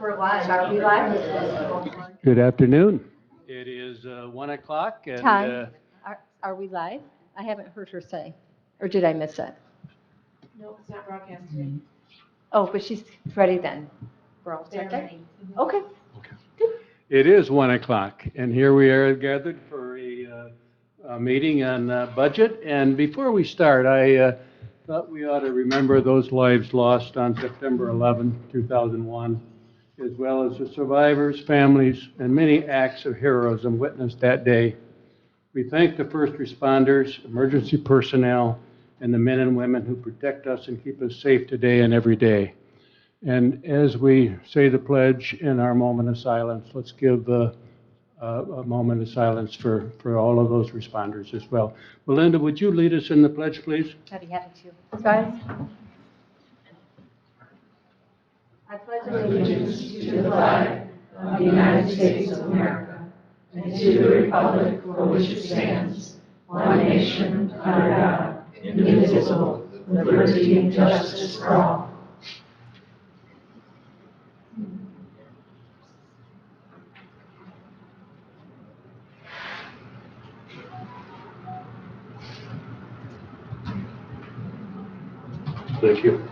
We're live. Are we live? Good afternoon. It is 1 o'clock and Ty, are we live? I haven't heard her say, or did I miss it? No, it's not broadcast today. Oh, but she's ready then. We're all set then? Okay. it is 1 o'clock, and here we are gathered for a meeting on budget. And before we start, I thought we ought to remember those lives lost on September 11, 2001, as well as the survivors, families, and many acts of heroism witnessed that day. We thank the first responders, emergency personnel, and the men and women who protect us and keep us safe today and every day. And as we say the pledge in our moment of silence, let's give a moment of silence for all of those responders as well. Melinda, would you lead us in the pledge, please? I'd be happy to. Guys? I pledge Allegiance to the flag of the United States of America and to the republic for which it stands, one nation, under God, indivisible, with liberty and justice for all. Thank you.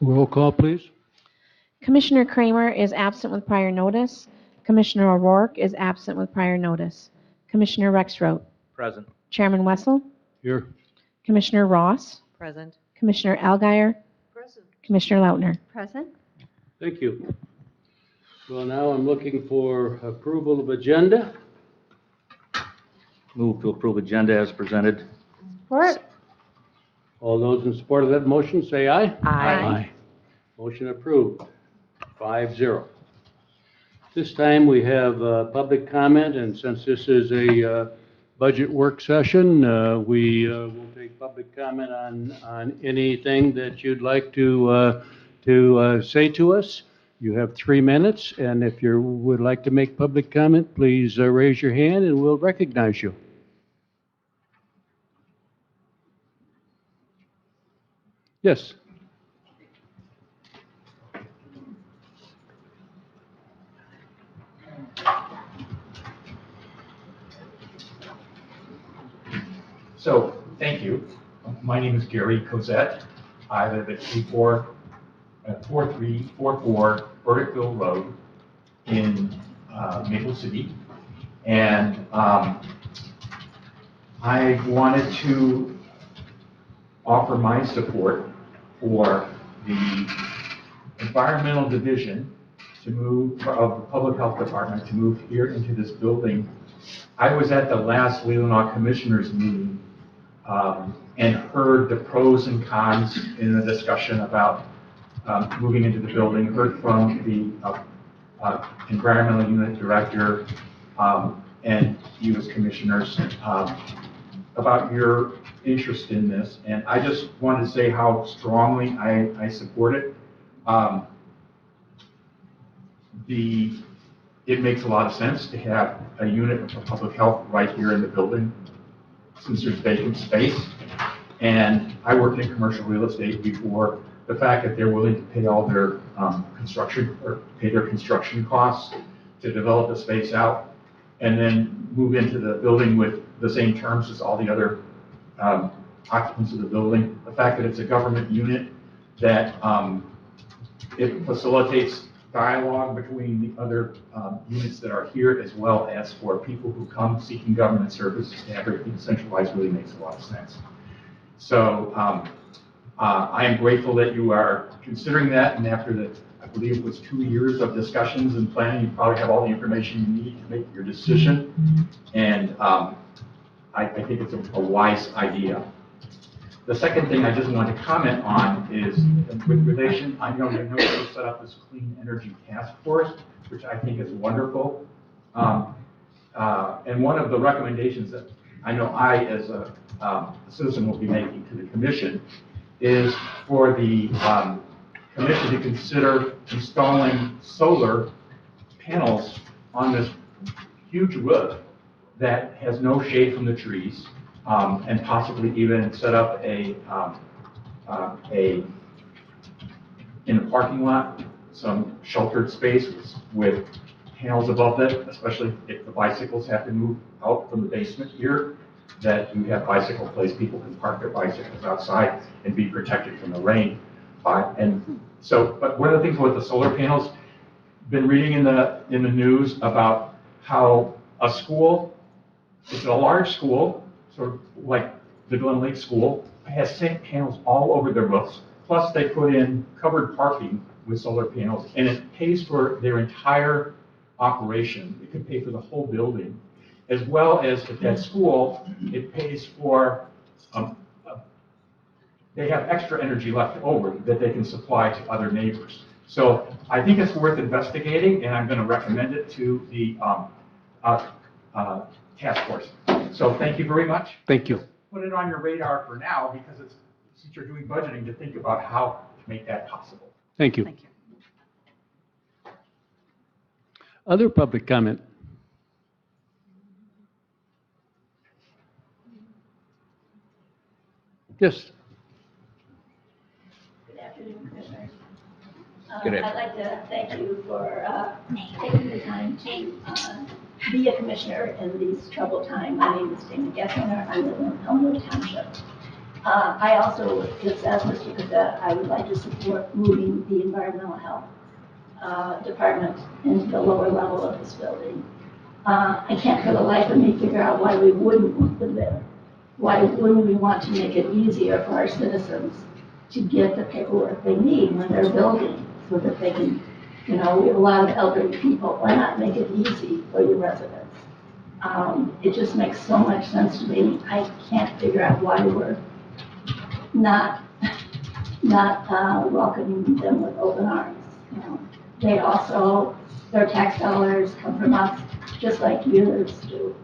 Roll call, please. Commissioner Kramer is absent with prior notice. Commissioner O'Rourke is absent with prior notice. Commissioner Rexroth. Present. Chairman Wessel. Here. Commissioner Ross. Present. Commissioner Algier. Present. Commissioner Lautner. Present. Thank you. Well, now I'm looking for approval of agenda. Move to approve agenda as presented. Support. All those in support of that motion, say aye. Aye. Motion approved, 5-0. This time we have public comment, and since this is a budget work session, we will take public comment on anything that you'd like to say to us. You have 3 minutes, and if you would like to make public comment, please raise your hand and we'll recognize you. Yes. So, thank you. My name is Gary Cosette. I live at 4344 Burdickville Road in Maple City. And I wanted to offer my support for the environmental division to move, of the public health department, to move here into this building. I was at the last Leelanau Commissioners meeting and heard the pros and cons in the discussion about moving into the building, heard from the environmental unit director and you as commissioners about your interest in this. And I just wanted to say how strongly I support it. It makes a lot of sense to have a unit of public health right here in the building since there's vacant space. And I worked in commercial real estate before. The fact that they're willing to pay all their construction costs to develop the space out and then move into the building with the same terms as all the other occupants of the building. The fact that it's a government unit, that it facilitates dialogue between the other units that are here, as well as for people who come seeking government services, to have everything centralized really makes a lot of sense. So I am grateful that you are considering that, and after the, I believe it was 2 years of discussions and planning, you probably have all the information you need to make your decision. And I think it's a wise idea. The second thing I just want to comment on is with relation, I know you set up this clean energy task force, which I think is wonderful. And one of the recommendations that I know I, as a citizen, will be making to the commission is for the commission to consider installing solar panels on this huge roof that has no shade from the trees, and possibly even set up a in the parking lot, some sheltered spaces with panels above it, especially if the bicycles have to move out from the basement here, that you have bicycle place, people can park their bicycles outside and be protected from the rain. And so, but one of the things with the solar panels, been reading in the news about how a school, it's a large school, sort of like the Glen Lake School, has panels all over their roofs. Plus, they put in covered parking with solar panels, and it pays for their entire operation. It could pay for the whole building, as well as at that school, it pays for. They have extra energy left over that they can supply to other neighbors. So I think it's worth investigating, and I'm going to recommend it to the task force. So thank you very much. Thank you. Put it on your radar for now, because it's, since you're doing budgeting, to think about how to make that possible. Thank you. Thank you. Other public comment? Yes. Good afternoon, Commissioners. Good I'd like to thank you for taking the time to be a commissioner in these troubled times. My name is Dana Gessinger. I live in Elmwood Township. I also, just as Mr. Gazette, I would like to support moving the environmental health department into the lower level of this building. I can't for the life of me figure out why we wouldn't move them there. Why wouldn't we want to make it easier for our citizens to get the paperwork they need when they're building, so that they can, we have a lot of elderly people. Why not make it easy for your residents? It just makes so much sense to me. I can't figure out why we're not welcoming them with open arms. They also, their tax dollars come from us, just like yours do.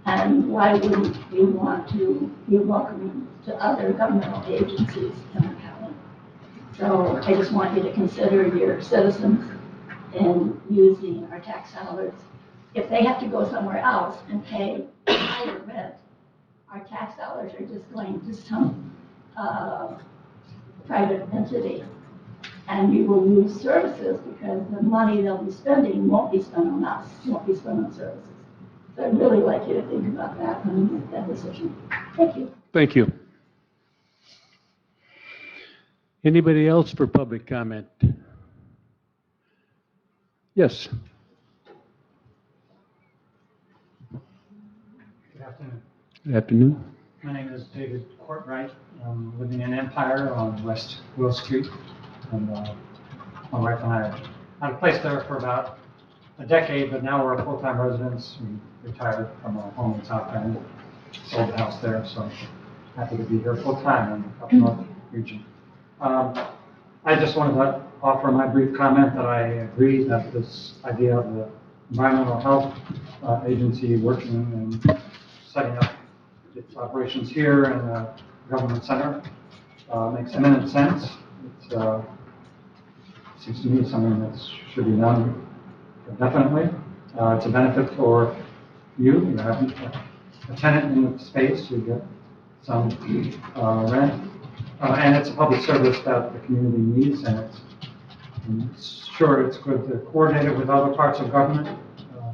And why wouldn't we want to be welcoming to other governmental agencies in our county? So I just want you to consider your citizens in using our tax dollars. If they have to go somewhere else and pay higher rent, our tax dollars are just going to some private entity. And we will lose services because the money they'll be spending won't be spent on us, won't be spent on services. So I'd really like you to think about that when you make that decision. Thank you. Thank you. Anybody else for public comment? Yes. Good afternoon. Good afternoon. My name is David Courtwright. I'm living in Empire on West Will Street. And my wife and I had a place there for about a decade, but now we're full-time residents. We retired from our home in South Bend, sold the house there, so happy to be here full-time in the Upper North region. I just wanted to offer my brief comment that I agree that this idea of the environmental health agency working and setting up its operations here in the government center makes eminent sense. It seems to me something that should be done definitely. It's a benefit for you. You have a tenant in the space, you get some rent. And it's a public service that the community needs, and it's sure it's good to coordinate it with other parts of government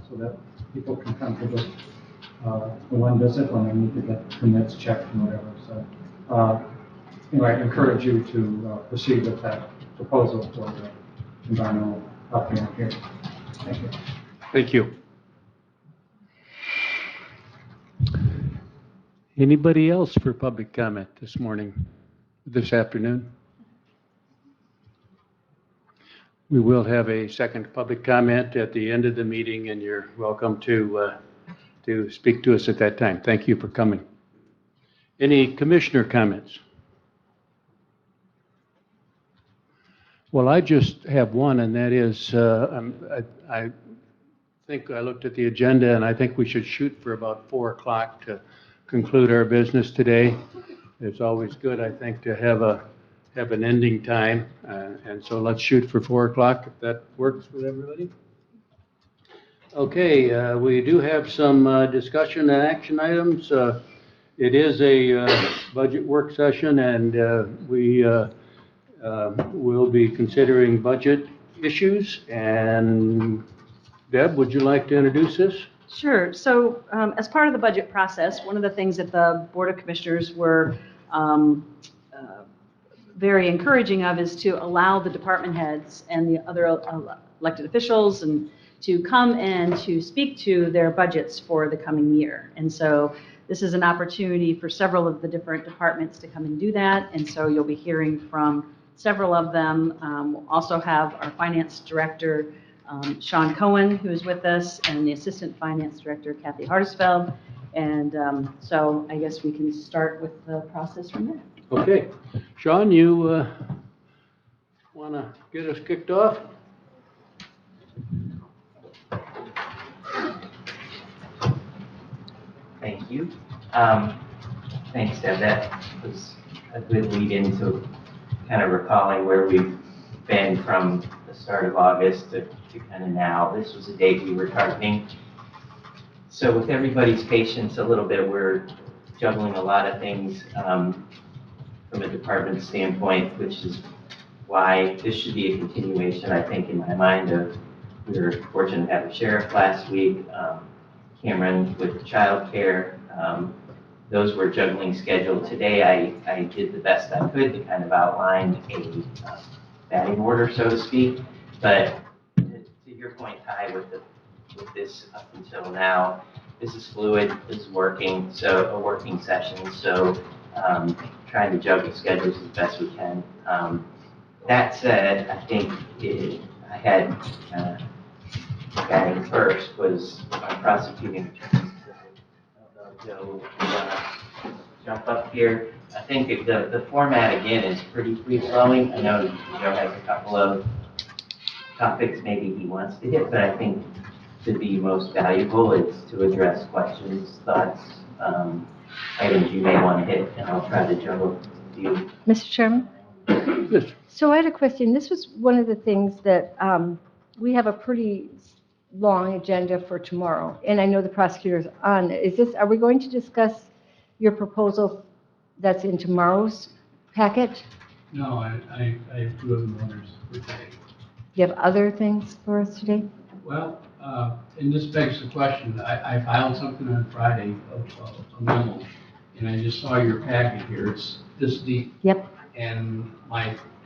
so that people can come to the one visit when they need to get permits checked and whatever. So anyway, I encourage you to proceed with that proposal for the environmental health unit here. Thank you. Thank you. Anybody else for public comment this morning, this afternoon? We will have a second public comment at the end of the meeting, and you're welcome to speak to us at that time. Thank you for coming. Any commissioner comments? Well, I just have one, and that is I think I looked at the agenda, and I think we should shoot for about 4 o'clock to conclude our business today. It's always good, I think, to have an ending time, and so let's shoot for 4 o'clock if that works with everybody. Okay, we do have some discussion and action items. It is a budget work session, and we will be considering budget issues. And Deb, would you like to introduce this? Sure. So as part of the budget process, one of the things that the Board of Commissioners were very encouraging of is to allow the department heads and the other elected officials and to come and to speak to their budgets for the coming year. And so this is an opportunity for several of the different departments to come and do that. And so you'll be hearing from several of them. We'll also have our finance director, Sean Cohen, who is with us, and the assistant finance director, Kathy Hartisfeld. And so I guess we can start with the process from there. Okay. Sean, you want to get us kicked off? Thank you. Thanks, Deb. That was a good lead into kind of recalling where we've been from the start of August to kind of now. This was a date we were targeting. So with everybody's patience a little bit, we're juggling a lot of things from a department standpoint, which is why this should be a continuation, I think, in my mind, of we were fortunate to have a sheriff last week, Cameron with childcare. Those were juggling scheduled. Today, I did the best I could to kind of outline a batting order, so to speak. But to your point, Ty, with this up until now, this is fluid, this is working, so a working session. So trying to juggle schedules as best we can. That said, I think I had batting first was our prosecuting attorney. Joe, jump up here. I think the format again is pretty free flowing. I know Joe has a couple of topics maybe he wants to hit, but I think to be most valuable is to address questions, thoughts, items you may want to hit, and I'll try to juggle a few. Mr. Chairman? Yes. So I had a question. This was one of the things that we have a pretty long agenda for tomorrow, and I know the prosecutor's on. Are we going to discuss your proposal that's in tomorrow's packet? No, I have two other matters for today. Do you have other things for us today? Well, and this begs the question, I filed something on Friday, a memo, and I just saw your packet here, it's this deep. Yep. And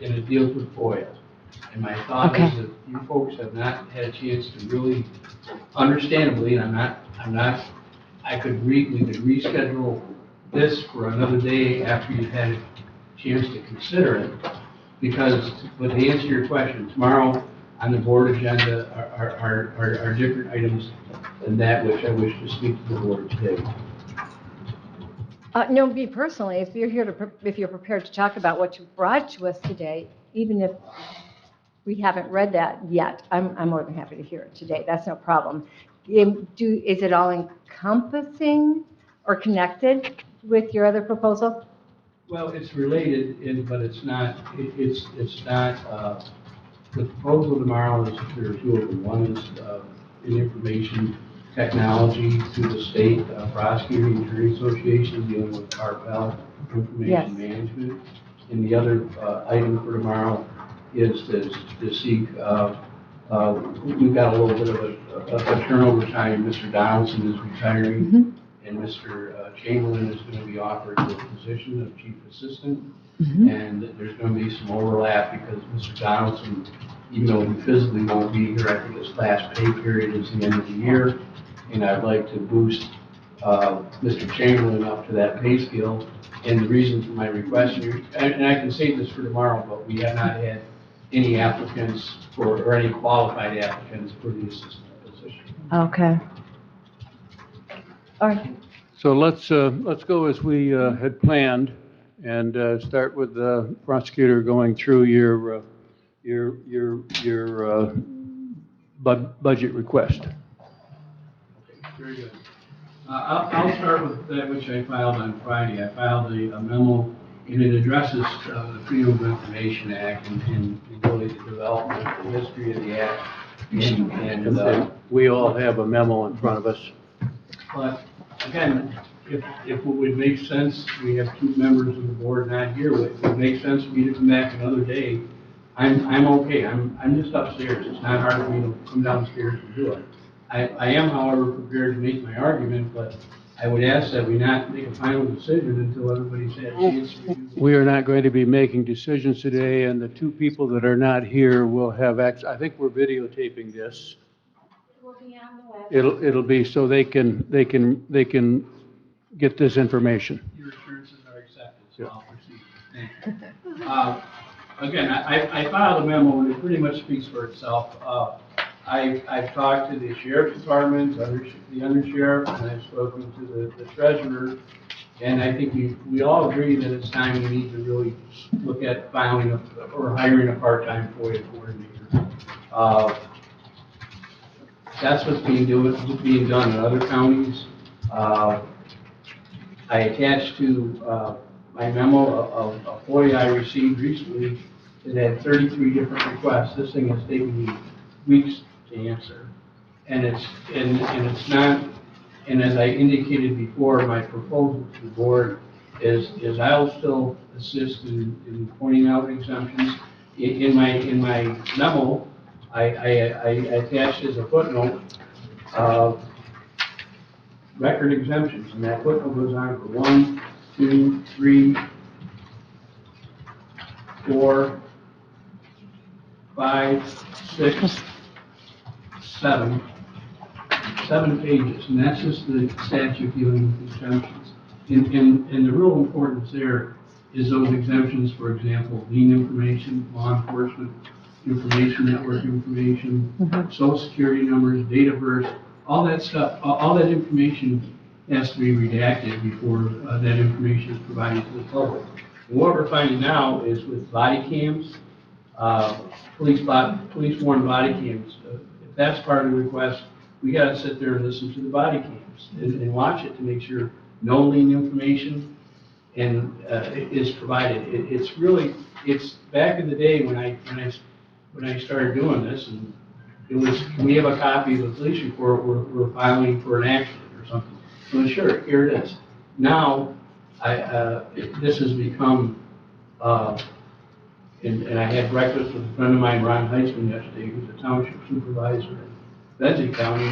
it deals with FOIA. And my thought Okay. is that you folks have not had a chance to really, understandably, and we could reschedule this for another day after you've had a chance to consider it. Because, but to answer your question, tomorrow on the board agenda are different items than that which I wish to speak to the board today. No, me personally, if you're prepared to talk about what you brought to us today, even if we haven't read that yet, I'm more than happy to hear it today. That's no problem. Is it all encompassing or connected with your other proposal? Well, it's related, but it's not, the proposal tomorrow is, there are two of them. One is in information technology through the state prosecuting attorney association dealing with cartel information management. And the other item for tomorrow is to seek, we've got a little bit of a turnover time. Mr. Donaldson is retiring, and Mr. Chamberlain is going to be offered the position of chief assistant. And there's going to be some overlap because Mr. Donaldson, even though he physically won't be here, I think his last pay period is the end of the year. And I'd like to boost Mr. Chamberlain up to that pay scale. And the reason for my request, and I can save this for tomorrow, but we have not had any applicants or any qualified applicants for the assistant position. Okay. All right. So let's go as we had planned and start with the prosecutor going through your budget request. Okay, very good. I'll start with that which I filed on Friday. I filed a memo, and it addresses the Freedom of Information Act and really the development, the history of the act. And We all have a memo in front of us. but again, if it would make sense, we have two members of the board not here, if it would make sense for me to come back another day, I'm okay, I'm just upstairs, it's not hard for me to come downstairs and do it. I am, however, prepared to make my argument, but I would ask that we not make a final decision until everybody's had a chance to review. We are not going to be making decisions today, and the two people that are not here will have I think we're videotaping this. It'll be so they can get this information. Your assurances are accepted, so I'll proceed. Thank you. Again, I filed a memo, and it pretty much speaks for itself. I've talked to the sheriff's department, the undersheriff, and I've spoken to the treasurer, and I think we all agree that it's time we need to really look at filing or hiring a part-time FOIA coordinator. That's what's being done in other counties. I attached to my memo of a FOIA I received recently that had 33 different requests. This thing has taken me weeks to answer. And it's not, and as I indicated before, my proposal to the board is I'll still assist in pointing out exemptions. In my memo, I attached as a footnote record exemptions, and that footnote goes on for 1, 2, 3, 4, 5, 6, 7 pages, and that's just the statute dealing with exemptions. And the real importance there is those exemptions, for example, lien information, law enforcement information, network information, social security numbers, date of birth, all that stuff, all that information has to be redacted before that information is provided to the public. And what we're finding now is with body cams, police-worn body cams, if that's part of the request, we got to sit there and listen to the body cams and watch it to make sure no lien information is provided. It's back in the day when I started doing this, and it was, we have a copy of the police report, we're filing for an accident or something. So sure, here it is. Now, this has become, and I had breakfast with a friend of mine, Ron Heitzman, yesterday, who's a township supervisor in Benzie County.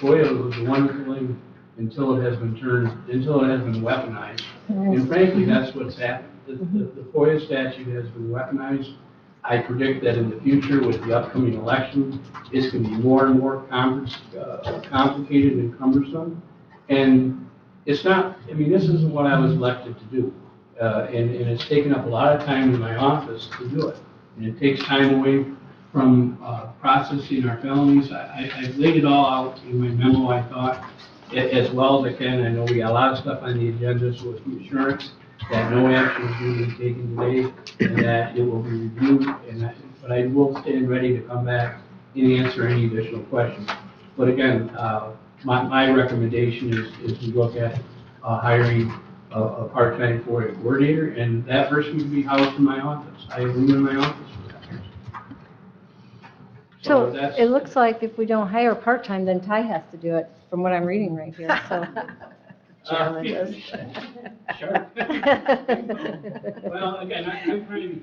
FOIA was a wonderful thing until it has been weaponized. And frankly, that's what's happened. The FOIA statute has been weaponized. I predict that in the future, with the upcoming election, it's going to be more and more complicated and cumbersome. And it's not, I mean, this isn't what I was elected to do. And it's taken up a lot of time in my office to do it. And it takes time away from processing our felonies. I've laid it all out in my memo, I thought, as well as I can. I know we got a lot of stuff on the agenda, so it's assurance that no action is going to be taken today and that it will be reviewed. But I will stand ready to come back and answer any additional questions. But again, my recommendation is to look at hiring a part-time FOIA coordinator, and that person would be housed in my office. I have room in my office for that person. So that's- it looks like if we don't hire part-time, then Ty has to do it, from what I'm reading right here, so. Challenges. Sure. Well, again, I'm trying to be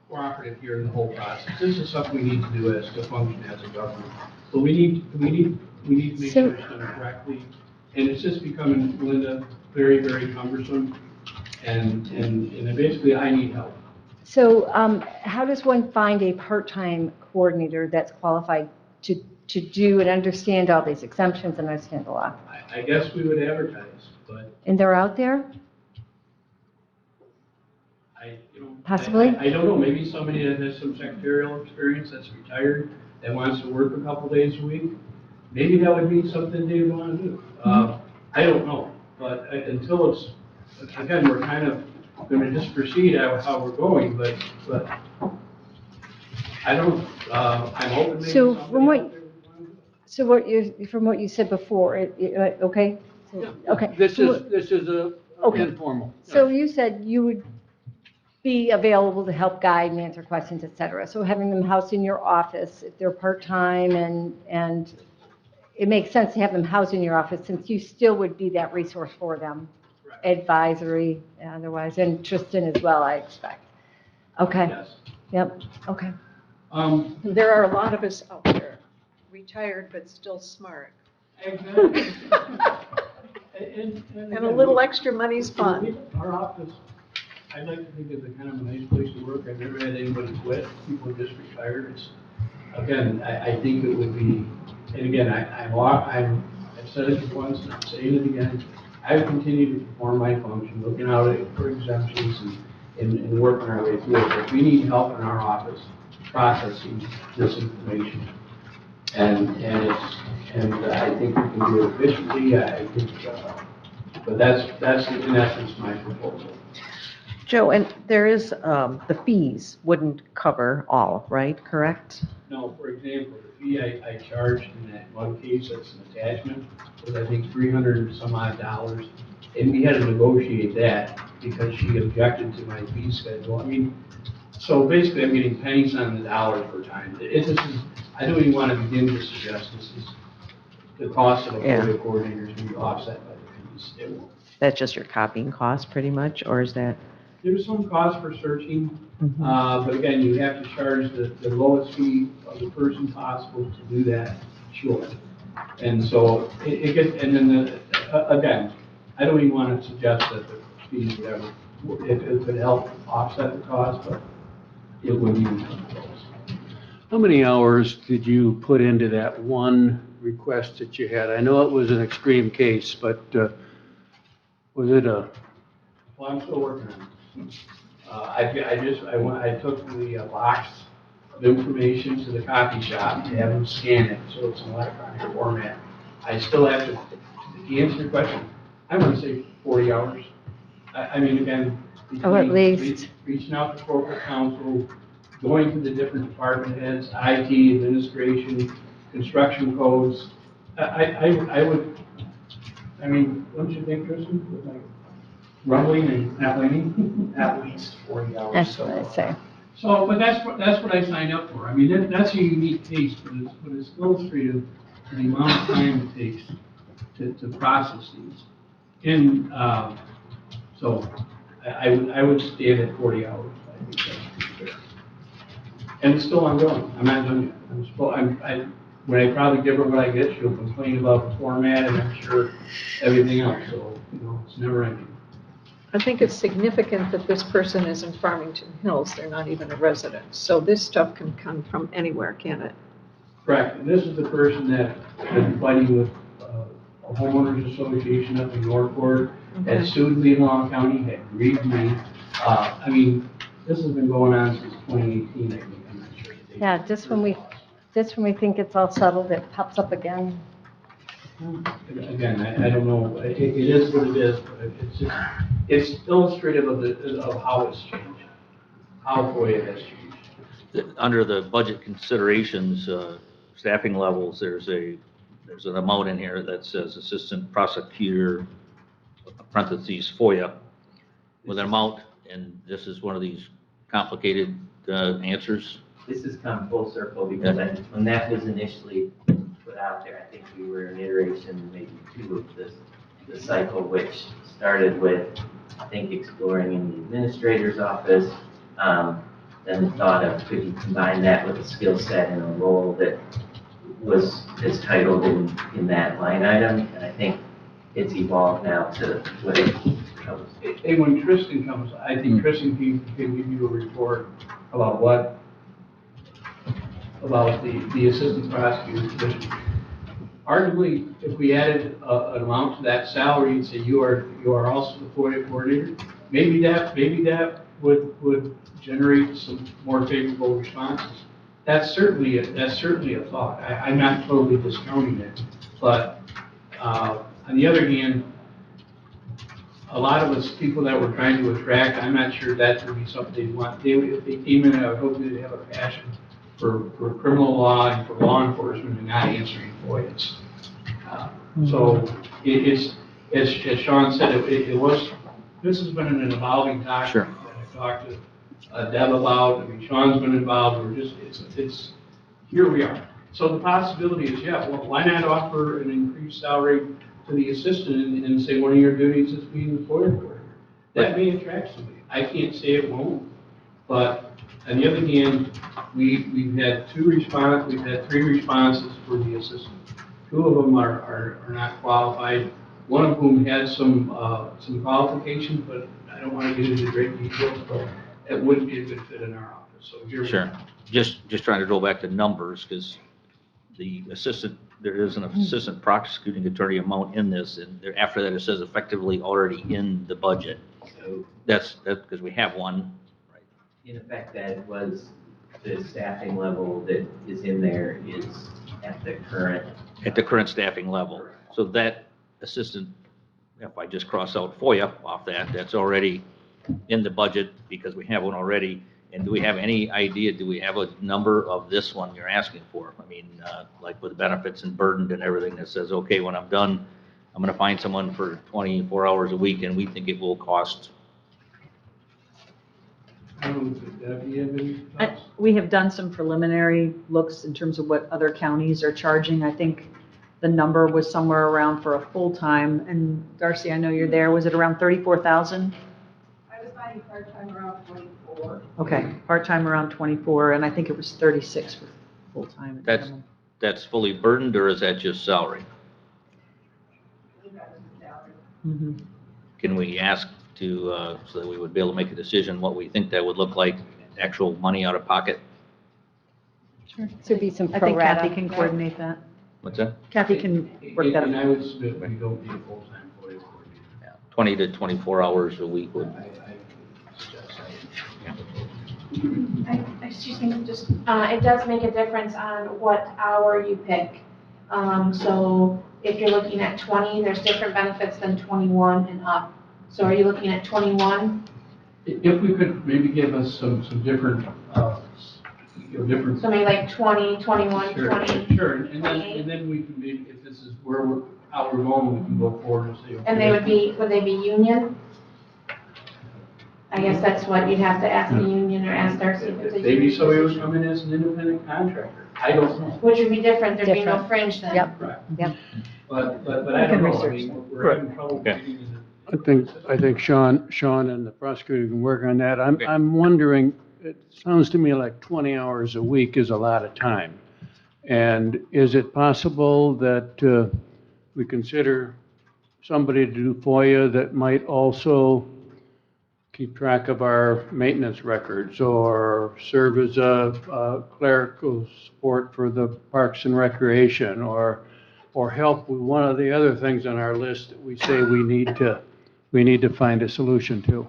cooperative here in the whole process. This is something we need to do to function as a government. But we need to make sure it's done correctly. And it's just becoming, Linda, very, very cumbersome. And basically, I need help. So how does one find a part-time coordinator that's qualified to do and understand all these exemptions and understand the law? I guess we would advertise, but And they're out there? Possibly? I don't know, maybe somebody that has some secretarial experience that's retired, that wants to work a couple days a week, maybe that would be something they would want to do. I don't know, but until it's, again, we're kind of going to just proceed how we're going, but I don't, I'm open. So from what you said before, okay? So, okay. This is a Okay. informal. So you said you would be available to help guide and answer questions, et cetera. So having them housed in your office, if they're part-time and it makes sense to have them housed in your office since you still would be that resource for them, advisory, otherwise, and Tristan as well, I expect. Okay, Yes. yep, okay. There are a lot of us out there, retired but still smart. Exactly. And a little extra money's fun. Our office, I'd like to think is a kind of a nice place to work. I've never had anybody quit. People just retired. It's, again, I think it would be, and again, I've said it once and I'm saying it again. I would continue to perform my function, looking out for exemptions and working our way through it. But we need help in our office processing this information. And I think we can do it efficiently. I think, but that's in essence my proposal. Joe, and there is, the fees wouldn't cover all, right, correct? No, for example, the fee I charged in that one case, that's an attachment, was I think $300 and some odd. And we had to negotiate that because she objected to my fee schedule. I mean, so basically I'm getting pennies on the dollar per time. I don't even want to begin to suggest this is the cost of a FOIA coordinator is going to be offset by the fees. It won't. That's just your copying cost pretty much, or is that? There's some cost for searching, but again, you have to charge the lowest fee of the person possible to do that, sure. And so it gets, and then again, I don't even want to suggest that the fees would ever, it could help offset the cost, but it wouldn't even come close. How many hours did you put into that one request that you had? I know it was an extreme case, but was it a? Well, I'm still working on it. I took the box of information to the copy shop and have them scan it, so it's in electronic format. I still have to answer your question, I want to say 40 hours. I mean, again, Oh, at least. reaching out to corporate counsel, going to the different department heads, IT, administration, construction codes. I would, I mean, don't you think, Tristan? Like, rumbling and complaining? At least 40 hours. That's what I say. So, but that's what I signed up for. I mean, that's a unique case, but it's illustrative of the amount of time it takes to process these. And, so I would stay at 40 hours. I think that's fair. And it's still ongoing. I'm not done yet. When I probably give her what I get, she'll complain about the format and I'm sure everything else. So, it's never ending. I think it's significant that this person is in Farmington Hills. They're not even a resident. So this stuff can come from anywhere, can it? Correct. And this is the person that has been fighting with a homeowners association up in Northport, had sued Leelanau County, had grieved me. I mean, this has been going on since 2018, I think. I'm not sure. Yeah, just when we think it's all settled, it pops up again. Again, I don't know. It is what it is, but it's illustrative of how it's changed, how FOIA has changed. Under the budget considerations, staffing levels, there's an amount in here that says assistant prosecutor, parentheses, FOIA, with an amount, and this is one of these complicated answers. This has come full circle because when that was initially put out there, I think we were in iteration maybe 2 of the cycle, which started with, I think, exploring in the administrator's office. Then the thought of could you combine that with a skill set and a role that is titled in that line item, and I think it's evolved now to what it becomes. And when Tristan comes, I think Tristan can give you a report about the assistant prosecutor's position. Arguably, if we added an amount to that salary and say you are also the FOIA coordinator, maybe that would generate some more favorable responses. That's certainly a thought. I'm not totally discounting it, but on the other hand, a lot of us people that we're trying to attract, I'm not sure that would be something they'd want. If they came in, I would hope they'd have a passion for criminal law and for law enforcement and not answering FOIAs. So it's, as Sean said, this has been an evolving topic that I talked to Deb about. I mean, Sean's been involved. Here we are. So the possibility is, yeah, well, why not offer an increased salary to the assistant and say one of your duties is being the FOIA coordinator? That may attract somebody. I can't say it won't, but on the other hand, we've had three responses for the assistant. Two of them are not qualified. One of whom has some qualifications, but I don't want to get into great details, but it wouldn't be a good fit in our office. So here we Sure. are. Just trying to go back to numbers, because the assistant, there is an assistant prosecuting attorney amount in this, and there, after that, it says effectively already in the budget. So that's because we have one. Right. In effect, that was the staffing level that is in there is at the current staffing level. So that assistant, if I just cross out FOIA off that, that's already in the budget because we have one already. And do we have any idea, do we have a number of this one you're asking for? I mean, like with benefits and burden and everything that says, okay, when I'm done, I'm going to find someone for 24 hours a week and we think it will cost. Deb, do you have any thoughts? We have done some preliminary looks in terms of what other counties are charging. I think the number was somewhere around for a full-time, and Darcy, I know you're there, was it around 34,000? I was finding part-time around 24. Okay, part-time around 24, and I think it was 36 for full-time. at That's, minimum. that's fully burdened, or is that just salary? Mhm. Can we ask to, so that we would be able to make a decision what we think that would look like, actual money out of pocket? Sure. So be some I pro think rata. Kathy can right? coordinate that. What's that? Kathy can work that And out. I would submit we don't need a full-time FOIA coordinator. Yeah, 20 to 24 hours a week would. I suggest that. Excuse me, just, it does make a difference on what hour you pick. So if you're looking at 20, there's different benefits than 21 and up. So are you looking at 21? If we could maybe give us some different, different. So maybe like 20, 21, Sure, 20? sure, and then we can maybe, if this is how we're going, we can go forward and say. And they would they be union? I guess that's what you'd have to ask the union or ask Darcy if it's a union. Maybe somebody would come in as an independent contractor, I don't know. Which would be different, there'd be no Different. fringe then. Yep. Right. Yep. But I don't know, I mean, we're having trouble Okay. getting in I think Sean and the prosecutor can work on that. I'm wondering, it sounds to me like 20 hours a week is a lot of time. And is it possible that we consider somebody to do FOIA that might also keep track of our maintenance records or serve as a clerical support for the Parks and Recreation or help with one of the other things on our list that we say we need to find a solution to?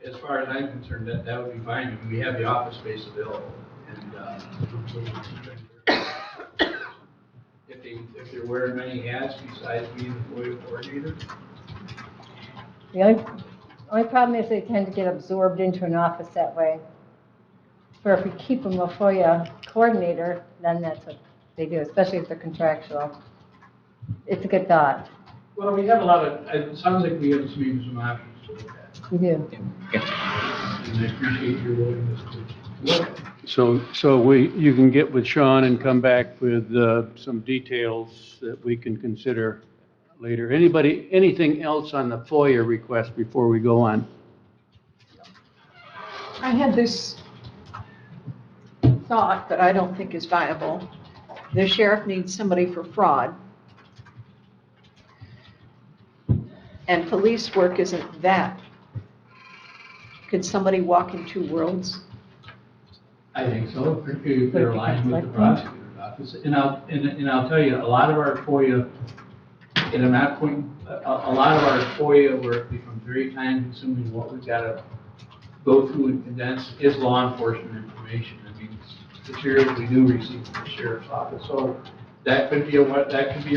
As far as I'm concerned, that would be fine, if we have the office space available, and, if they're wearing many hats besides being the FOIA coordinator. The only problem is they tend to get absorbed into an office that way. Where if we keep them a FOIA coordinator, then that's what they do, especially if they're contractual. It's a good thought. Well, we have a lot of, it sounds like we have maybe some options to look at, We do. and I appreciate your willingness to look at. So you can get with Sean and come back with some details that we can consider later. Anything else on the FOIA request before we go on? I had this thought that I don't think is viable. The sheriff needs somebody for fraud. And police work isn't that. Could somebody walk in two worlds? I think so, particularly if they're aligned with the prosecutor's office. And I'll tell you, a lot of our FOIA, and I'm not pointing, a lot of our FOIA work becomes very time consuming. What we've got to go through and condense is law enforcement information. I mean, materials we do receive from the sheriff's office. So that could be a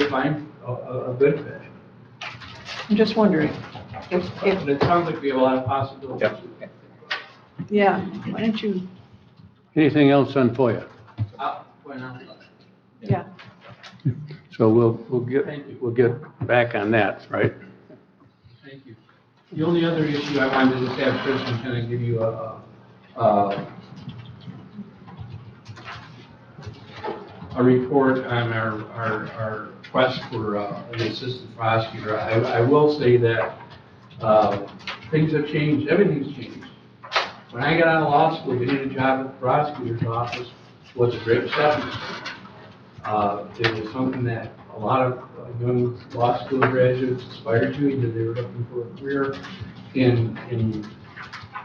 fine, a good fit. I'm just wondering. But it sounds like we have a lot of possibilities. Yeah, why don't you, Anything else on FOIA? Why not? yeah. So we'll get back on that, right? Thank you. The only other issue I wanted to just have Kristen kind of give you a report on our quest for an assistant prosecutor. I will say that things have changed, everything's changed. When I got out of law school, getting a job at the prosecutor's office was a great stepping stone. It was something that a lot of young law school graduates aspired to, either they were looking for a career in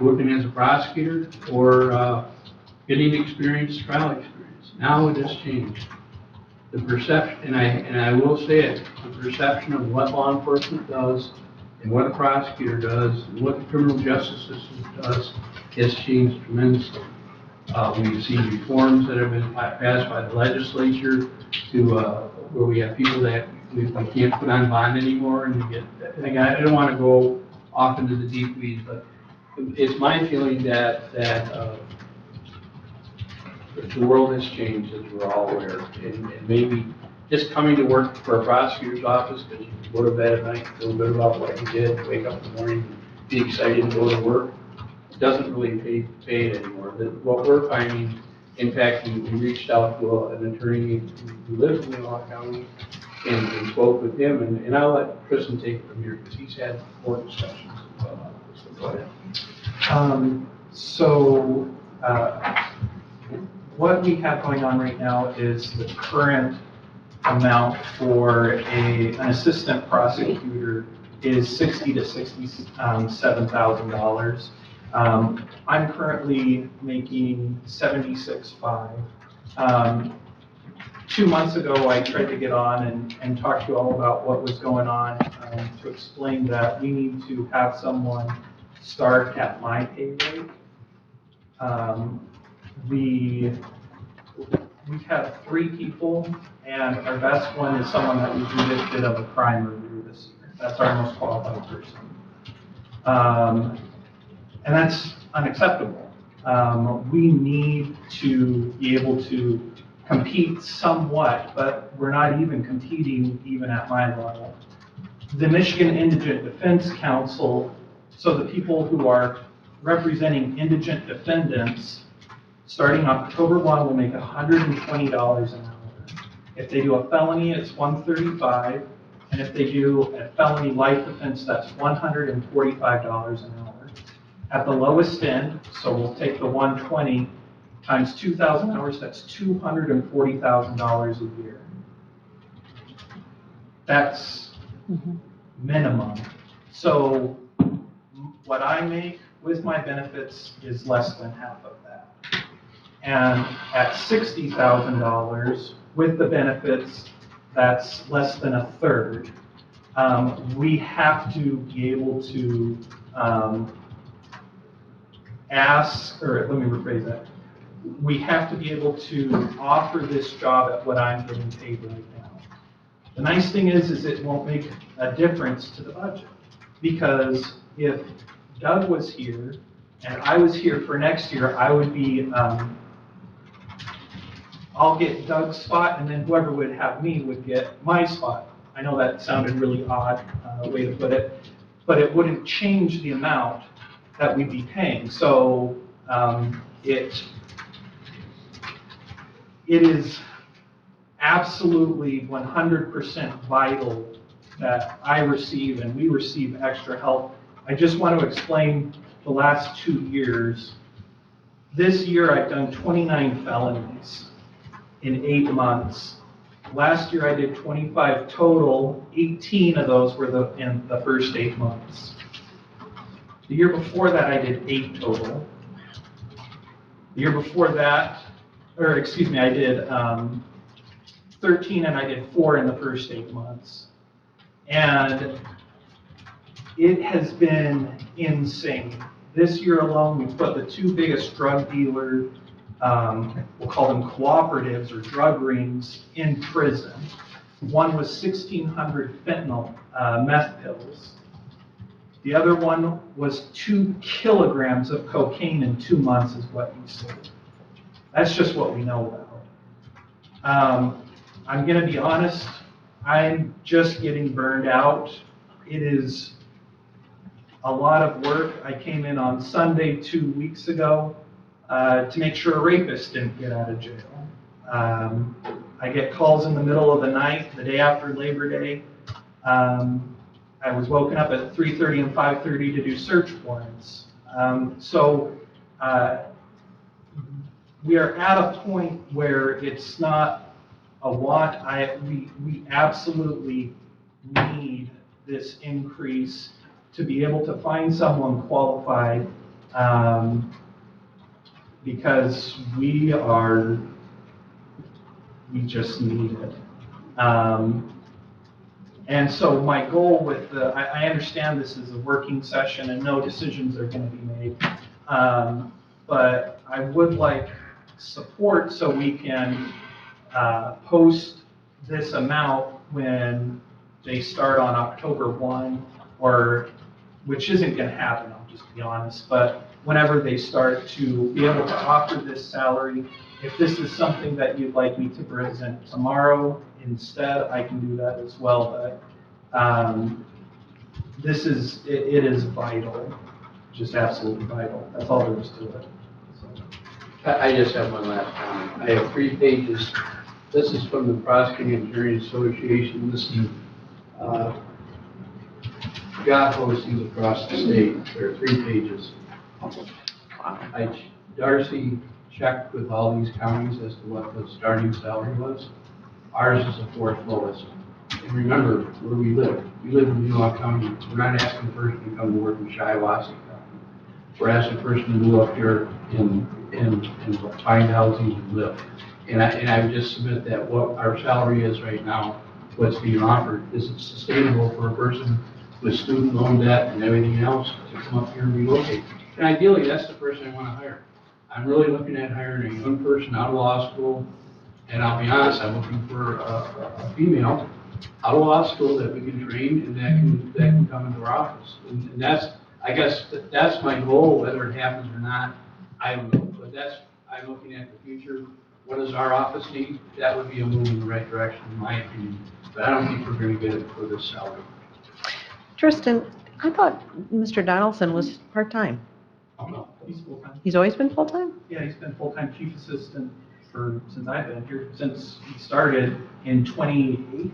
working as a prosecutor or getting experience, trial experience. Now it has changed. The perception, and I will say it, the perception of what law enforcement does and what a prosecutor does and what the criminal justice system does has changed tremendously. We've seen reforms that have been passed by the legislature to where we have people that we can't put on bond anymore, and we get. And again, I don't want to go off into the deep weeds, but it's my feeling that the world has changed, as we're all aware, and maybe just coming to work for a prosecutor's office because you go to bed at night, feel good about what you did, wake up in the morning, be excited to go to work, doesn't really pay it anymore. What we're finding, in fact, we reached out to an attorney who lives in Leelanau County and spoke with him, and I'll let Tristan take it from here because he's had more discussions about this. So go ahead. What we have going on right now is the current amount for an assistant prosecutor is $60,000 to $67,000. I'm currently making $76,500. 2 months ago, I tried to get on and talk to you all about what was going on to explain that we need to have someone start at my pay rate. We have 3 people, and our best one is someone that was convicted of a crime review this year. That's our most qualified person. And that's unacceptable. We need to be able to compete somewhat, but we're not even competing even at my level. The Michigan Indigent Defense Council, so the people who are representing indigent defendants, starting October 1, will make $120 an hour. If they do a felony, it's $135, and if they do a felony life offense, that's $145 an hour. At the lowest end, so we'll take the 120 times 2,000 hours, that's $240,000 a year. That's minimum. So what I make with my benefits is less than half of that. And at $60,000 with the benefits, that's less than a third. We have to be able to let me rephrase that. We have to be able to offer this job at what I'm getting paid right now. The nice thing is it won't make a difference to the budget, because if Doug was here and I was here for next year, I would be, I'll get Doug's spot, and then whoever would have me would get my spot. I know that sounded really odd way to put it, but it wouldn't change the amount that we'd be paying. So it is absolutely 100% vital that I receive and we receive extra help. I just want to explain the last 2 years. This year I've done 29 felonies in 8 months. Last year I did 25 total, 18 of those were in the first 8 months. The year before that I did 8 total. The year before that, I did 13 and I did 4 in the first 8 months. And it has been insane. This year alone, we've put the 2 biggest drug dealers, we'll call them cooperatives or drug rings, in prison. One was 1,600 fentanyl meth pills. The other one was 2 kilograms of cocaine in 2 months is what he sold. That's just what we know about. I'm going to be honest, I'm just getting burned out. It is a lot of work. I came in on Sunday 2 weeks ago to make sure a rapist didn't get out of jail. I get calls in the middle of the night, the day after Labor Day. I was woken up at 3:30 and 5:30 to do search warrants. We are at a point where it's not a want. We absolutely need this increase to be able to find someone qualified, because we just need it. And so my goal with I understand this is a working session and no decisions are going to be made, but I would like support so we can post this amount when they start on October 1, or, which isn't going to happen, I'll just be honest, but whenever they start, to be able to offer this salary. If this is something that you'd like me to present tomorrow instead, I can do that as well, but it is vital, just absolutely vital. That's all there is to it. I just have one last comment. I have 3 pages. This is from the Prosecuting Attorney Association. This is job postings across the state. There are 3 pages. Darcy checked with all these counties as to what the starting salary was. Ours is the 4th lowest. And remember where we live. We live in Leelanau County. We're not asking the person to come to work in Shiawassee County. We're asking the person to move up here and find housing and live. And I would just submit that what our salary is right now, what's being offered, is it sustainable for a person with student loan debt and everything else to come up here and relocate? And ideally, that's the person I want to hire. I'm really looking at hiring a young person out of law school, and I'll be honest, I'm looking for a female out of law school that we can train and that can come into our office. And that's, I guess, that's my goal. Whether it happens or not, I don't know. But I'm looking at the future. What does our office need? That would be a move in the right direction, in my opinion. But I don't think we're going to get it for this salary. Tristan, I thought Mr. Donaldson was part-time. Oh, no, he's full-time. He's always been full-time? Yeah, he's been full-time chief assistant since I've been here, since he started in 2008.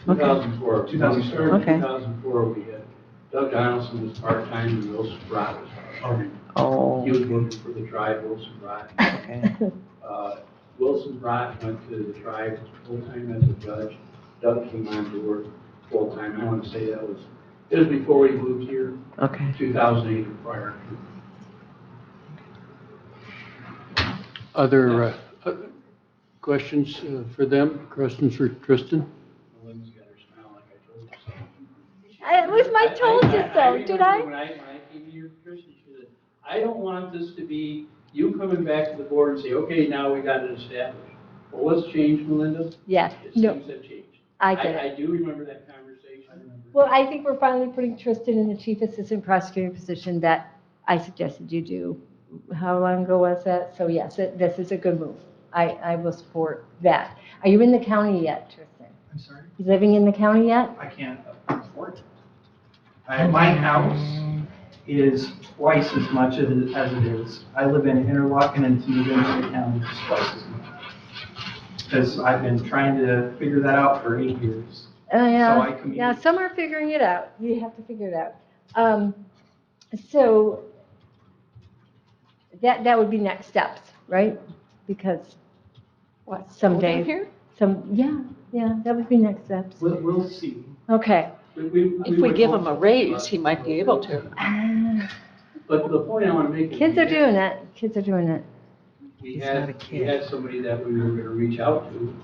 2004. 2004. When we started Okay. in 2004, we had Doug Donaldson was part-time and Wilson Brott was part-time. Oh. He was working for the tribe, Wilson Brott. Okay. Wilson Brott went to the tribe full-time as a judge. Doug came on to work full-time. I want to say it was before we moved here. Okay. 2008 or prior. Other questions for them? Questions for Tristan? Lynn's got her smile like I told you so. It was my told you so, did I? When I came here, Tristan, she said, I don't want this to be you coming back to the board and say, okay, now we got it established. Well, what's changed, Melinda? Yeah, It no, seems to have changed. I get it. I do remember that conversation. Well, I think we're finally putting Tristan in the chief assistant prosecutor position that I suggested you do. How long ago was that? So yes, this is a good move. I will support that. Are you in the county yet, Tristan? I'm sorry? You living in the county yet? I can't afford it. My house is twice as much as it is. I live in Interlochen and Teagan County, it's twice as much. Because I've been trying to figure that out for 8 years. Yeah, So I commute. yeah, some are figuring it out. You have to figure it out. So that would be next steps, right? Because What, someday, moving here? yeah, that would be next steps. We'll see. Okay. If we give him a raise, he might be able to. But the point I want to make is. Kids are doing it. Kids are doing it. We He's not a had kid. somebody that we were going to reach out to,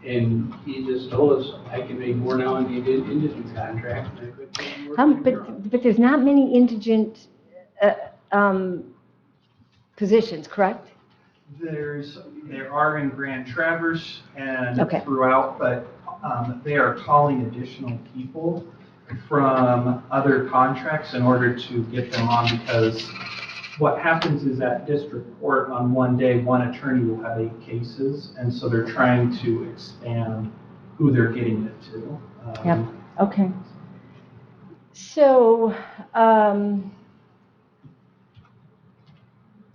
and he just told us, I can make more now on the indigent contract than I could pay more. But there's not many indigent positions, correct? There are in Grand Traverse and Okay. throughout, but they are calling additional people from other contracts in order to get them on, because what happens is at district court on one day, one attorney will have 8 cases, and so they're trying to expand who they're getting it to. Yep, okay. So,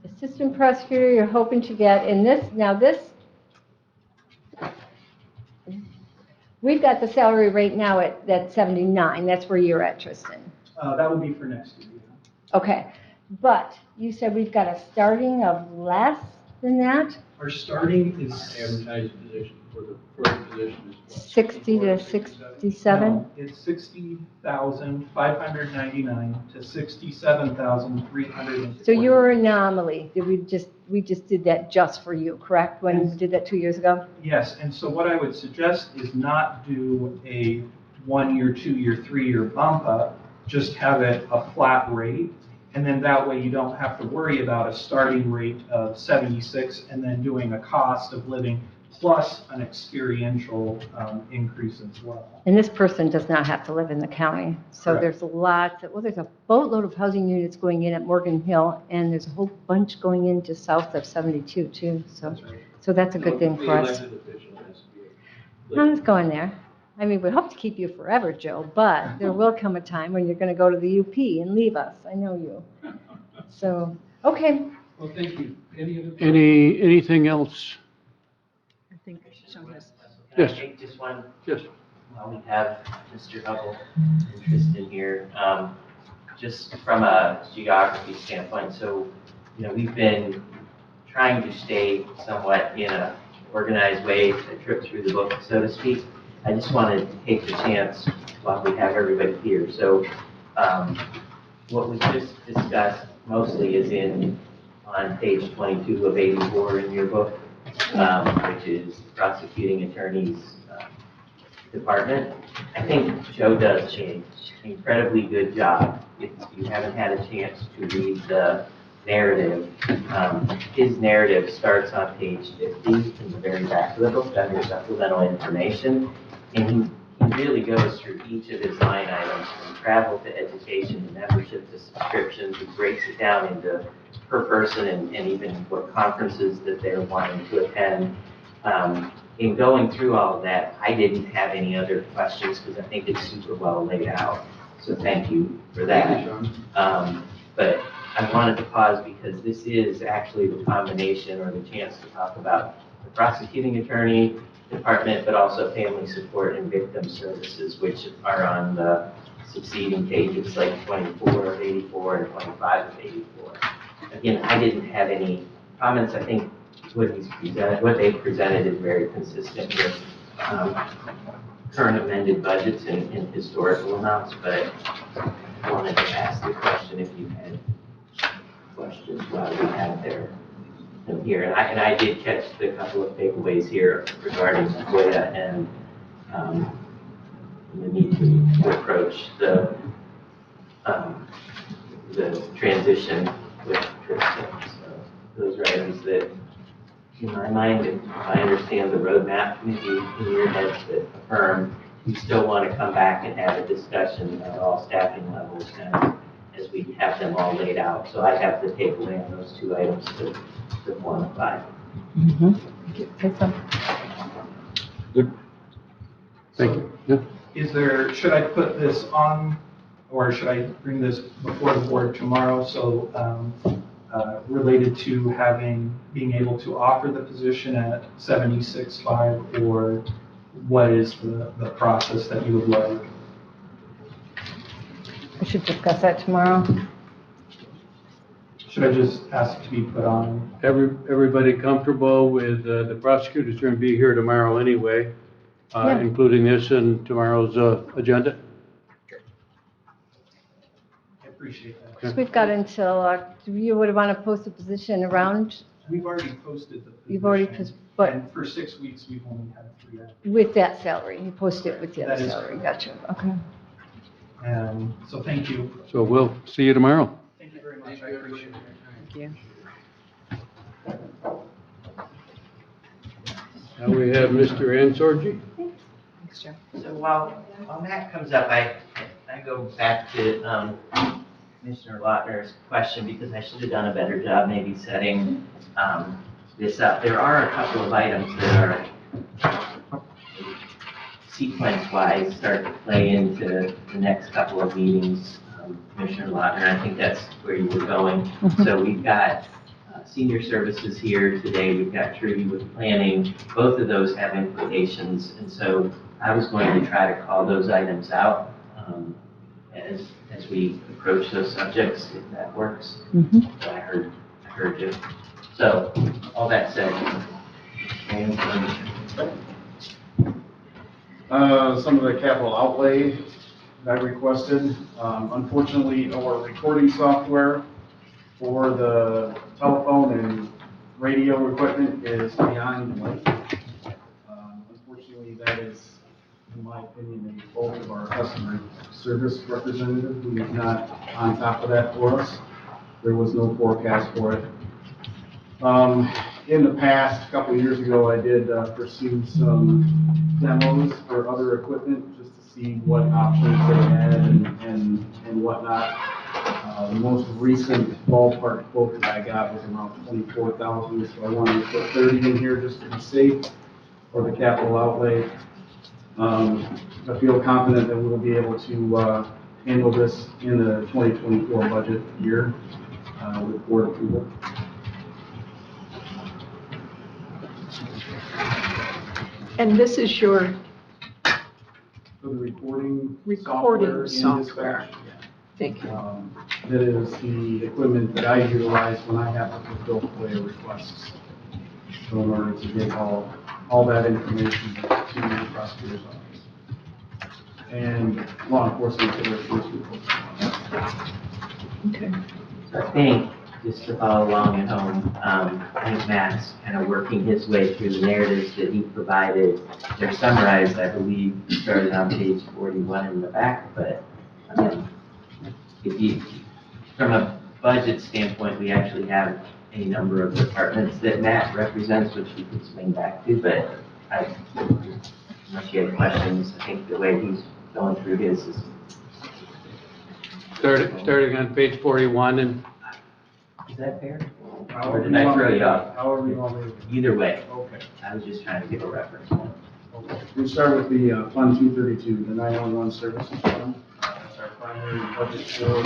assistant prosecutor, you're hoping to get in this, now this, We've got the salary rate now at 79. That's where you're at, Tristan. That would be for next year. Okay, but you said we've got a starting of less than that? Our starting is. Advertised position for the first position is what? 60 to 67? No, it's 60,599 to 67,300. So you're an anomaly. We just did that just for you, correct? When we did that 2 years ago? Yes, and so what I would suggest is not do a 1 year, 2 year, 3 year bump up, just have it a flat rate. And then that way you don't have to worry about a starting rate of 76 and then doing a cost of living plus an experiential increase as well. And this person does not have to live in the county. So Correct. there's there's a boatload of housing units going in at Morgan Hill, and there's a whole bunch going into south of 72 too. So, That's right. so that's a good thing The for us. elected official has to be I'm just going there. I mean, we hope to keep you forever, Joe, but there will come a time when you're going to go to the UP and leave us. I know you. So, okay. Well, thank you. Any other? Anything else? I think Sean has. Yes. I think just one, Yes. while we have Mr. Hubble and Tristan here, just from a geography standpoint, so, we've been trying to stay somewhat in a organized way, a trip through the book, so to speak. I just wanted to take the chance while we have everybody here. So, what we just discussed mostly is on page 22 of 84 in your book, which is the prosecuting attorney's department. I think Joe does an incredibly good job. If you haven't had a chance to read the narrative, his narrative starts on page 50 in the very back of the book under supplemental information. And he really goes through each of his line items from travel to education to membership to subscriptions. He breaks it down into per person and even what conferences that they're wanting to attend. In going through all of that, I didn't have any other questions because I think it's super well laid out. So thank you for that. Thank you, Sean. But I wanted to pause because this is actually the combination or the chance to talk about the prosecuting attorney department, but also family support and victim services, which are on the succeeding pages like 24 of 84 and 25 of 84. Again, I didn't have any comments. I think what they presented is very consistent with current amended budgets and historical amounts, but I wanted to ask the question if you had questions while we have them here. And I did catch the couple of takeaways here regarding FOIA and the need to approach the transition with Tristan. So those are items that, in my mind, if I understand the roadmap maybe in your heads that affirm, we still want to come back and have a discussion at all staffing levels as we have them all laid out. So I have the takeaway on those two items to quantify. Good. Thank you. Yeah. Should I put this on, or should I bring this before the board tomorrow? So, related to being able to offer the position at 76.5, or what is the process that you would like? We should discuss that tomorrow. Should I just ask it to be put on? Everybody comfortable with the prosecutor's going to be here tomorrow anyway, including this in tomorrow's agenda? I appreciate that. So we've got until, you would want to post a position around, We've already posted the position. You've already but And for 6 weeks, we've only had 3 applicants. with that salary, you post it with the That other is salary. correct. Gotcha, okay. So thank you. So we'll see you tomorrow. Thank you very much. I appreciate it. Thank you. Now we have Mr. Ansorgi. Thanks, Joe. So while that comes up, I go back to Commissioner Lautner's question because I should have done a better job maybe setting this up. There are a couple of items that are sequence-wise start to play into the next couple of meetings, Commissioner Lautner. I think that's where you were going. So we've got senior services here today. We've got Trudy with planning. Both of those have implications. And so I was going to try to call those items out as we approach those subjects, if that works. But I heard you. So, all that said, Some of the capital outlay that I requested, unfortunately, our recording software for the telephone and radio equipment is beyond life. Unfortunately, that is, in my opinion, a fault of our customer service representative who is not on top of that for us. There was no forecast for it. In the past, a couple of years ago, I did pursue some demos for other equipment just to see what options they had and whatnot. The most recent ballpark quote that I got was around $24,000, so I wanted to put 30 in here just to be safe for the capital outlay. I feel confident that we will be able to handle this in the 2024 budget year with board approval. And this is your For the recording recording software. software. Thank you. That is the equipment that I utilize when I have to fulfill FOIA requests. So in order to get all that information to the prosecutor's office. And law enforcement to their police reports. Okay. So I think, just to follow along at home, I think Matt's kind of working his way through the narratives that he provided. They're summarized, I believe, started on page 41 in the back, but from a budget standpoint, we actually have a number of departments that Matt represents, which we could swing back to, but unless you have questions, I think the way he's going through his is. Starting on page 41 and. Is that fair? Or did I throw you off? However you want me to. Either way. Okay. I was just trying to give a reference point. Okay. We start with the Fund 232, the 911 Services Fund. That's our primary budget for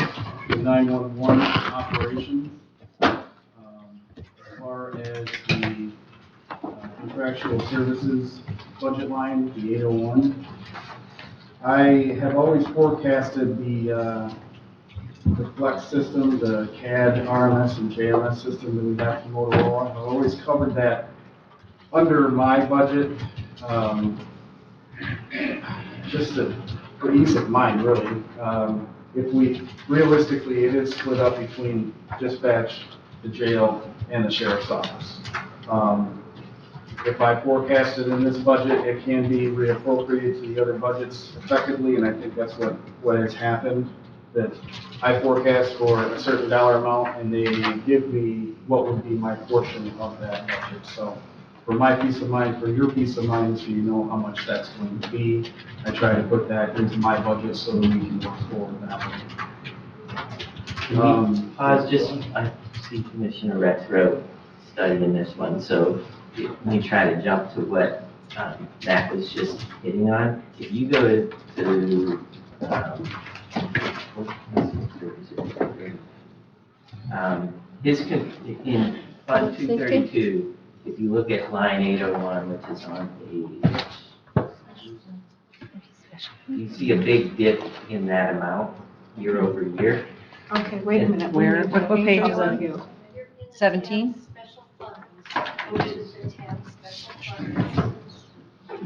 the 911 operations. As far as the contractual services budget line, the 801, I have always forecasted the Flex system, the CAD, RMS, and JMS system that we have from Motorola. I've always covered that under my budget, just for ease of mind, really. Realistically, it is split up between dispatch, the jail, and the sheriff's office. If I forecast it in this budget, it can be reappropriated to the other budgets effectively, and I think that's what has happened. That I forecast for a certain dollar amount, and they give me what would be my portion of that budget. So for my peace of mind, for your peace of mind, so you know how much that's going to be, I try to put that into my budget so that we can work forward that way. Can we pause I see Commissioner Rexroth studying this one, so let me try to jump to what Matt was just hitting on. If you go to in Fund 232, if you look at line 801, which is on page, you see a big dip in that amount year over year. Okay, wait a minute. Where, what page is on it? 17?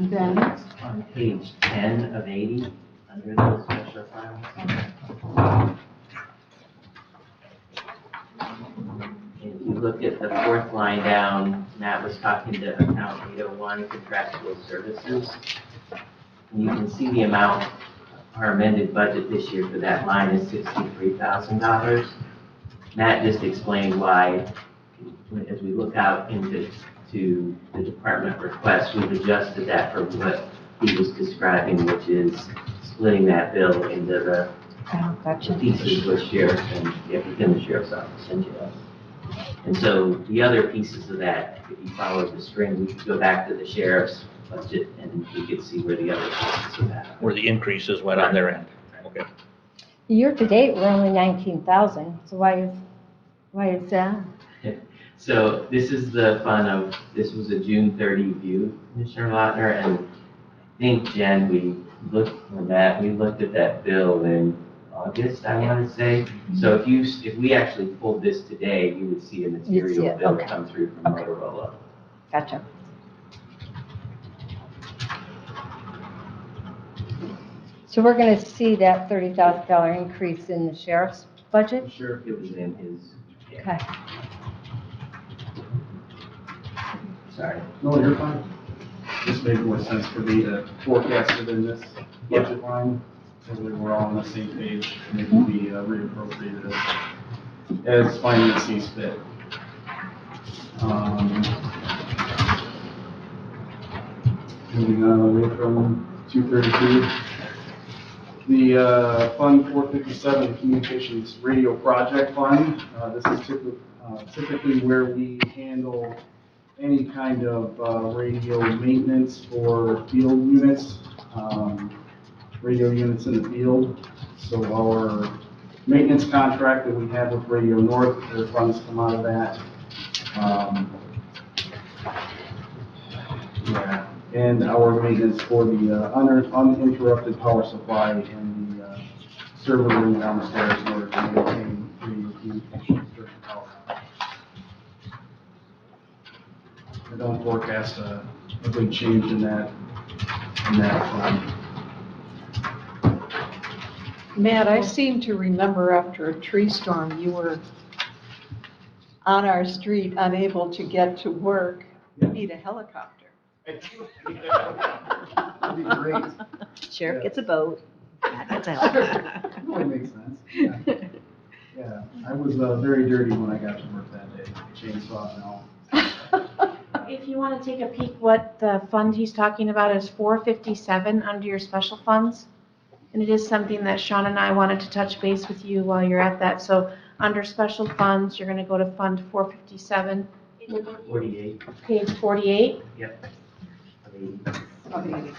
Then, On page 10 of 80, under those special files. If you look at the fourth line down, Matt was talking to account 801 contractual services. And you can see the amount, our amended budget this year for that line is $63,000. Matt just explained why, as we look out into the department request, we've adjusted that for what he was describing, which is splitting that bill into the pieces with sheriff and within the sheriff's office and jail. And so the other pieces of that, if you follow the string, we could go back to the sheriff's budget and we could see where the other pieces of that. Where the increases went on their end. Okay. Year to date, we're only 19,000, so why is that? So this is the fun of, this was a June 30 view, Commissioner Lautner, and think, Jen, we looked at that bill in August, I want to say. So if we actually pulled this today, you would see a You'd see material it, bill okay. come through from Okay. Motorola. Gotcha. So we're going to see that $30,000 increase in the sheriff's budget? Sure, it was in his, Okay. sorry. No, you're fine. Just made more sense for me to forecast it in this budget line, so that we're all on the same page, and it can be reappropriated as finance sees fit. Moving on away from 232. The Fund 457 Communications Radio Project Fund, this is typically where we handle any kind of radio maintenance for field units, radio units in the field. So our maintenance contract that we have with Radio North, their funds come out of that. Yeah, and our maintenance for the uninterrupted power supply in the server room downstairs in order to maintain radio communications during power outage. I don't forecast a big change in that fund. Matt, I seem to remember after a tree storm, you were on our street, unable to get to work. You need a helicopter. That'd be great. Sheriff Yeah. gets a boat. That's a helicopter. That makes sense. Yeah, I was very dirty when I got to work that day, chainsaw and all. If you want to take a peek, what the fund he's talking about is 457 under your special funds. And it is something that Sean and I wanted to touch base with you while you're at that. So under special funds, you're going to go to Fund 457. 48. Page 48. Yep. Okay.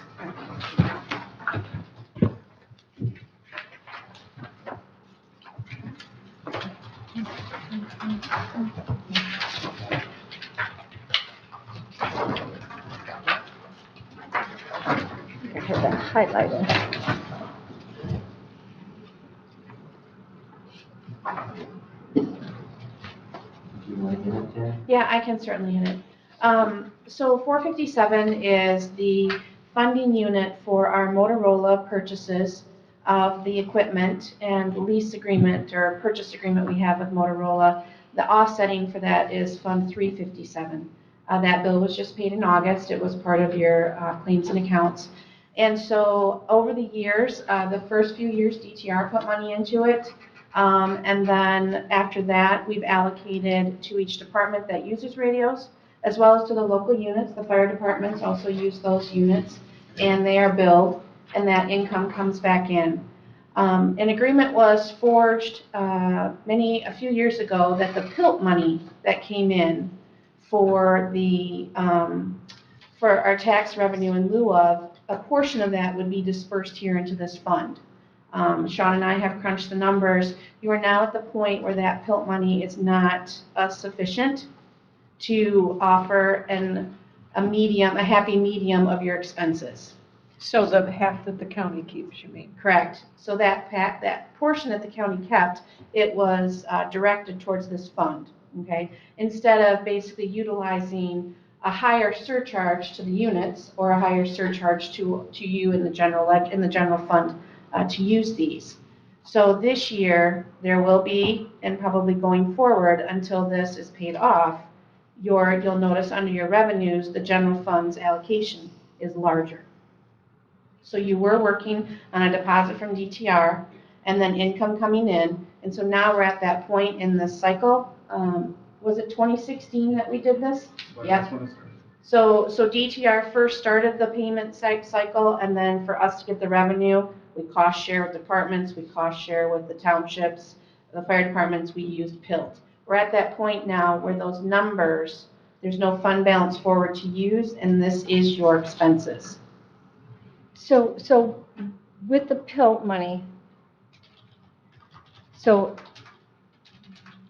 I had that highlighted. You want to hit it, Jen? Yeah, I can certainly hit it. So 457 is the funding unit for our Motorola purchases of the equipment and lease agreement or purchase agreement we have with Motorola. The offsetting for that is Fund 357. That bill was just paid in August. It was part of your claims and accounts. And so over the years, the first few years, DTR put money into it. And then after that, we've allocated to each department that uses radios, as well as to the local units. The fire departments also use those units, and they are billed, and that income comes back in. An agreement was forged a few years ago that the PILT money that came in for for our tax revenue in lieu of, a portion of that would be dispersed here into this fund. Sean and I have crunched the numbers. You are now at the point where that PILT money is not sufficient to offer a happy medium of your expenses. So the half that the county keeps, you mean? Correct. So that portion that the county kept, it was directed towards this fund, okay? Instead of basically utilizing a higher surcharge to the units or a higher surcharge to you in the general fund to use these. So this year, there will be, and probably going forward until this is paid off, you'll notice under your revenues, the general fund's allocation is larger. So you were working on a deposit from DTR and then income coming in. And so now we're at that point in the cycle. Was it 2016 that we did this? That's when it started. So DTR first started the payment cycle, and then for us to get the revenue, we cost share with departments, we cost share with the townships, the fire departments, we used PILT. We're at that point now where those numbers, there's no fund balance forward to use, and this is your expenses. So with the PILT money, so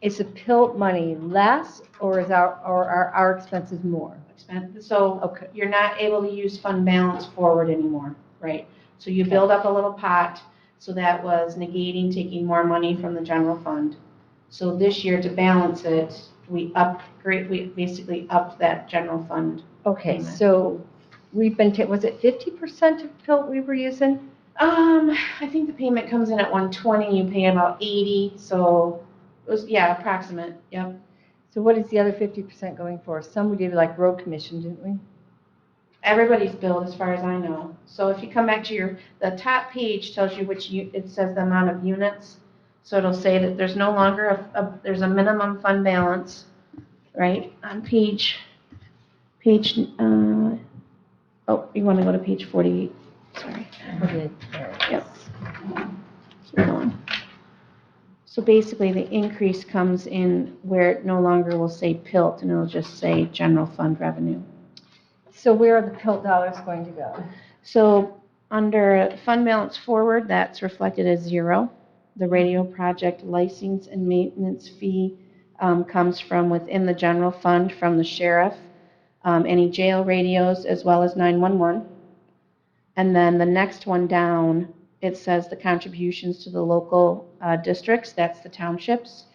is the PILT money less, or are our expenses more? spent. So Okay. you're not able to use fund balance forward anymore, right? So you build up a little pot, so that was negating taking more money from the general fund. So this year, to balance it, we basically upped that general fund. Okay, payment. so we've been, was it 50% of PILT we were using? I think the payment comes in at 120, you pay about 80, so it was, yeah, approximate, yep. So what is the other 50% going for? Some we did like road commission, didn't we? Everybody's billed as far as I know. So if you come back to the top page tells you it says the amount of units. So it'll say that there's no longer there's a minimum fund balance, right? On page, you want to go to page 48, sorry. Okay. Yep. Keep going. So basically, the increase comes in where it no longer will say PILT, and it'll just say general fund revenue. So where are the PILT dollars going to go? So under fund balance forward, that's reflected as 0. The radio project license and maintenance fee comes from within the general fund from the sheriff, any jail radios, as well as 911. And then the next one down, it says the contributions to the local districts, that's the townships,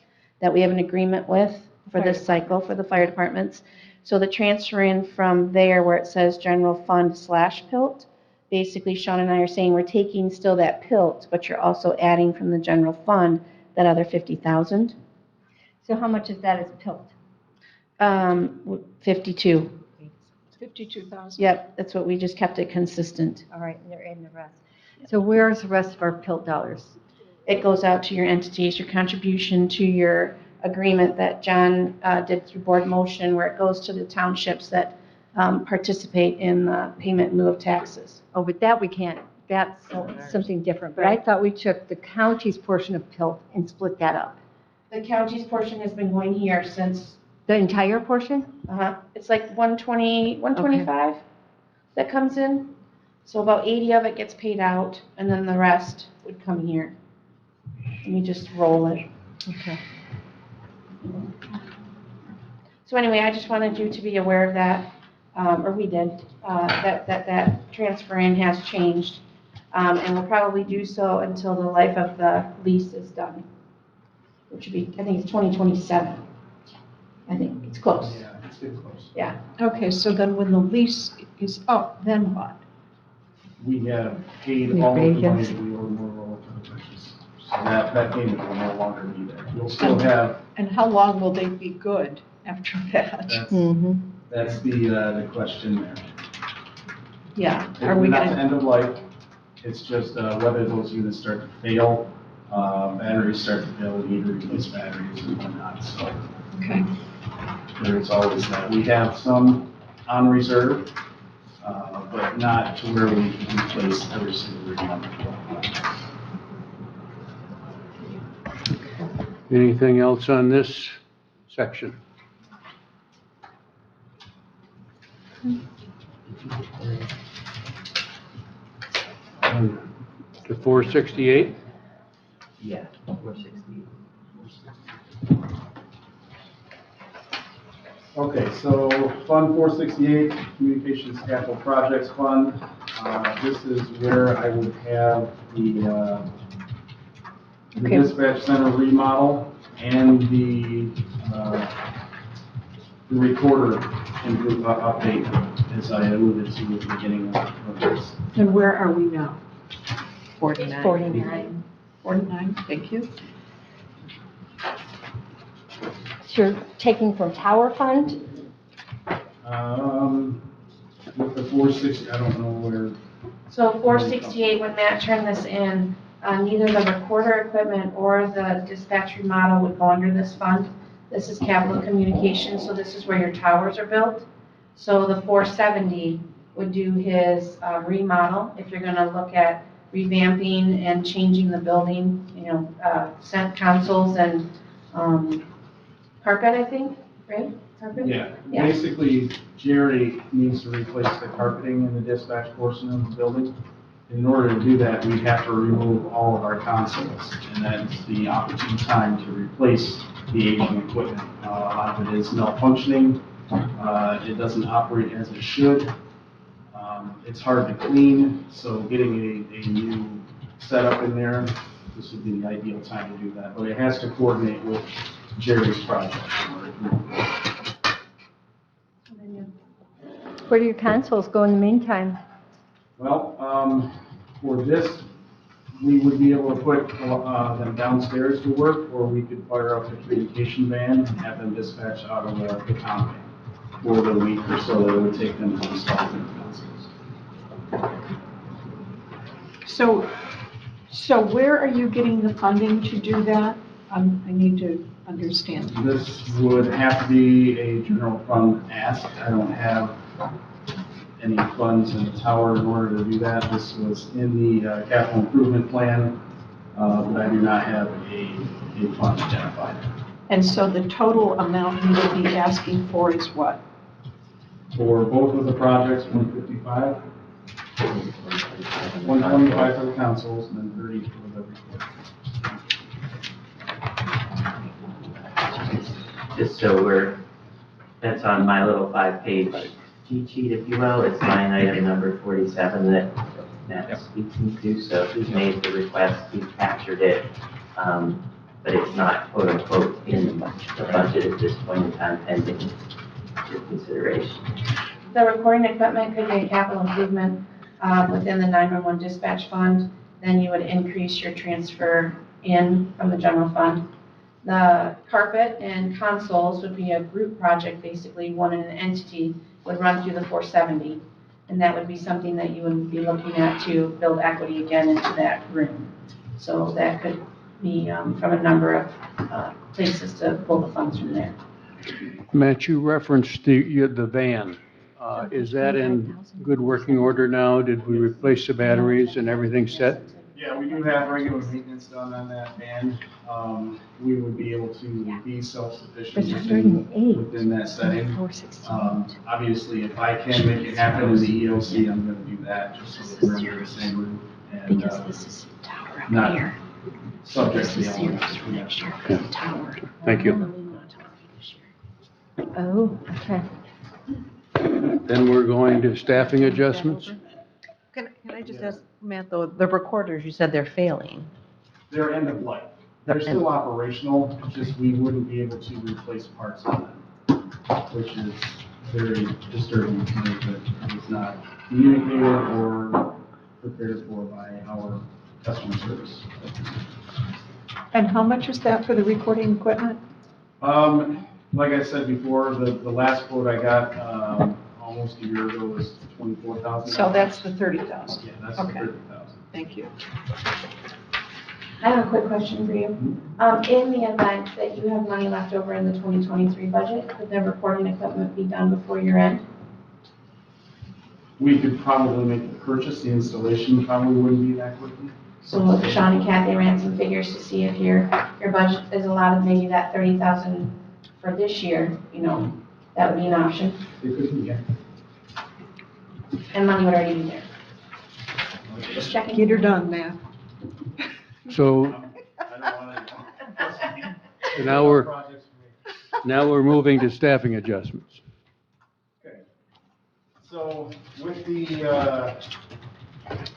that we have an agreement with for this cycle for the fire departments. So the transfer in from there where it says general fund / PILT, basically Sean and I are saying we're taking still that PILT, but you're also adding from the general fund that other 50,000. So how much of that is PILT? 52. 52,000. Yep, that's what we just kept it consistent. All right, and they're in the rest. So where's the rest of our PILT dollars? It goes out to your entities, your contribution to your agreement that John did through board motion, where it goes to the townships that participate in the payment in lieu of taxes. Oh, but that we can't, that's something different. But I thought we took the county's portion of PILT and split that up. The county's portion has been going here since, The entire portion? it's like 120, 125 that comes in. So about 80 of it gets paid out, and then the rest would come here. And we just roll it. Okay. So anyway, I just wanted you to be aware of that, or we did, that transfer in has changed. And will probably do so until the life of the lease is done, which would be, I think it's 2027. I think it's close. Yeah, it's getting close. Yeah. Okay, so then when the lease is up, then what? We have paid all of the money that we owe Motorola for the purchase. So that payment will no longer be there. You'll still have, And how long will they be good after that? that's the question there. Yeah, It's are we not the gonna, end of life, it's just whether those units start to fail, batteries start to fail, we need to replace batteries and whatnot, so. okay. There's always that. We have some on reserve, but not to where we can replace every single remote. Anything else on this section? To 468? Yeah, 460. Okay, so Fund 468, Communications Capital Projects Fund. This is where I would have the dispatch center remodel and the recorder update, as I alluded to at the beginning of this. And where are we now? 49. 49. 49, thank you. So you're taking from tower fund? With the 460, I don't know where. So 468, when Matt turned this in, neither the recorder equipment or the dispatch remodel would go under this fund. This is capital communications, so this is where your towers are built. So the 470 would do his remodel, if you're gonna look at revamping and changing the building, cent consoles and carpet, I think, right? Carpet? Yeah, Yeah. basically Jerry needs to replace the carpeting in the dispatch portion of the building. In order to do that, we have to remove all of our consoles, and that's the opportune time to replace the aging equipment. A lot of it is malfunctioning, It doesn't operate as it should. It's hard to clean, so getting a new setup in there, this would be the ideal time to do that. But it has to coordinate with Jerry's project. Where do your consoles go in the meantime? Well, for this, we would be able to put them downstairs to work, or we could fire up the communication van and have them dispatch out of the town van for the week or so that it would take them to install their consoles. So where are you getting the funding to do that? I need to understand. This would have to be a general fund ask. I don't have any funds in the tower in order to do that. This was in the capital improvement plan, but I do not have a fund identified. And so the total amount you would be asking for is what? For both of the projects, 155, 125 for the consoles, and then 30 for the recorders. Just so that's on my little 5-page cheat sheet, if you will. It's line item number 47 that Matt's speaking to. So he's made the request, he's captured it, but it's not quote unquote in the budget at this point in time pending your consideration. The recording equipment could be a capital improvement within the 911 dispatch fund. Then you would increase your transfer in from the general fund. The carpet and consoles would be a group project, basically one in an entity would run through the 470. And that would be something that you would be looking at to build equity again into that room. So that could be from a number of places to pull the funds from there. Matt, you referenced the van. Is that in good working order now? Did we replace the batteries and everything set? Yeah, we do have regular maintenance done on that van. We would be able to be self-sufficient within that setting. Obviously, if I can make it happen in the EOC, I'm going to do that, just so that we're under the same roof and not subject to the elements. Thank you. Oh, okay. Then we're going to staffing adjustments. Can I just ask, Matt, though, the recorders, you said they're failing. They're end of life. They're still operational, just we wouldn't be able to replace parts on them, which is very disturbing to me that it's not communicated or prepared for by our customer service. And how much is that for the recording equipment? Like I said before, the last quote I got almost a year ago was $24,000. So that's the 30,000. Yeah, that's Okay. the 30,000. Thank you. I have a quick question for you. In the event that you have money left over in the 2023 budget, could the recording equipment be done before year end? We could probably make the purchase, the installation probably wouldn't be that quickly. So if Sean and Kathy ran some figures to see if your budget is allotted maybe that 30,000 for this year, that would be an option. It could be, yeah. And money would already be there. Just checking. Get her done, Matt. So now we're moving to staffing adjustments. Okay. So with the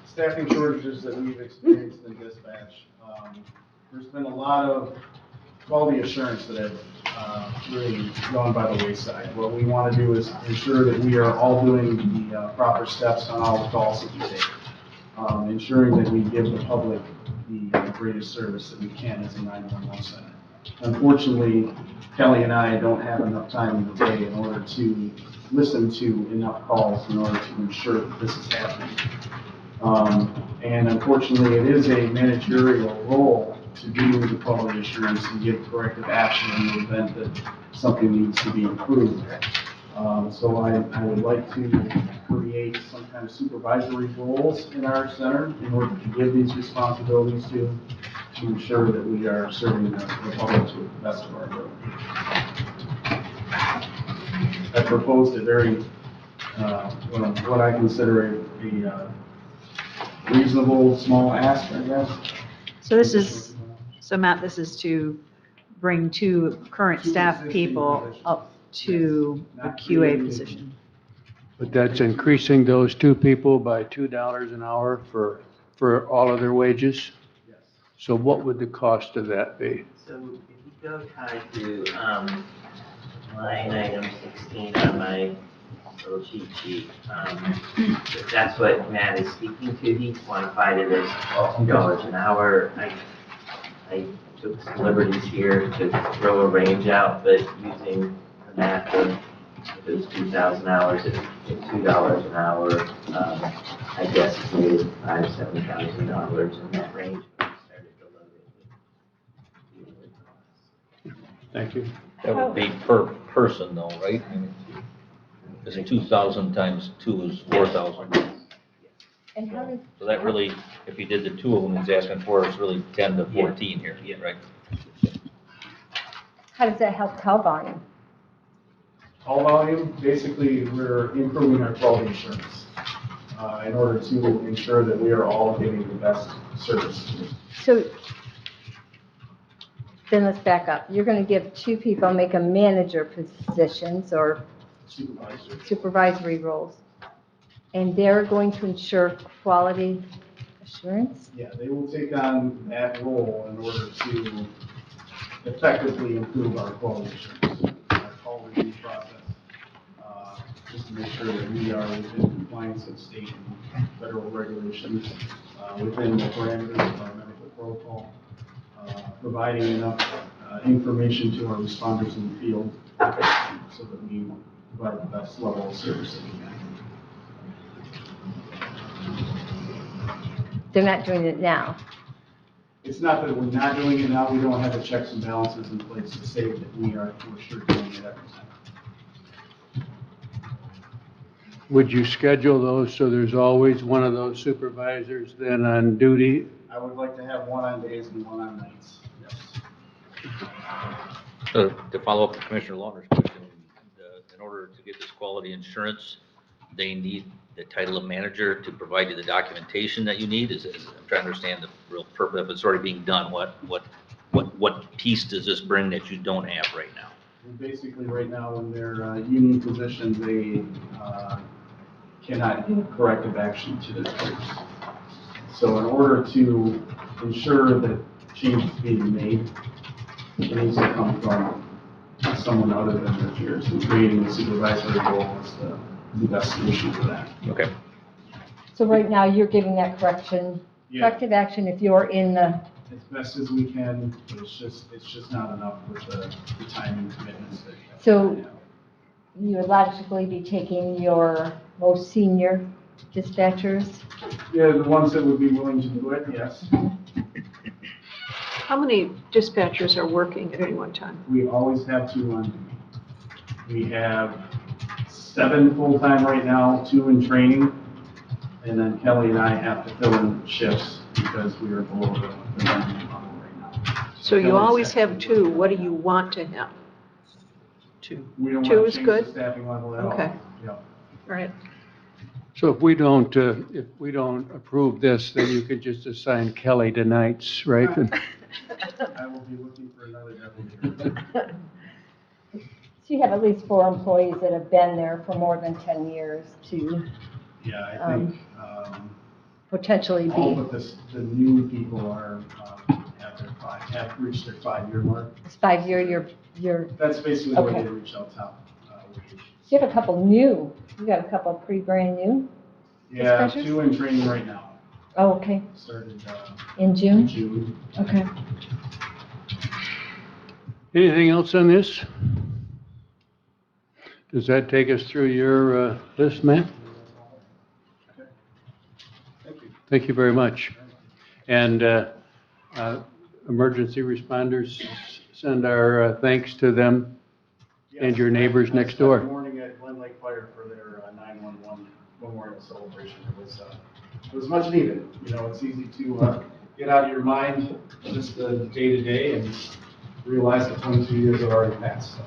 staffing shortages that we've experienced in dispatch, there's been a lot of quality assurance that have really gone by the wayside. What we want to do is ensure that we are all doing the proper steps on all the calls that we take, ensuring that we give the public the greatest service that we can as a 911 center. Unfortunately, Kelly and I don't have enough time in the day in order to listen to enough calls in order to ensure that this is happening. And unfortunately, it is a managerial role to do the quality assurance and give corrective action in the event that something needs to be improved. So I would like to create some kind of supervisory roles in our center in order to give these responsibilities to ensure that we are serving the public to the best of our ability. I proposed a very, what I consider a reasonable small ask, I guess. So Matt, this is to bring two current staff people up to the QA position. But that's increasing those two people by $2 an hour for all of their wages? Yes. So what would the cost of that be? So if you go to line item 16 on my little cheat sheet, that's what Matt is speaking to. He quantified it as $2 an hour. I took some liberties here to throw a range out, but using the math of if it was 2,000 hours at $2 an hour, I guess it's maybe $5,000 to $7,000 in that range. But I started to load it with the costs. Thank you. That would be per person though, right? Because 2,000 times 2 is 4,000. And how does, So that really, if you did the two of them, he's asking for is really 10 to 14 here, right? how does that help call volume? Call volume, basically, we're improving our quality assurance in order to ensure that we are all getting the best service. So then let's back up. You're going to give two people, make them manager positions or Supervisor. supervisory roles, and they're going to ensure quality assurance? Yeah, they will take on that role in order to effectively improve our quality assurance, our call review process, just to make sure that we are within compliance with state and federal regulations, within the parameters of our medical protocol, providing enough information to our responders in the field so that we provide the best level of service that we can. They're not doing it now. It's not that we're not doing it now, we don't have the checks and balances in place to say that we're sure doing it every time. Would you schedule those so there's always one of those supervisors then on duty? I would like to have one on days and one on nights, yes. So to follow up with Commissioner Launer's question, in order to get this quality insurance, they need the title of manager to provide you the documentation that you need? I'm trying to understand the real purpose. If it's already being done, what piece does this bring that you don't have right now? Basically, right now, in their union position, they cannot give corrective action to their peers. So in order to ensure that change is being made, it needs to come from someone other than their peers, and creating a supervisory role is the best solution for that. Okay. So right now, you're giving that corrective action if you're in the, As best as we can, but it's just not enough with the time and commitments that we have. so you would logically be taking your most senior dispatchers? Yeah, the ones that would be willing to do it, yes. How many dispatchers are working at any one time? We always have 2 on duty. We have 7 full-time right now, 2 in training, and then Kelly and I have to fill in shifts because we are below the minimum level right now. So you Kelly's always second. have 2. What do you want to have? 2. We don't 2 want to is change good? the staffing level at all. Okay. Yeah. All right. So if we don't approve this, then you could just assign Kelly to nights, right? I will be looking for another deputy. So you have at least 4 employees that have been there for more than 10 years to Yeah, I think, potentially all be, but the new people have reached their 5-year mark. it's 5-year, you're, That's basically where Okay. they reach out top. you have a couple new, you got a couple pretty brand new? Yeah, Dispatchers? 2 in training right now. Oh, okay, Started in in June? June. Okay. Anything else on this? Does that take us through your list, Matt? Okay. Thank you. Thank you very much. And emergency responders, send our thanks to them and your neighbors next Good door. morning at Glen Lake Fire for their 9/11 memorial celebration. It was much needed. You know, it's easy to get out of your mind just the day-to-day and realize that 22 years have already passed. So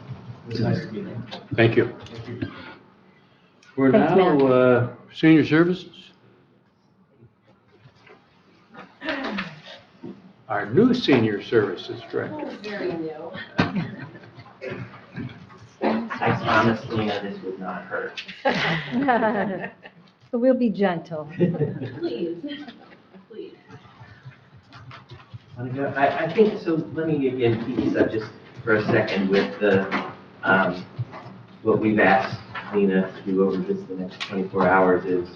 it was nice to be there. Thank you. Thank you. We're Thanks, now senior services. Our new senior services director. Very new. I promise, Lena, this would not hurt. So we'll be gentle. Please, please. I think, so let me again keep this up just for a second with the, what we've asked Lena to do over just the next 24 hours is,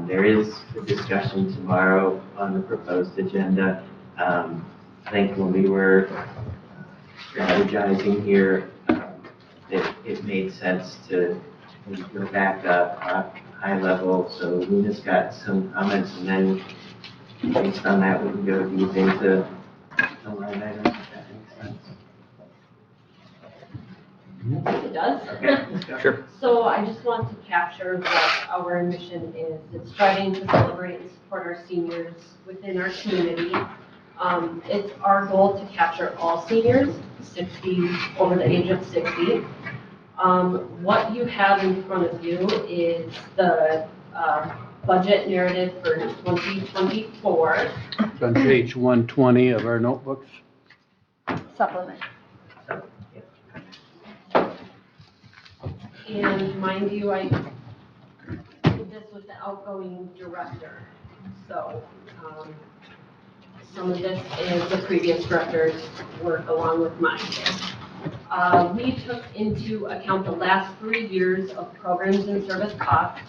there is a discussion tomorrow on the proposed agenda. I think when we were strategizing here, it made sense to maybe go back up high level. So Lena's got some comments, and then based on that, we can go deep into the line items, if that makes sense. It does. Okay, let's go. Sure. So I just want to capture what our mission is. It's striving to celebrate and support our seniors within our community. It's our goal to capture all seniors, 60, over the age of 60. What you have in front of you is the budget narrative for 2024. It's on page 120 of our notebooks. Supplement. And mind you, I did this with the outgoing director. So some of this is the previous director's work along with mine. We took into account the last 3 years of programs and service costs,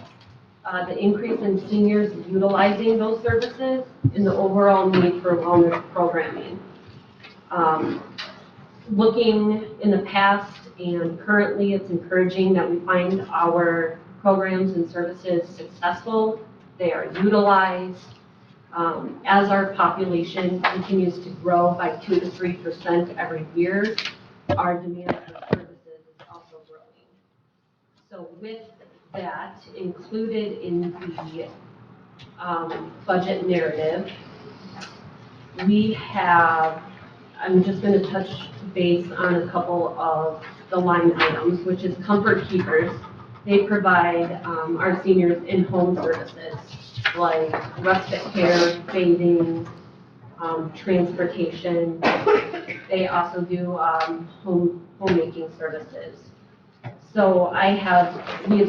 the increase in seniors utilizing those services, and the overall need for wellness programming. Looking in the past and currently, it's encouraging that we find our programs and services successful. They are utilized. As our population continues to grow by 2 to 3% every year, our demand for services is also growing. So with that included in the budget narrative, we have, I'm just going to touch base on a couple of the line items, which is Comfort Keepers. They provide our seniors in-home services like respite care, bathing, transportation. They also do homemaking services. So we have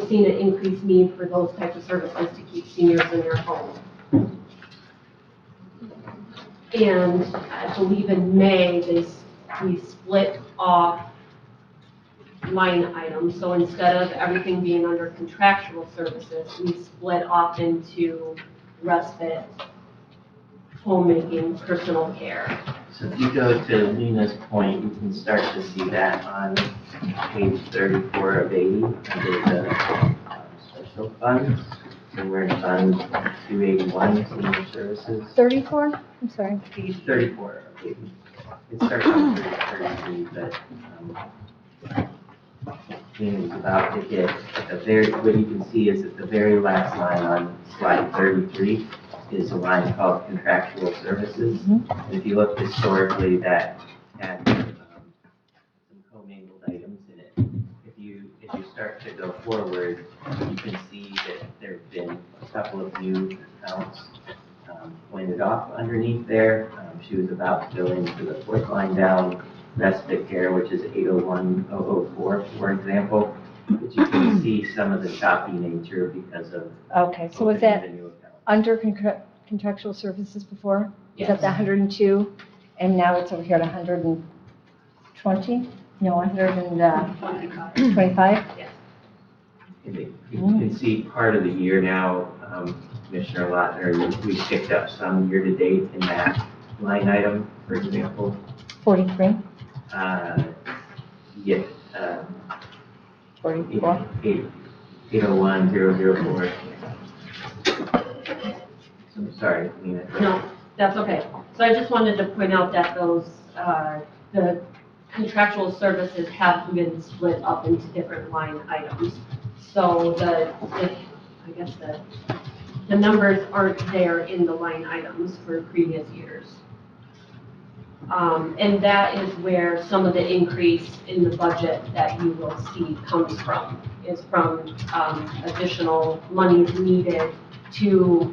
seen an increased need for those types of services to keep seniors in their homes. And I believe in May, we split off line items. So instead of everything being under contractual services, we split off into respite, homemaking, personal care. So if you go to Lena's point, you can start to see that on page 34 of 80 under the special funds. So we're in Fund 281, Senior Services. 34? I'm sorry. Page 34 of 80. It starts on 33, but Lena's about to hit at the very, what you can see is at the very last line on slide 33 is a line called contractual services. And if you look historically, that had some commingled items in it. If you start to go forward, you can see that there have been a couple of new accounts pointed off underneath there. She was about to go into the fourth line down, respite care, which is 801004, for example. But you can see some of the choppy nature because of Okay, so was opening that the new account. under contractual services before? Yes. Is that the 102? And now it's over here at 120? No, 125? Yes. And you can see part of the year now, Commissioner Lautner, we picked up some year-to-date in that line item, for example. 43? Yeah. 44? 801004. So I'm sorry, Lena. No, that's okay. So I just wanted to point out that those, the contractual services have been split up into different line items. So I guess the numbers aren't there in the line items for previous years. And that is where some of the increase in the budget that you will see comes from, is from additional monies needed to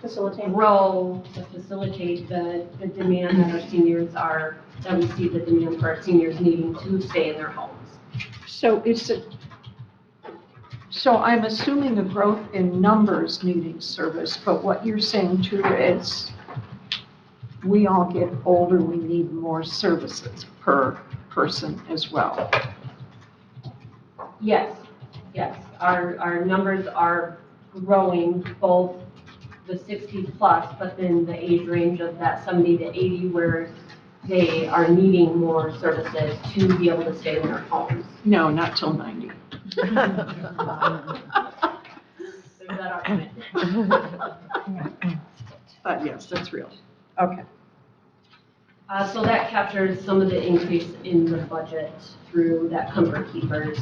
Facilitate. grow the facilitate the demand that our seniors are, that we see the demand for our seniors needing to stay in their homes. So I'm assuming a growth in numbers needing service, but what you're saying too is we all get older, we need more services per person as well. Yes, yes, our numbers are growing, both the 60 plus, but then the age range of that 70 to 80 where they are needing more services to be able to stay in their homes. No, not till 90. There's that argument. But yes, that's real. Okay. So that captures some of the increase in the budget through that Comfort Keepers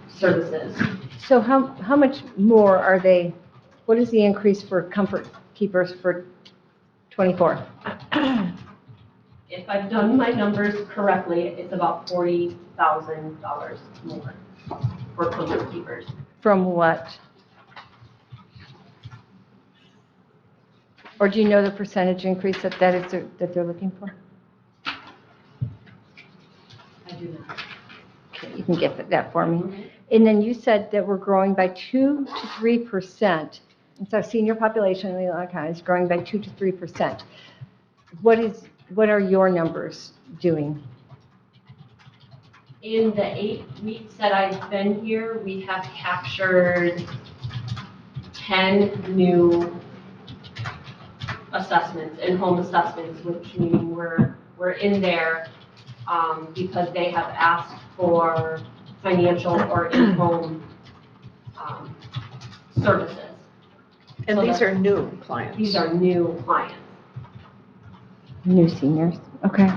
services. So how much more are they, what is the increase for Comfort Keepers for 24? If I've done my numbers correctly, it's about $40,000 more for Comfort Keepers. From what? Or do you know the percentage increase that they're looking for? I do not. Okay, you can get that for me. And then you said that we're growing by 2 to 3%. And so senior population in Leelanau County is growing by 2 to 3%. What are your numbers doing? In the 8 weeks that I've been here, we have captured 10 new assessments, in-home assessments, which meaning we're in there because they have asked for financial or in-home services. And So these are new clients? These are new clients. New seniors, okay.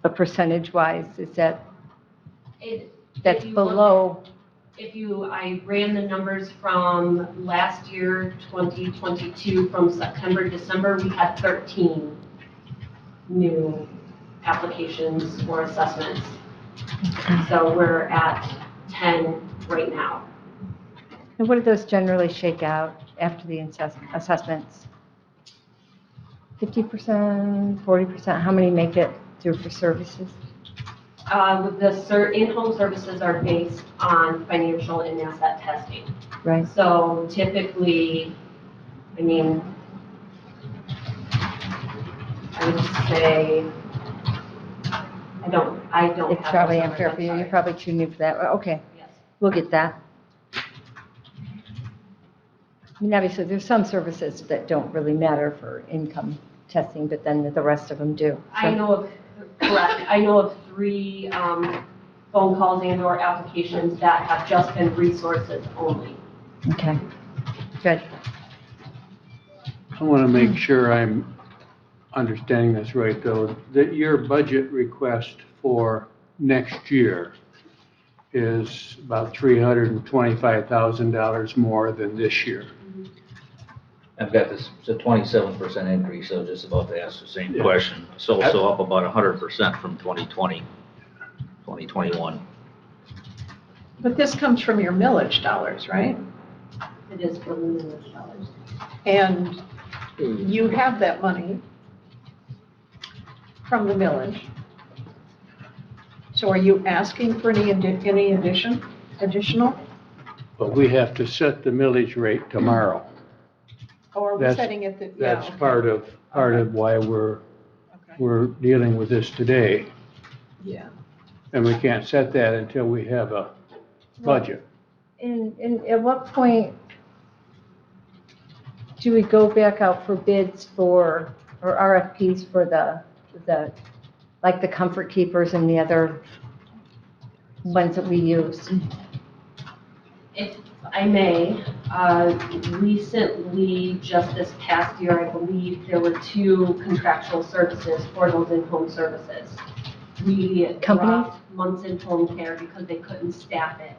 But percentage-wise, is that, that's below? I ran the numbers from last year, 2022, from September, December, we had 13 new applications or assessments. So we're at 10 right now. And what do those generally shake out after the assessments? 50%, 40%? How many make it through for services? The in-home services are based on financial and asset testing. Right. So typically, I mean, I would say, I don't It's have probably those unfair numbers, for you. I'm You're sorry. probably too new for that. Okay. Yes. We'll get that. I mean, obviously, there's some services that don't really matter for income testing, but then the rest of them do. I know of, correct, I know of 3 phone calls and/or applications that have just been resources only. Okay, good. I want to make sure I'm understanding this right, though, that your budget request for next year is about $325,000 more than this year. I've got this, it's a 27% increase, I was just about to ask the same Yeah. question. It's also up about 100% from 2020, 2021. But this comes from your millage dollars, right? It is for the millage dollars. And you have that money from the millage. So are you asking for any additional? But we have to set the millage rate tomorrow. Or are we That's- setting it? That's part of why we're dealing with this today. Yeah. And we can't set that until we have a budget. And at what point do we go back out for bids or RFPs for like the Comfort Keepers and the other ones that we use? If I may, recently, just this past year, I believe, there were 2 contractual services for those in-home services. We dropped months in home care because they couldn't staff it.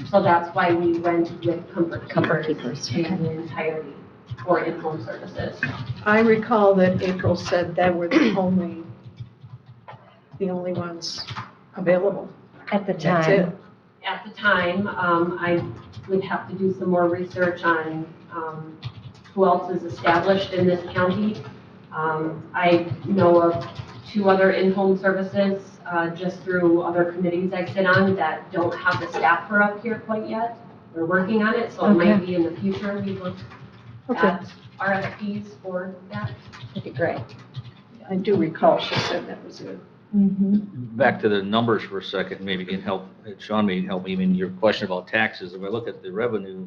So that's why we went with Comfort Keepers in the entirety for in-home services. I recall that April said that were the only ones available. At the That's time. it. At the time, I would have to do some more research on who else is established in this county. I know of 2 other in-home services, just through other committees I sit on that don't have the staff for up here quite yet. We're working on it, so it might Okay. be in the future we look at RFPs for that. Okay, great. I do recall she said that was good. Back to the numbers for a second, maybe you can help, Sean may help me, in your question about taxes. If I look at the revenue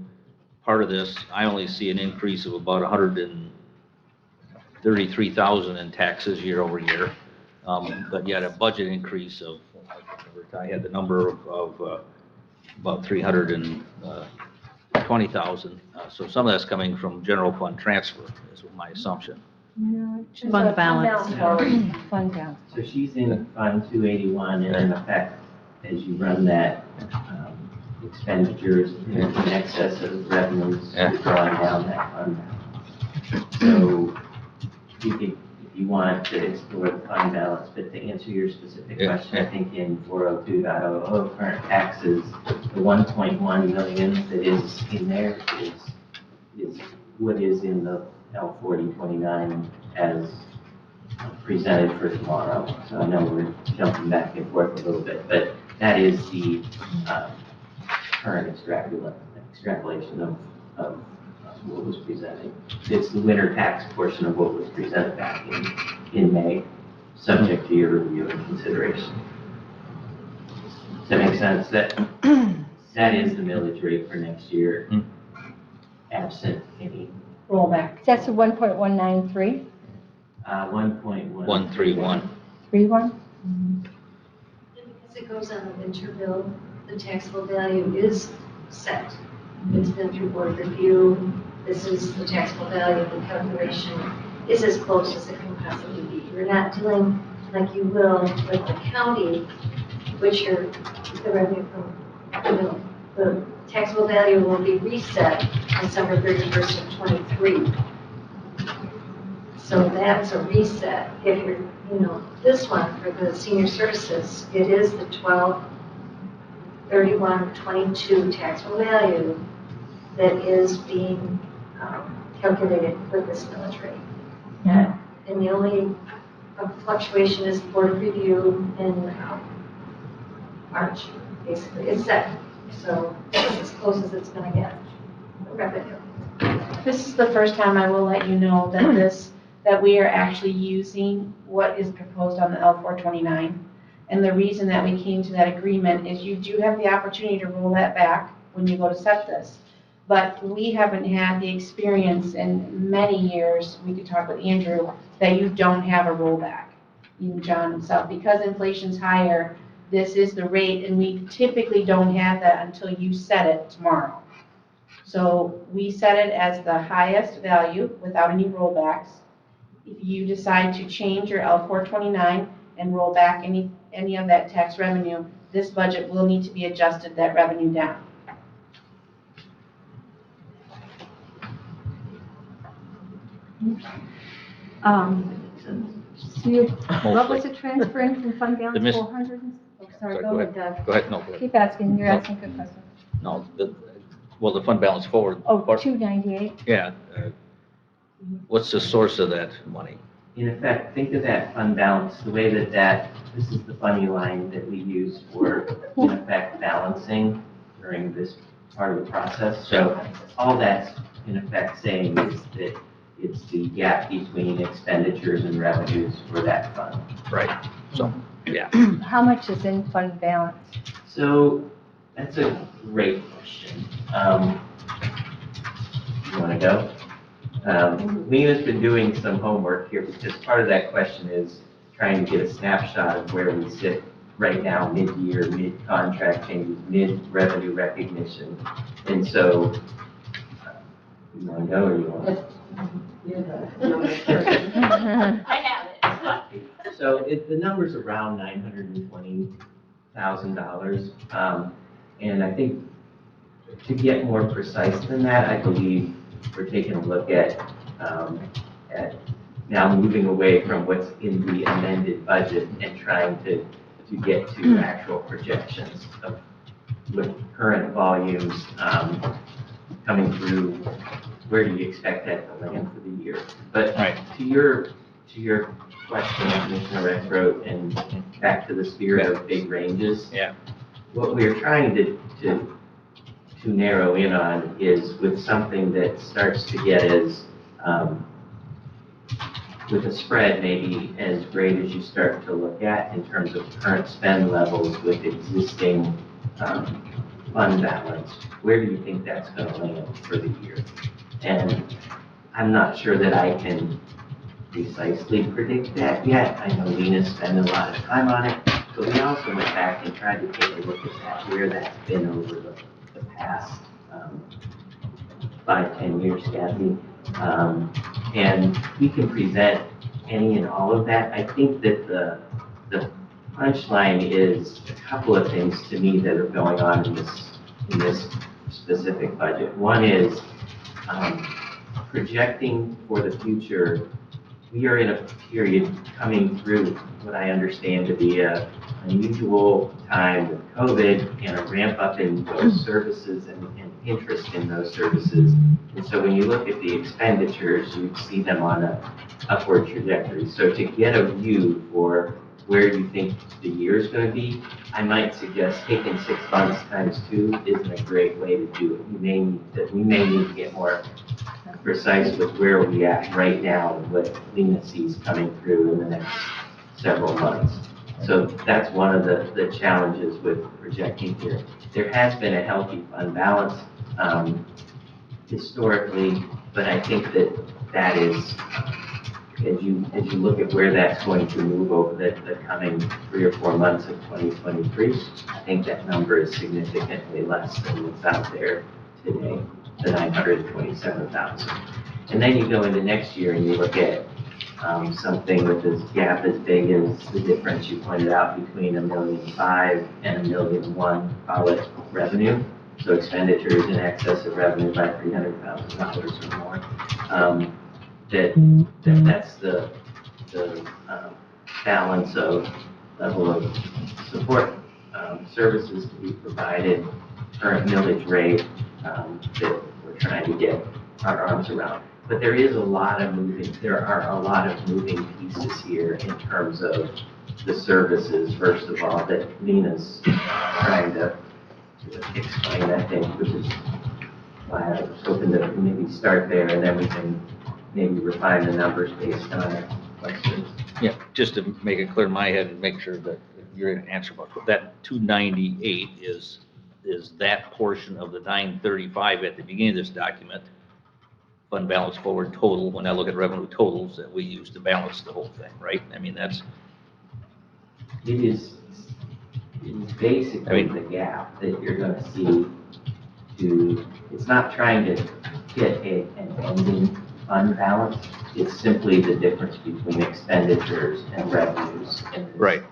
part of this, I only see an increase of about 133,000 in taxes year over year. But yet a budget increase of, I had the number of about 320,000. So some of that's coming from general fund transfer, is my assumption. No, just Fund a balance. forward. Fund balance. So she's in Fund 281, and in effect, as you run that, expenditures in excess of revenues, you're drawing down that fund balance. So you can, if you want to explore the fund balance, but to answer your specific question, I think in 402.00 current taxes, the 1.1 million that is in there is what is in the L4029 as presented for tomorrow. So I know we're jumping back and forth a little bit, but that is the current extrapolation of what was presented. It's the winter tax portion of what was presented back in May, subject to your review and consideration. Does that make sense? That is the millage rate for next year, absent any Rollback. That's a 1.193? 131. 31? Because it goes on the winter bill, the taxable value is set. It's been through board review. This is the taxable value. The calculation is as close as it can possibly be. You're not dealing like you will with the county, which are the revenue from, the taxable value will be reset on December 31st of 23. So that's a reset. If you're, this one for the senior services, it is the 12/31/22 taxable value that is being calculated for this millage rate. And the only fluctuation is board review in March, basically. It's set. So it's as close as it's going to get. The revenue. This is the first time I will let you know that we are actually using what is proposed on the L429. And the reason that we came to that agreement is you do have the opportunity to roll that back when you go to set this. But we haven't had the experience in many years, we could talk with Andrew, that you don't have a rollback, even John himself. Because inflation's higher, this is the rate, and we typically don't have that until you set it tomorrow. So we set it as the highest value without any rollbacks. If you decide to change your L429 and roll back any of that tax revenue, this budget will need to be adjusted that revenue down. So what was the transferring from fund balance, 400? Oh, sorry, go ahead, Doug. Go ahead, no, go ahead. Keep asking, you're asking good questions. No, well, the fund balance forward. Oh, 298? Yeah. What's the source of that money? In effect, think of that fund balance, the way this is the funny line that we use for, in effect, balancing during this part of the process. So all that's, in effect, saying is that it's the gap between expenditures and revenues for that fund. Right. So, yeah. How much is in fund balance? So that's a great question. You want to go? Lena's been doing some homework here because part of that question is trying to get a snapshot of where we sit right now, mid-year, mid-contract changes, mid-revenue recognition. And so, you want to go or you want to? I have it. So the number's around $920,000. And I think to get more precise than that, I believe we're taking a look at now moving away from what's in the amended budget and trying to get to actual projections of with current volumes coming through where do you expect that to land for the year? But Right. to your question, Commissioner Rexroth, and back to the spirit of big ranges. Yeah. What we're trying to narrow in on is with something that starts to get as, with a spread maybe as great as you start to look at in terms of current spend levels with existing fund balance. Where do you think that's going to land for the year? And I'm not sure that I can precisely predict that yet. I know Lena's spent a lot of time on it, but we also went back and tried to take a look at that, where that's been over the past 5-10 years, Kathy. And we can present any and all of that. I think that the punchline is a couple of things to me that are going on in this specific budget. One is projecting for the future. We are in a period coming through what I understand to be an unusual time with COVID and a ramp up in those services and interest in those services. And so when you look at the expenditures, you see them on an upward trajectory. So to get a view for where you think the year is going to be, I might suggest taking 6 months times 2 isn't a great way to do it. We may need to get more precise with where we're at right now and what Lena sees coming through in the next several months. So that's one of the challenges with projecting here. There has been a healthy fund balance historically, but I think that is, as you look at where that's going to move over the coming 3 or 4 months of 2023, I think that number is significantly less than what's out there today, the 927,000. And then you go into next year and you look at something with this gap as big as the difference you pointed out between $1.5 million and $1.1 million, call it revenue. So expenditures in excess of revenue by $300,000 or more. That's the balance of level of support services to be provided, current millage rate that we're trying to get our arms around. But there are a lot of moving pieces here in terms of the services, first of all, that Lena's trying to explain, I think, which is why I was hoping to maybe start there, and then we can maybe refine the numbers based on questions. Yeah, just to make it clear in my head and make sure that you're going to answer about that 298 is that portion of the 935 at the beginning of this document, fund balance forward total, when I look at revenue totals that we use to balance the whole thing, right? I mean, It is basically the gap that you're going to see it's not trying to get an ending fund balance, it's simply the difference between expenditures and revenues. Right,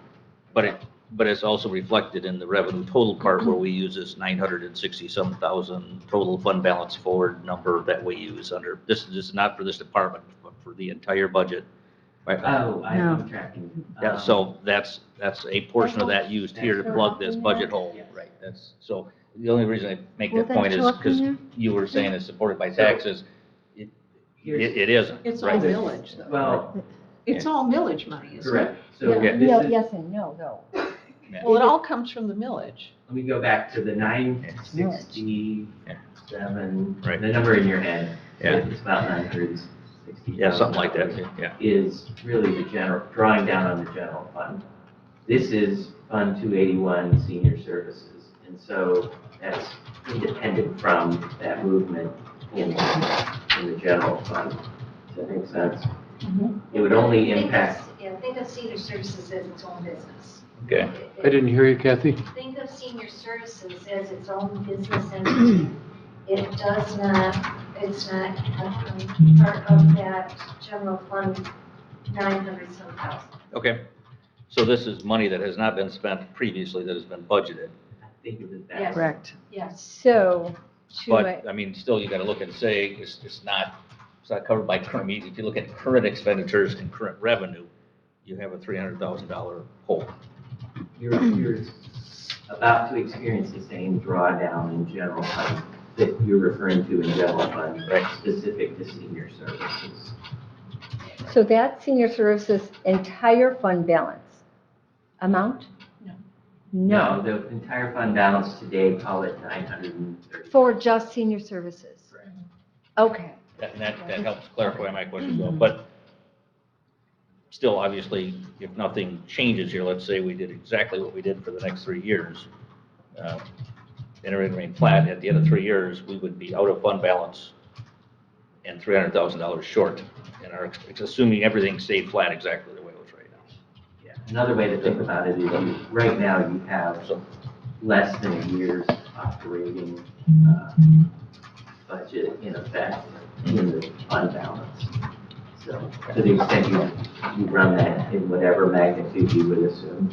but it's also reflected in the revenue total part where we use this 960-some-thousand total fund balance forward number that we use under, this is not for this department, but for the entire budget. Right? Oh, I'm tracking. Yeah, so that's a portion of that used here to plug this budget hole, right? That's, so the only reason I make that point is because you were saying it's supported by taxes. It isn't. It's all right? millage, though. Well, It's all millage money, isn't it? correct. So Yeah, this is, yes and no, though. Well, it all comes from the millage. let me go back to the 967, Right. the number in your head. Yeah. It's about 960. Yeah, something like that, yeah. Is really the general, drawing down on the general fund. This is Fund 281 Senior Services, and so that's independent from that movement in the general fund. Does that make sense? It would only impact. Think of senior services as its own business. Okay. I didn't hear you, Kathy. Think of senior services as its own business entity. It does not, it's not part of that general fund 900-some thousand. Okay, so this is money that has not been spent previously that has been budgeted. I think of it that Yes. way. Correct. Yes. So, But, I mean, still, you gotta look and say, it's not covered by current, I mean, if you look at current expenditures and current revenue, you have a $300,000 hole. You're about to experience the same drawdown in general fund that you're referring to in general fund, specific to senior services. So that's senior services entire fund balance amount? No, the entire fund balance today, call it 930. For just senior services? Okay. That helps clarify my question as well. But still, obviously, if nothing changes here, let's say we did exactly what we did for the next 3 years, and everything remained flat, at the end of 3 years, we would be out of fund balance and $300,000 short, and assuming everything stayed flat exactly the way it was right now. Yeah. Another way to think about it is right now you have less than a year's operating budget in effect in the fund balance. So to the extent you run that in whatever magnitude you would assume,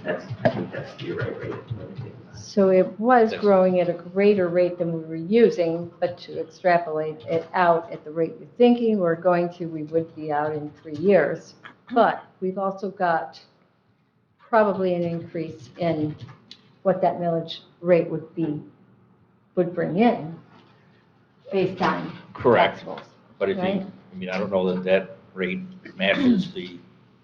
I think that's the right rate of thinking about it. So it was growing at a greater rate than we were using, but to extrapolate it out at the rate you're thinking we're going to, we would be out in 3 years. But we've also got probably an increase in what that millage rate would bring in based on Correct. taxables. But if right? I don't know that rate matches the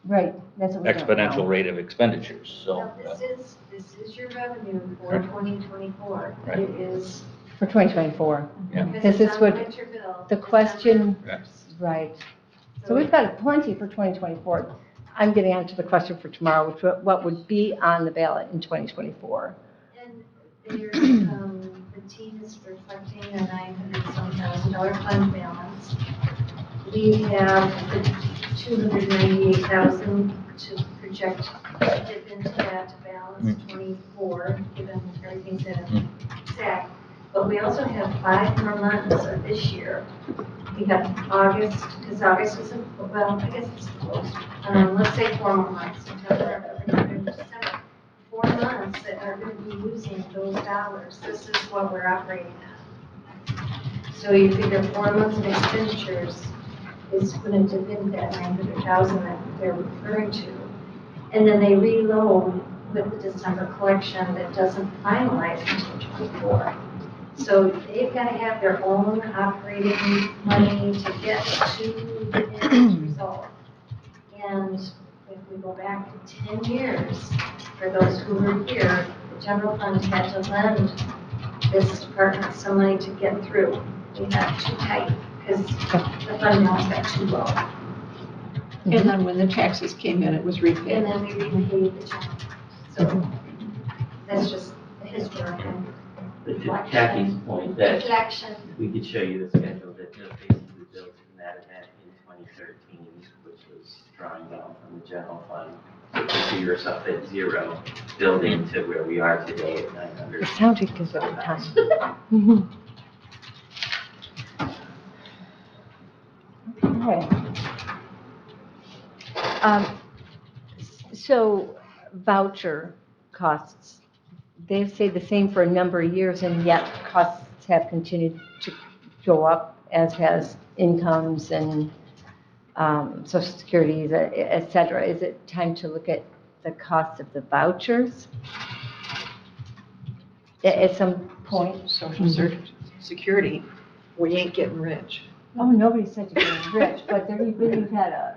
Right, that's what we don't exponential know. rate of expenditures, so. Now, this is your revenue for 2024. Right. It is. For 2024. Yeah. Because This it's is on what winter bill, the question, Yes. right. So we've got plenty for 2024. I'm getting on to the question for tomorrow, which what would be on the ballot in 2024? And there's, the team is reflecting a $900,000 fund balance. We have the $298,000 to project to dip into that to balance 24, given everything's in exact. But we also have 5 more months of this year. We have August, because August is, well, I guess it's close. Let's say 4 more months, September, October, December. 4 months that are going to be using those dollars. This is what we're operating at. So you figure 4 months of expenditures is going to dip into that 900,000 that they're referring to. And then they reload with the December collection that doesn't finalize until 24. So they've got to have their own operating money to get to the end result. And if we go back 10 years, for those who were here, the general fund had to lend this department some money to get through. We got too tight because the fund balance got too low. And then when the taxes came in, it was repaid. And then we repaid the check. So that's just the history. But to Kathy's point, that Reflection. we could show you the schedule that basically built from that event in 2013, which was drawing down from the general fund. So you see yourself at 0, building to where we are today at 900. It sounded good at the time. Okay. So voucher costs, they say the same for a number of years, and yet costs have continued to go up, as has incomes and social security, et cetera. Is it time to look at the cost of the vouchers at some point? Social security, we ain't getting rich. Oh, nobody said you're getting rich, but there you've had a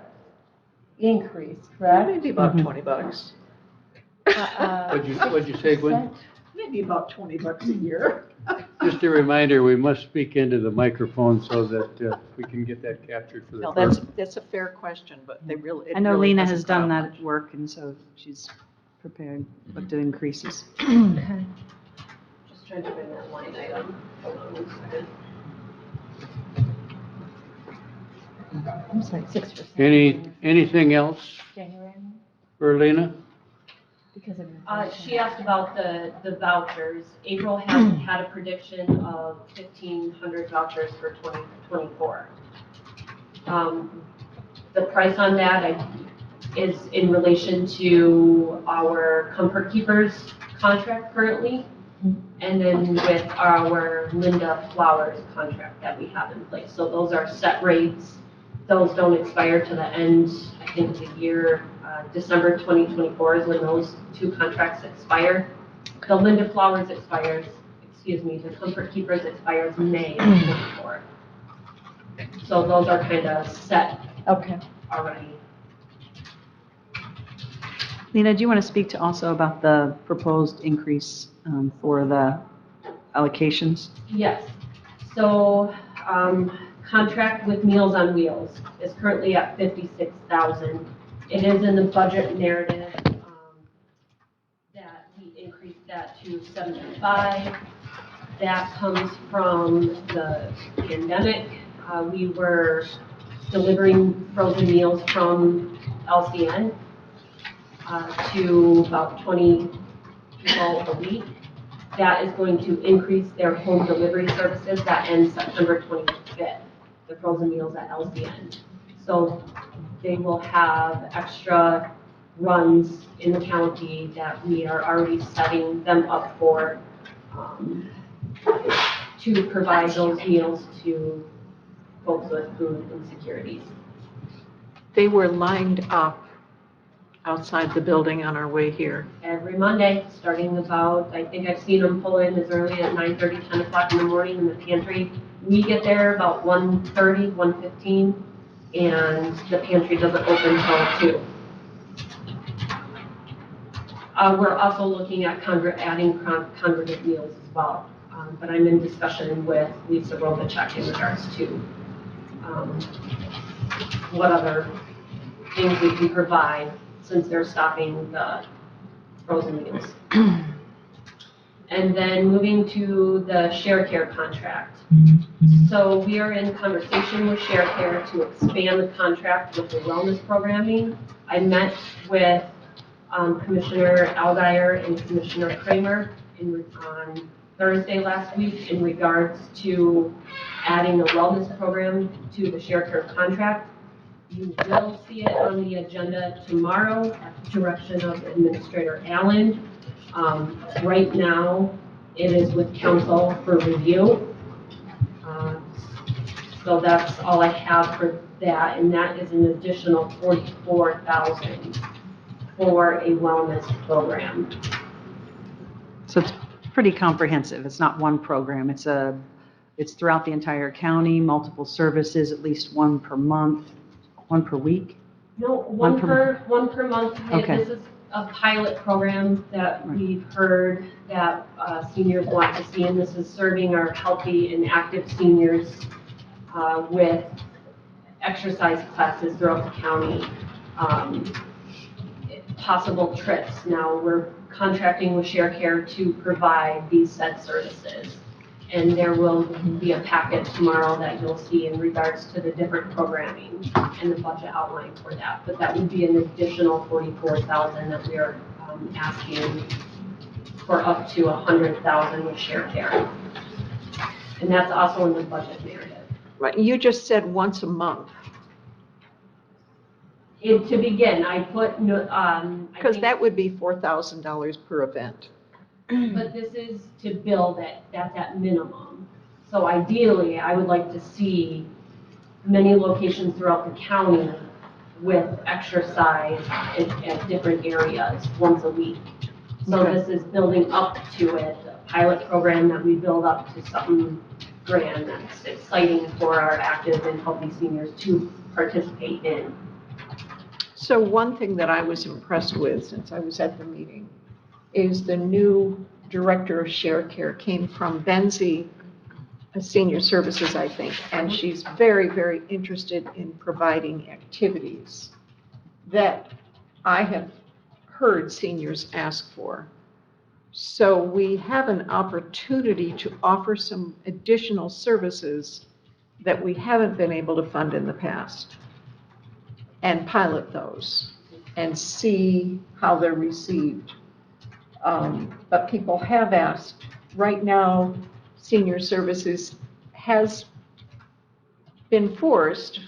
increase, correct? Maybe about $20. What'd you say, Gwen? Maybe about $20 a year. Just a reminder, we must speak into the microphone so that we can get that captured for the No, clerk. that's a fair question, but they really. I know Lena has done that work, and so she's prepared, looked at increases. Okay. Just trying to bring that line item. Hold on one second. I'm sorry, 6%. Anything else January, for Lena? because of. She asked about the vouchers. April has had a prediction of 1,500 vouchers for 2024. The price on that is in relation to our Comfort Keepers contract currently, and then with our Linda Flowers contract that we have in place. So those are set rates. Those don't expire to the end, I think, of the year. December 2024 is when those 2 contracts expire. The Linda Flowers expires the Comfort Keepers expires May of '24. So those are kind of set Okay. already. Lena, do you want to speak to also about the proposed increase for the allocations? Yes. So, contract with Meals on Wheels is currently at 56,000. It is in the budget narrative that we increased that to 75. That comes from the pandemic. We were delivering frozen meals from LCN to about 20 people a week. That is going to increase their home delivery services. That ends September 25th, the frozen meals at LCN. So they will have extra runs in the county that we are already setting them up for to provide those meals to folks with food insecurities. They were lined up outside the building on our way here. Every Monday, starting about, I think I've seen them pull in as early as 9:30, 10 o'clock in the morning in the pantry. We get there about 1:30, 1:15, and the pantry doesn't open until 2. We're also looking at adding congregate meals as well, but I'm in discussion with Lisa Robachek in regards to what other things we can provide since they're stopping the frozen meals. And then moving to the Share Care contract. So we are in conversation with Share Care to expand the contract with the wellness programming. I met with Commissioner Algier and Commissioner Kramer on Thursday last week in regards to adding a wellness program to the Share Care contract. You will see it on the agenda tomorrow at the direction of Administrator Allen. Right now, it is with council for review. So that's all I have for that, and that is an additional $44,000 for a wellness program. So it's pretty comprehensive. It's not one program. It's throughout the entire county, multiple services, at least one per month, one per week? No, one per month. Okay. This is a pilot program that we've heard that seniors want to see, and this is serving our healthy and active seniors with exercise classes throughout the county, possible trips. Now, we're contracting with Share Care to provide these said services. And there will be a packet tomorrow that you'll see in regards to the different programming and the budget outline for that. But that would be an additional $44,000 that we are asking for up to $100,000 with Share Care. And that's also in the budget narrative. Right, you just said once a month. To begin, I put, Because that would be $4,000 per event. but this is to build it, that's at minimum. So ideally, I would like to see many locations throughout the county with exercise at different areas once a week. So Okay. this is building up to it, a pilot program that we build up to something grand that's exciting for our active and healthy seniors to participate in. So one thing that I was impressed with since I was at the meeting is the new director of Share Care came from Benzie Senior Services, I think, and she's very, very interested in providing activities that I have heard seniors ask for. So we have an opportunity to offer some additional services that we haven't been able to fund in the past and pilot those and see how they're received. But people have asked, right now, Senior Services has been forced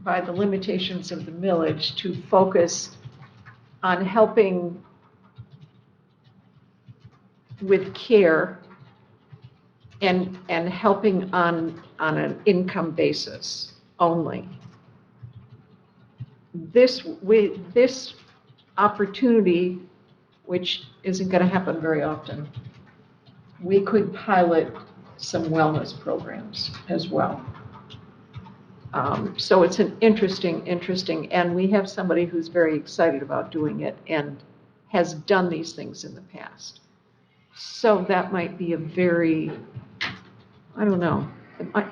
by the limitations of the millage to focus on helping with care and helping on an income basis only. This opportunity, which isn't going to happen very often, we could pilot some wellness programs as well. So it's an interesting, and we have somebody who's very excited about doing it and has done these things in the past. So that might be a very, I don't know,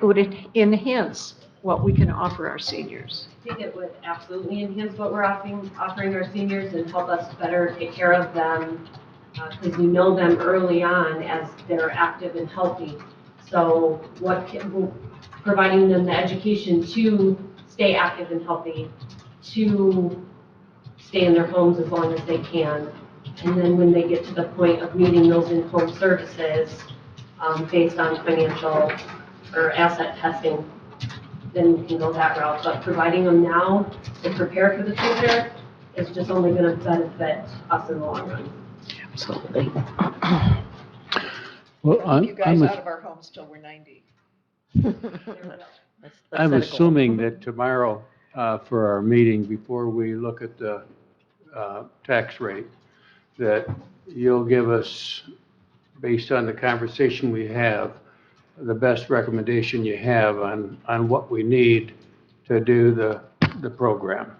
would it enhance what we can offer our seniors? I think it would absolutely enhance what we're offering our seniors and help us better take care of them, because we know them early on as they're active and healthy. So providing them the education to stay active and healthy, to stay in their homes as long as they can. And then when they get to the point of needing those in-home services, based on financial or asset testing, then we can go that route. But providing them now to prepare for the future is just only going to benefit us in the long run. Absolutely. Well, Keep you guys out of our homes till we're 90. I'm assuming that tomorrow, for our meeting, before we look at the tax rate, that you'll give us, based on the conversation we have, the best recommendation you have on what we need to do the program.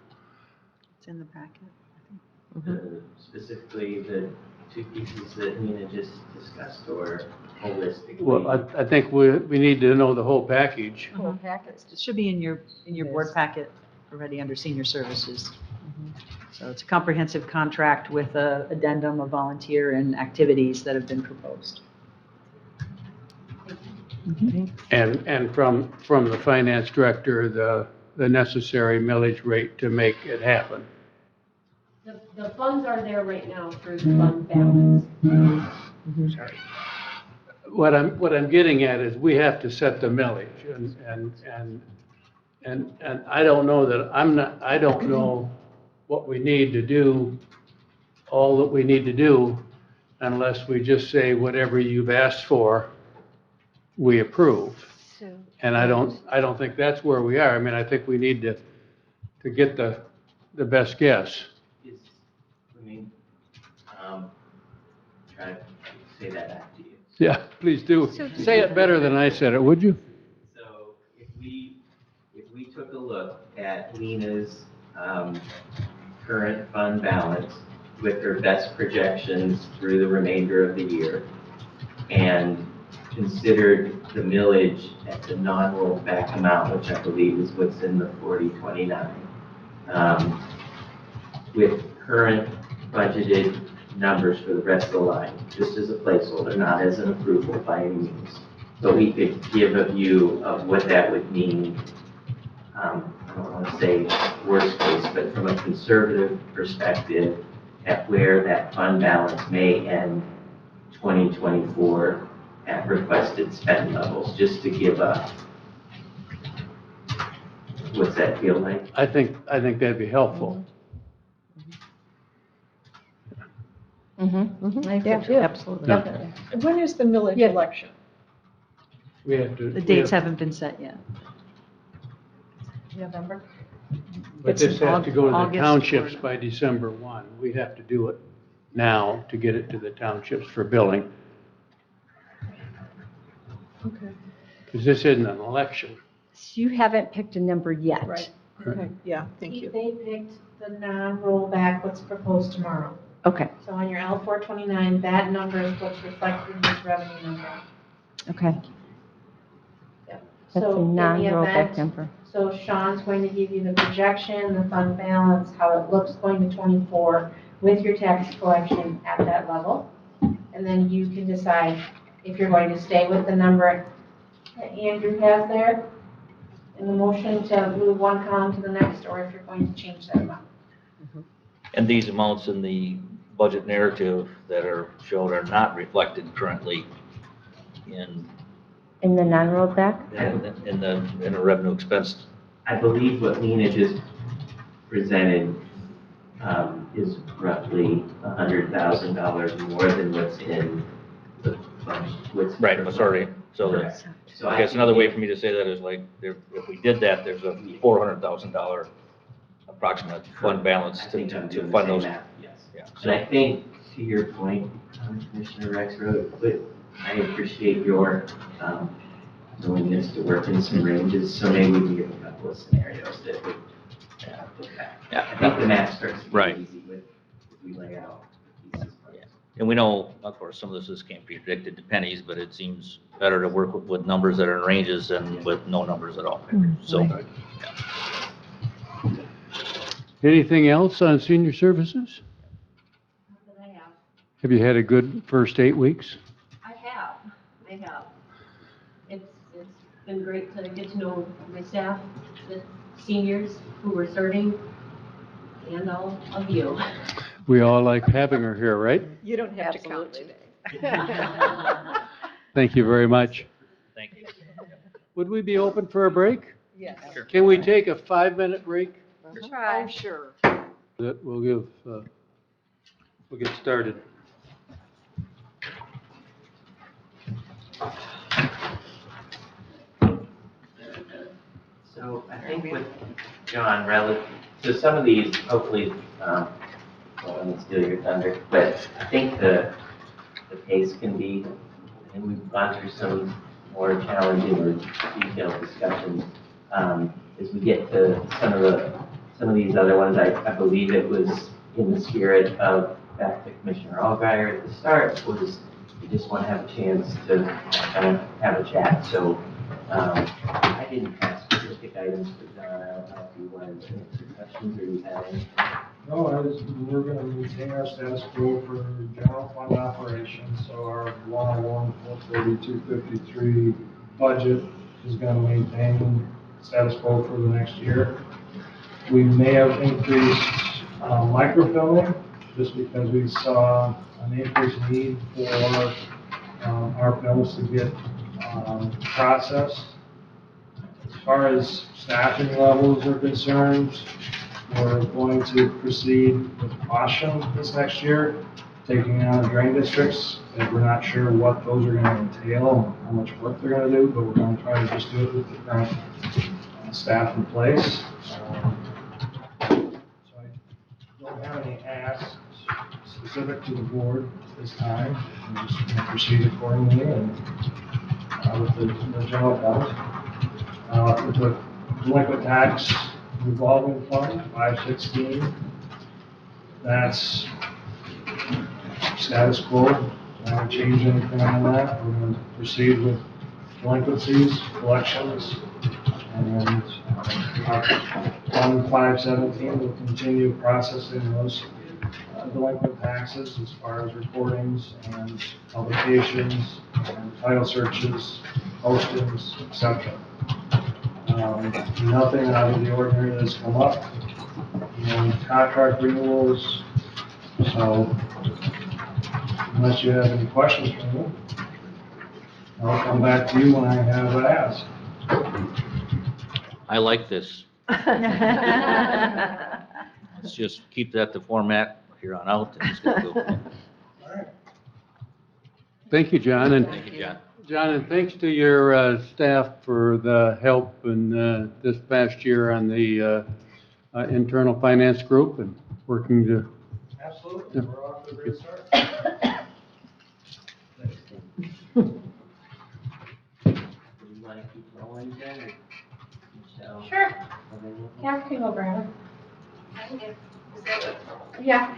It's in the packet. Specifically, the two pieces that Nina just discussed, or holistically? Well, I think we need to know the whole package. Whole package. It should be in your board packet already under senior services. So it's a comprehensive contract with a addendum of volunteer and activities that have been proposed. And from the finance director, the necessary millage rate to make it happen. The funds are there right now through the fund balance. Sorry. What I'm getting at is we have to set the millage, and I don't know that I don't know what we need to do, all that we need to do, unless we just say whatever you've asked for, we approve. And I don't think that's where we are. I mean, I think we need to get the best guess. Try to say that back to you. Yeah, please do. Say it better than I said it, would you? So if we took a look at Lena's current fund balance with her best projections through the remainder of the year, and considered the millage at the non-rolled back amount, which I believe is what's in the 4029, with current budgeted numbers for the rest of the line, just as a placeholder, not as an approval by any means. But we could give a view of what that would mean. I don't want to say worst case, but from a conservative perspective, at where that fund balance may end 2024 at requested spend levels, just to give a, what's that feel like? I think that'd be helpful. Absolutely. Definitely. When is the millage Yeah. election? We have to. The dates haven't been set yet. November? But this has to go to the August townships or- by December 1. We have to do it now to get it to the townships for billing, Okay. because this isn't an election. So you haven't picked a number yet. Right. Okay, yeah, thank you. They picked the non-rollback, what's proposed tomorrow. Okay, So on your L 429, that number is what's reflected in this revenue number. okay. Yep. That's So a in the non-rollback event- number. So Sean's going to give you the projection, the fund balance, how it looks going to 24 with your tax collection at that level. And then you can decide if you're going to stay with the number that Andrew has there in the motion to move one column to the next, or if you're going to change that amount. And these amounts in the budget narrative that are shown are not reflected currently in In the non-rollback? in the revenue expense. I believe what Nina just presented is roughly $100,000 more than what's in the funds. Right, but sorry, so Correct. So I guess another way for me to say that is like, if we did that, there's a $400,000 approximate fund balance I think I'm doing fund the those. same math, yes. Yeah. And I think, to your point, Commissioner Rexroad, I appreciate your willingness to work in some ranges, so maybe we can give a couple of scenarios that would look back. I think the math starts to Right. get easy with, if we lay out the pieces. And we know, of course, some of this can't be predicted to pennies, but it seems better to work with numbers that are in ranges than with no numbers at all. So, Anything else on senior services? Have you had a good first 8 weeks? I have. It's been great to get to know my staff, the seniors who were serving, and all of you. We all like having her here, right? You don't have to count today. Thank you very much. thank you. Would we be open for a break? Yes. Sure. Can we take a 5-minute break? Try. Oh, sure. That we'll give, we'll get started. So I think with John, so some of these, hopefully, well, I won't steal your thunder, but I think the pace can be, and we've gone through some more challenging or detailed discussions. As we get to some of these other ones, I believe it was in the spirit of, back to Commissioner Allgaier at the start, was we just want to have a chance to kind of have a chat. So I didn't have specific items for John. I don't know if you wanted to answer questions or you had any. No, we're gonna maintain our status quo for general fund operations, so our 101, 432, 53 budget is gonna maintain status quo for the next year. We may have increased microfilming, just because we saw an increased need for our films to get processed. As far as staffing levels are concerned, we're going to proceed with caution this next year, taking on drain districts, and we're not sure what those are gonna entail and how much work they're gonna do, but we're gonna try to just do it with the current staff in place. So I don't have any asks specific to the board at this time. We're just gonna proceed accordingly and with the general fund. With the delinquent tax revolving fund, 516, that's status quo. We're not changing anything on that. We're going to proceed with delinquencies, collections, and our fund 517 will continue processing those delinquent taxes as far as recordings and publications and title searches, postings, etc. Nothing out of the ordinary that's come up. Contract renewals. So unless you have any questions for me, I'll come back to you when I have an ask. I like this. Let's just keep that the format here on out. And just go. Thank you, John. And Thank you, John. John, and thanks to your staff for the help in this past year on the internal finance group and working to. Absolutely, we're off to a great start. Do you want to keep going, Jen, or Michelle? Sure. Yeah, I can go grab it. Yeah.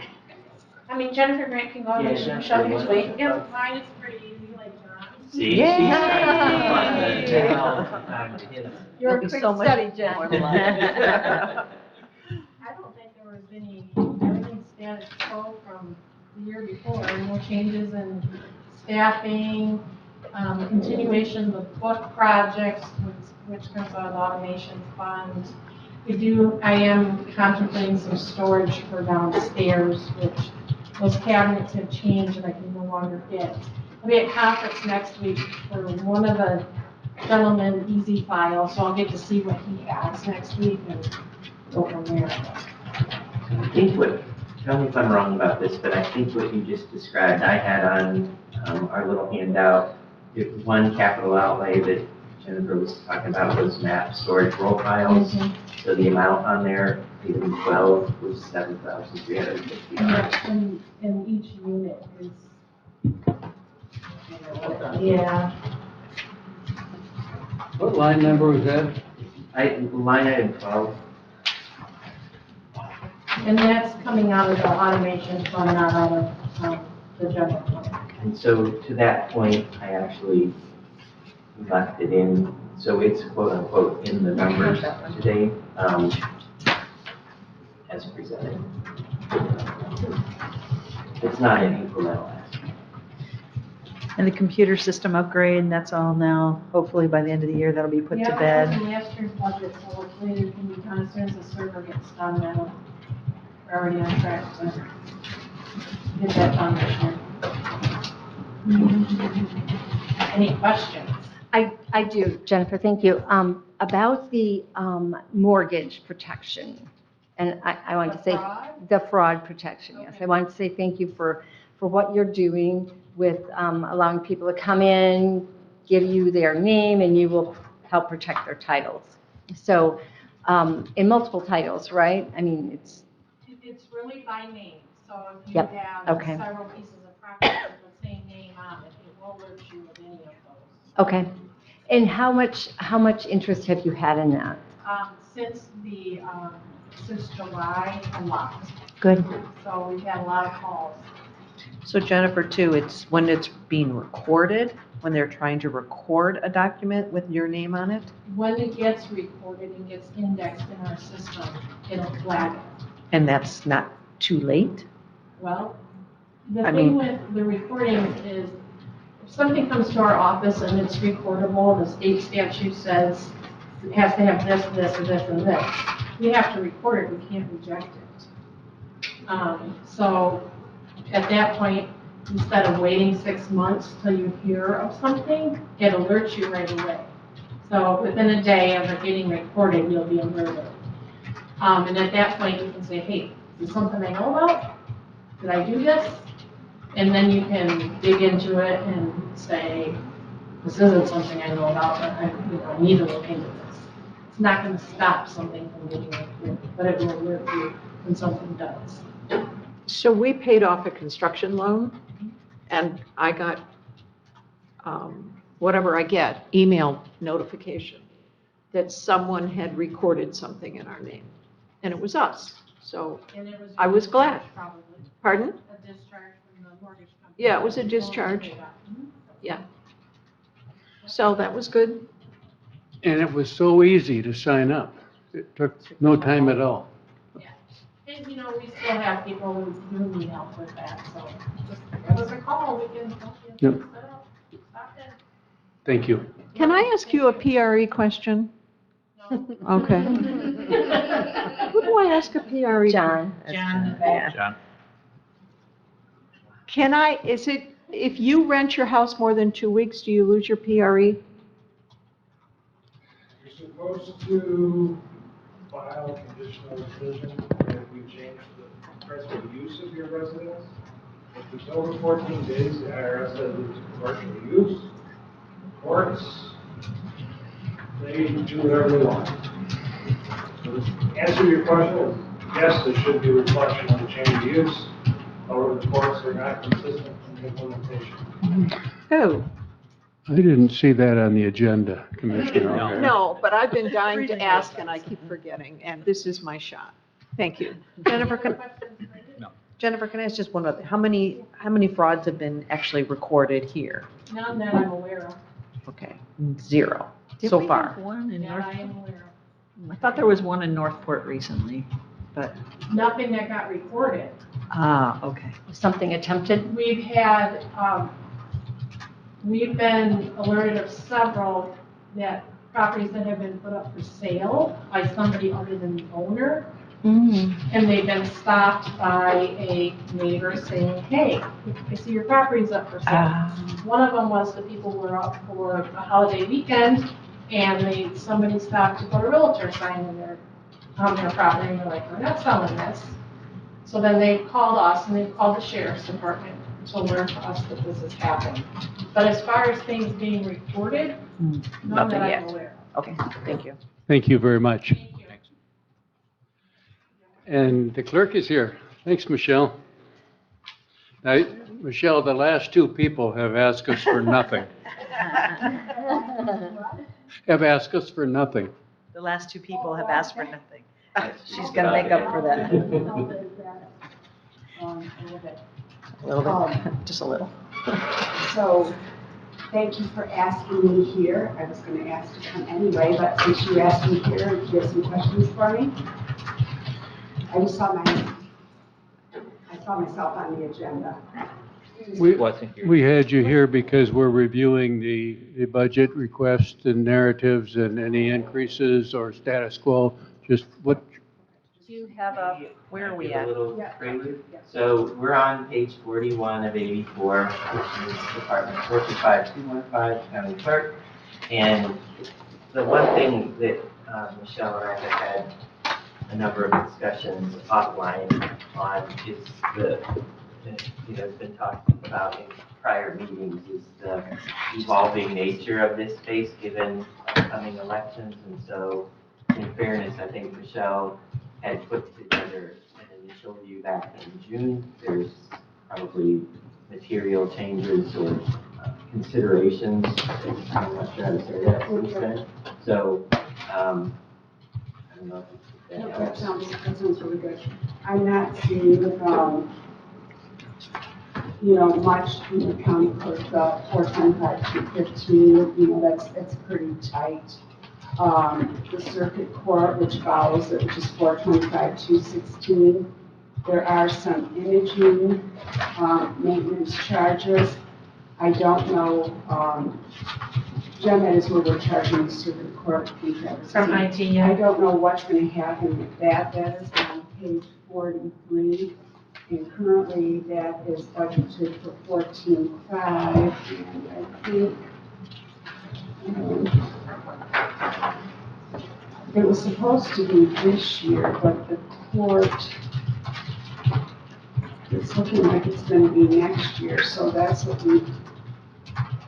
I mean, Jennifer Grant can go, and Yeah, Michelle can just wait. Jennifer, Yep, mine is pretty easy, like John's. See, Yay! she's trying to now time to hit them. You're a It'll be quick so much study, Jen. more fun. I don't think there was everything status quo from the year before. No changes in staffing, continuation of book projects, which comes out of the automation fund. I am contemplating some storage for downstairs, which those cabinets have changed and I can no longer get. I'll be at conference next week for one of the gentlemen, Easy File, so I'll get to see what he has next week and go from there. I think tell me if I'm wrong about this, but I think what you just described, I had on our little handout, one capital outlay that Jennifer was talking about was map storage roll files. Mhm. So the amount on there, even 12, was $7,350. And each unit is Yeah. What line number was that? Line item 12, And that's coming out of the automation fund, not out of the general fund. and so to that point, I actually left it in, so it's quote unquote in the numbers today, as presented. It's not an incremental ask. And the computer system upgrade, that's all now, hopefully by the end of the year, that'll be put to Yeah, bed. that was in last year's budget, so hopefully it can be done as soon as the server gets done now. We're already on track to get that done this year. Any questions? I do, Jennifer, thank you. About the mortgage protection, and I want to say the fraud protection, yes. I want to say thank you for what you're doing with allowing people to come in, give you their name, and you will help protect their titles. So in multiple titles, right? I mean, it's really by name, so if you Yep, have okay. several pieces of property with the same name on it, it will alert you of any of those. okay. And how much interest have you had in that? Since July, a lot. Good. So we've had a lot of calls. So Jennifer, too, it's when it's being recorded, when they're trying to record a document with your name on it? When it gets recorded and gets indexed in our system, it'll flag it. And that's not too late? Well, the thing with the recordings is, if something comes to our office and it's recordable, the state statute says it has to have this, this, or this, and this. We have to record it, we can't reject it. So at that point, instead of waiting 6 months till you hear of something, it alerts you right away. So within a day of it getting recorded, you'll be alerted. And at that point, you can say, hey, is this something I know about? Did I do this? And then you can dig into it and say, this isn't something I know about, but I need to look into this. It's not going to stop something from getting recorded, but it will alert you when something does. So we paid off a construction loan, and I got, whatever I get, email notification that someone had recorded something in our name, and it was us. So I was glad. Probably. Pardon? A discharge from the mortgage company. Yeah, it was a discharge. Yeah. So that was good. And it was so easy to sign up. It took no time at all. And, we still have people who need help with that, so just give us a call, we can help you Yep. set up. Stop in. Thank you. Can I ask you a PRE question? Okay. Who do I ask a PRE? John. John. John? If you rent your house more than 2 weeks, do you lose your PRE? You're supposed to file a conditional decision if you change the principal use of your residence. If it's over 14 days, the IRS says it's commercial use. Courts, they do whatever they want. So the answer to your question is, yes, there should be a reflection on the change of use. However, the courts are not consistent in the implementation. Oh, I didn't see that on the agenda, Commissioner O'Hara. no, but I've been dying to ask and I keep forgetting, and this is my shot. Thank you. Jennifer, can I ask just one other, how many frauds have been actually recorded here? None that I'm aware of. Okay, 0 Did so we far. have one in That I am aware of. I thought there was one in Northport recently, but, Nothing that got recorded. okay. Something attempted? We've been alerted of several properties that have been put up for sale by somebody other than the owner. And they've been stopped by a neighbor saying, hey, I see your property's up for sale. One of them was the people were up for a holiday weekend, and somebody stopped to put a realtor sign on their property, and they're like, we're not selling this. So then they called us, and they called the sheriff's department to alert us that this has happened. But as far as things being reported, none Nothing that I'm yet. aware of. Okay, thank you. Thank you very much. And the clerk is here. Thanks, Michelle. Now, Michelle, the last two people have asked us for nothing. Have asked us for nothing. The last two people have asked for nothing. She's going to make up for that. A little bit, just a little. So, thank you for asking me here. I was going to ask to come anyway, but since you asked me here, do you have some questions for me? I saw myself on the agenda. We had you here because we're reviewing the budget requests and narratives and any increases or status quo. Just what? Do you have a, where are we Give a at? little prelude. So we're on page 41 of 84, which is Department 425215, County Clerk. And the one thing that Michelle and I have had a number of discussions offline on is has been talked about in prior meetings is the evolving nature of this space given upcoming elections. And so in fairness, I think Michelle had put together an initial view back in June. There's probably material changes or considerations. I'm not sure how to say that since then. So, I don't know if That sounds really good. I'm not seeing, much in the county clerk, 425 to 15, that's pretty tight. The circuit court, which follows it, which is 425 to 16. There are some imaging, maintenance charges. I don't know, Jen, that is where we're charging the circuit court fee. From IT, yeah. I don't know what's going to happen with that. That is on page 43. And currently that is budgeted for 14.5. And I think it was supposed to be this year, but the court, it's looking like it's going to be next year. So that's what we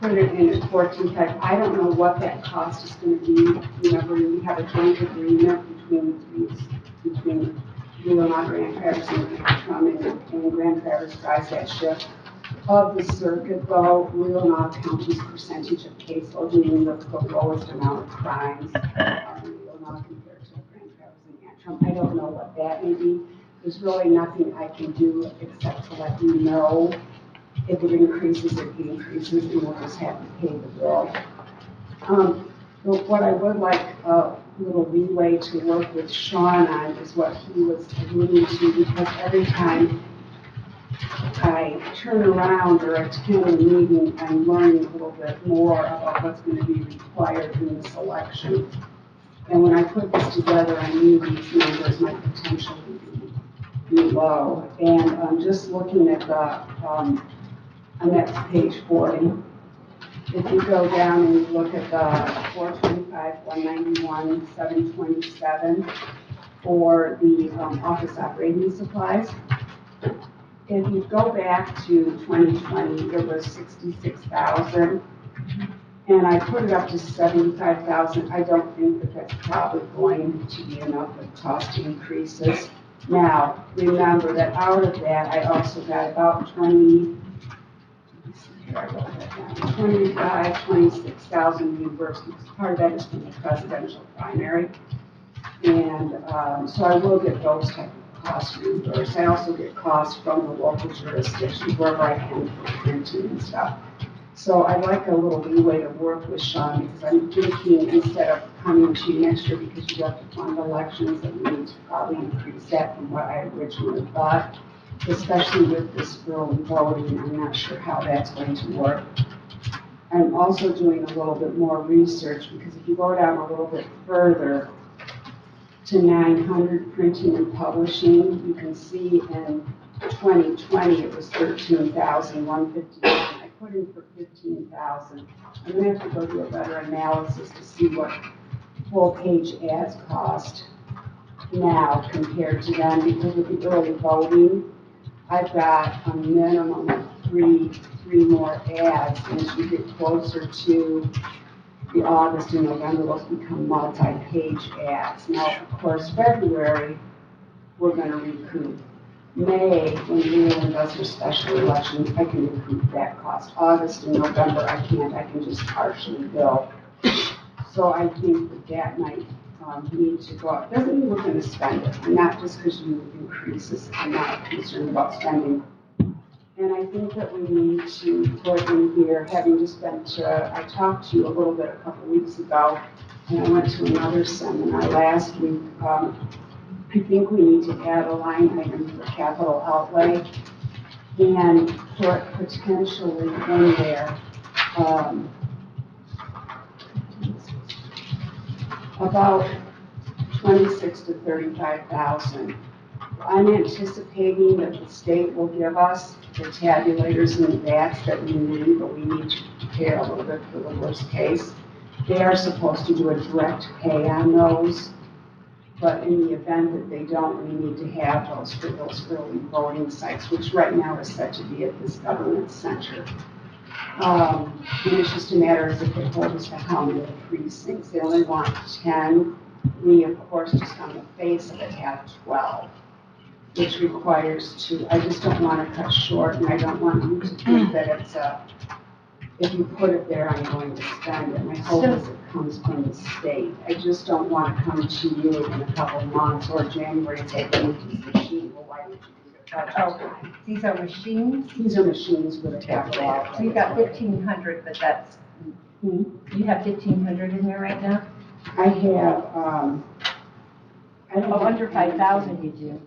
put it in at 14.5. I don't know what that cost is going to be. Remember, we have a joint agreement between Leelanau, Grand Traverse, and Grand Traverse drives that shift. Of the circuit, though, Leelanau County's percentage of caseload, meaning the lowest amount of crimes are in Leelanau compared to Grand Traverse and Antrim. I don't know what that may be. There's really nothing I can do except to let you know. If it increases, it increases, and we'll just have to pay the bill. But what I would like a little leeway to work with Sean on is what he was alluding to, because every time I turn around or attend a meeting, I'm learning a little bit more about what's going to be required in this election. And when I put this together, I knew these numbers might potentially be low. And just looking at the next page 40. If you go down and you look at the 425, 191, 727 for the office operating supplies, if you go back to 2020, it was 66,000, and I put it up to 75,000. I don't think that that's probably going to be enough with cost increases. Now, remember that out of that, I also got about 26,000 reimbursements. Part of that is from the presidential primary. And so I will get those type of costs reimbursed. I also get costs from the local jurisdictions wherever I can for printing and stuff. So I'd like a little leeway to work with Sean, because I'm thinking instead of coming to you next year because you have to fund elections, that we need to probably increase that from what I originally thought. Especially with this early voting, I'm not sure how that's going to work. I'm also doing a little bit more research, because if you go down a little bit further to 900 printing and publishing, you can see in 2020 it was 13,151. I put in for 15,000. I'm going to have to go do a better analysis to see what full page ads cost now compared to then, because with the early voting, I've got a minimum of three more ads, and as you get closer to the August and November, those become multi-page ads. Now, of course, February, we're going to recoup May, when Leelanau does her special election, I can recoup that cost. August and November, I can't, I can just partially bill. So I think that might need to go up. Doesn't mean we're going to spend it, and not just because you increase this, I'm not concerned about spending. And I think that we need to put in here, having just been to, I talked to you a little bit a couple weeks ago, and I went to another seminar last week. I think we need to add a line item for capital outlay and put potentially in there about 26 to 35,000. I'm anticipating that the state will give us the tabulators and the bats that we need, but we need to prepare a little bit for the worst case. They are supposed to do a direct pay on those, but in the event that they don't, we need to have those for those early voting sites, which right now is set to be at this government center. And it's just a matter of if they hold us to how many precincts. They only want 10. We, of course, just on the face of it have 12, which requires two. I just don't want to cut short, and I don't want you to think that it's if you put it there, I'm going to spend it. My hope is it comes from the state. I just don't want to come to you in a couple of months or January and say, we need this machine. Well, why did you do it? Oh, these are machines? These are machines with a capital outlay. So you got 1,500, but that's, you have 1,500 in there right now? I have, I don't. Oh, under 5,000 you do.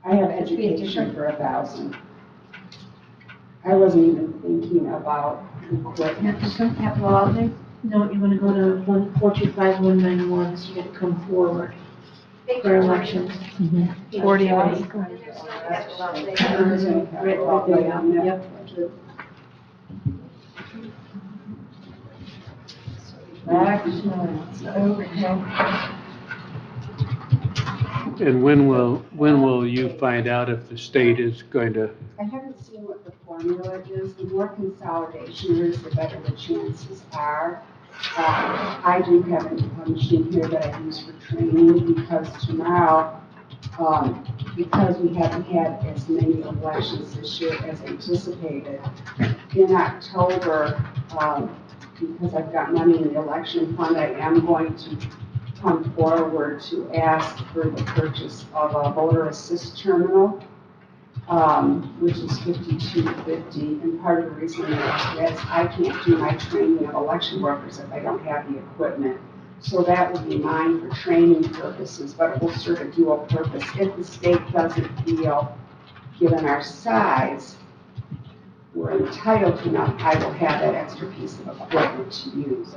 I have Must be education for 1,000. I wasn't even thinking about equipment. After some capital outlay? No, you want to go to 1425191, so you got to come forward for elections. 48. Yep. And when will you find out if the state is going to? I haven't seen what the formula is. The more consolidation there is, the better the chances are. I do have a machine here that I use for training because tomorrow, because we haven't had as many elections this year as anticipated, in October, because I've got money in the election fund, I am going to come forward to ask for the purchase of a voter assist terminal, which is $52.50. And part of the reason is I can't do my training of election workers if I don't have the equipment. So that would be mine for training purposes, but it will serve a dual purpose. If the state doesn't feel, given our size, we're entitled to enough, I will have that extra piece of equipment to use.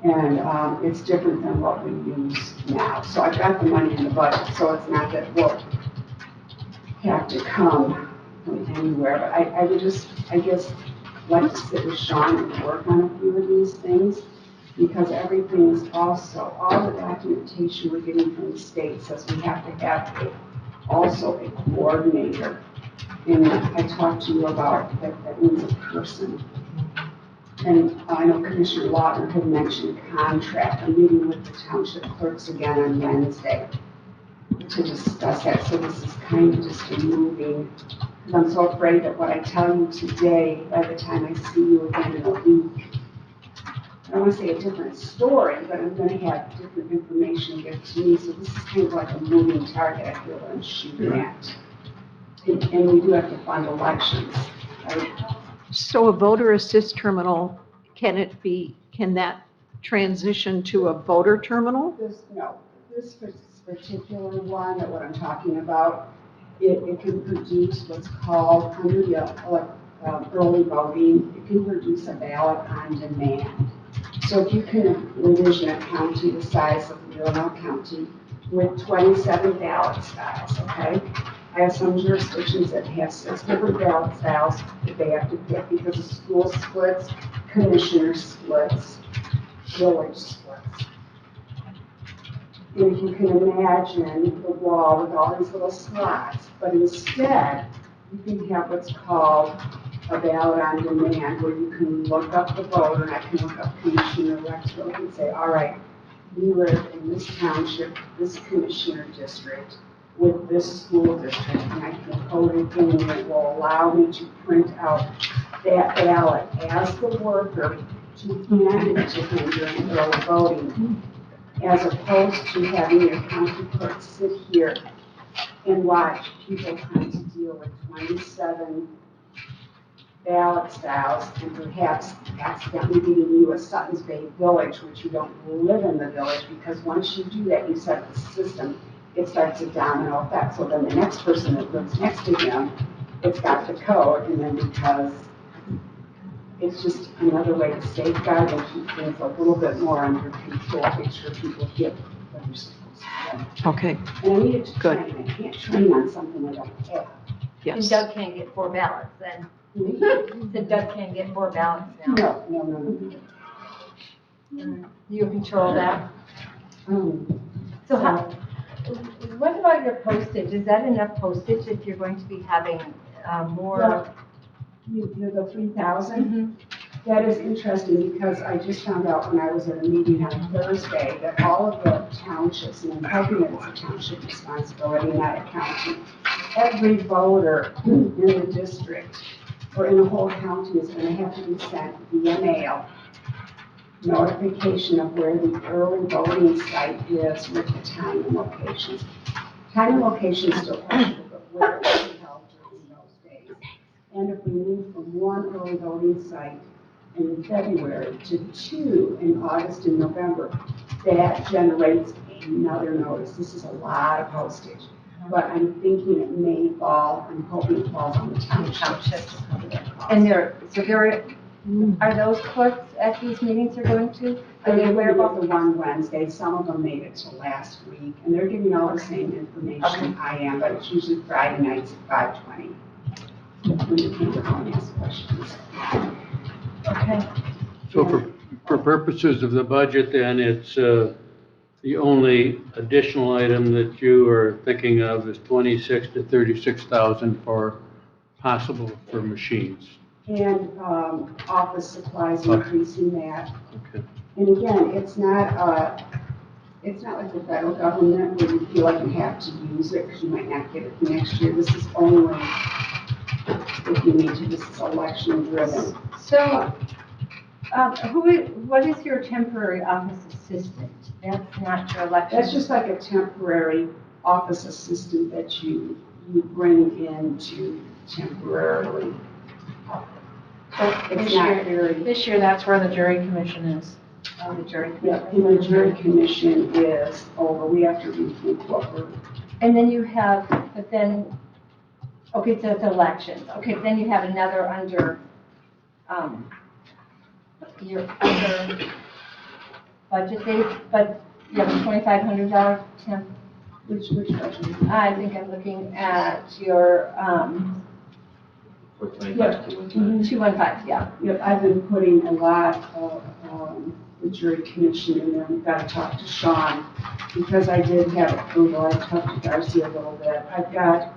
And it's different than what we use now. So I've got the money in the budget, so it's not that we'll have to come from anywhere. But I would just, I guess, like to sit with Sean and work on a few of these things, because everything is also, all the documentation we're getting from the state says we have to have also a coordinator. And I talked to you about that means a person. And I know Commissioner Lawton had mentioned contract. I'm meeting with the township clerks again on Wednesday to discuss that. So this is kind of just a moving, because I'm so afraid that what I tell you today, by the time I see you again in a week, I don't want to say a different story, but I'm going to have different information given to me. So this is kind of like a moving target I feel that I'm shooting at. And we do have to fund elections, right? So a voter assist terminal, can that transition to a voter terminal? This particular one, that what I'm talking about, it can produce what's called, under the early voting, it can produce a ballot on demand. So if you can envision a county the size of Leelanau County with 27 ballot styles, okay? I have some jurisdictions that have 6 different ballot styles that they have to pick because of school splits, commissioner splits, village splits. And if you can imagine the wall with all these little slots, but instead you can have what's called a ballot on demand, where you can look up the voter, and I can look up Commissioner Rexroth and say, all right, we live in this township, this commissioner district. with this school district, and I can code it in, and it will allow me to print out that ballot as the worker to hand it to him during early voting, as opposed to having your county clerk sit here and watch people trying to deal with 27 ballot styles and perhaps accidentally giving you a Suttons Bay village, which you don't live in the village, because once you do that, you set the system, it starts a domino effect. So then the next person that lives next to him, it's got the code, and then because it's just another way to safeguard and keep things a little bit more under control, make sure people get what they're supposed to get. Okay, And I needed to Good. train, I can't train on something I don't have. And yes. Doug can't get 4 ballots then. Said Doug can't get 4 ballots now. No. You control that? Um, So how, what about your postage? Is that enough postage if you're going to be having more? Well, the 3,000? That is interesting because I just found out when I was at a meeting on Thursday that all of the townships, and I'm hoping that it's a township responsibility, not a county, every voter in the district or in the whole county is going to have to be sent via mail notification of where the early voting site is with the time and locations. Time and location is still possible, but where it will be held during those days. And if we move from one early voting site in February to 2 in August and November, that generates another notice. This is a lot of postage, but I'm thinking it may fall, I'm hoping it falls on the townships to cover that cost. And are those clerks at these meetings they're going to? Are they aware about of the one Wednesday? Some of them made it to last week, and they're giving all the same information I am, but it's usually Friday nights at 5:20. When you can go and ask questions. Okay. So for purposes of the budget, then, it's the only additional item that you are thinking of is 26 to 36,000 for possible for machines. And office supplies, increasing that. Okay. And again, it's not like the federal government where you feel like you have to use it because you might not get it next year. This is only if you need to. This is election driven. So, what is your temporary office assistant? That's not your election. That's just like a temporary office assistant that you bring in to temporarily. It's not very. This year, that's where the jury commission is. The jury commission. Yeah, and the jury commission is over. We have to rethink what we're. And then you have, but then, okay, so it's elections. Okay, then you have another under, your other budget dates, but you have a $2,500 temp. Which budget? I think I'm looking at your, 215, yeah. Yep, I've been putting a lot of the jury commission in there. We've got to talk to Sean because I did have approval. I talked to Darcy a little bit. I've got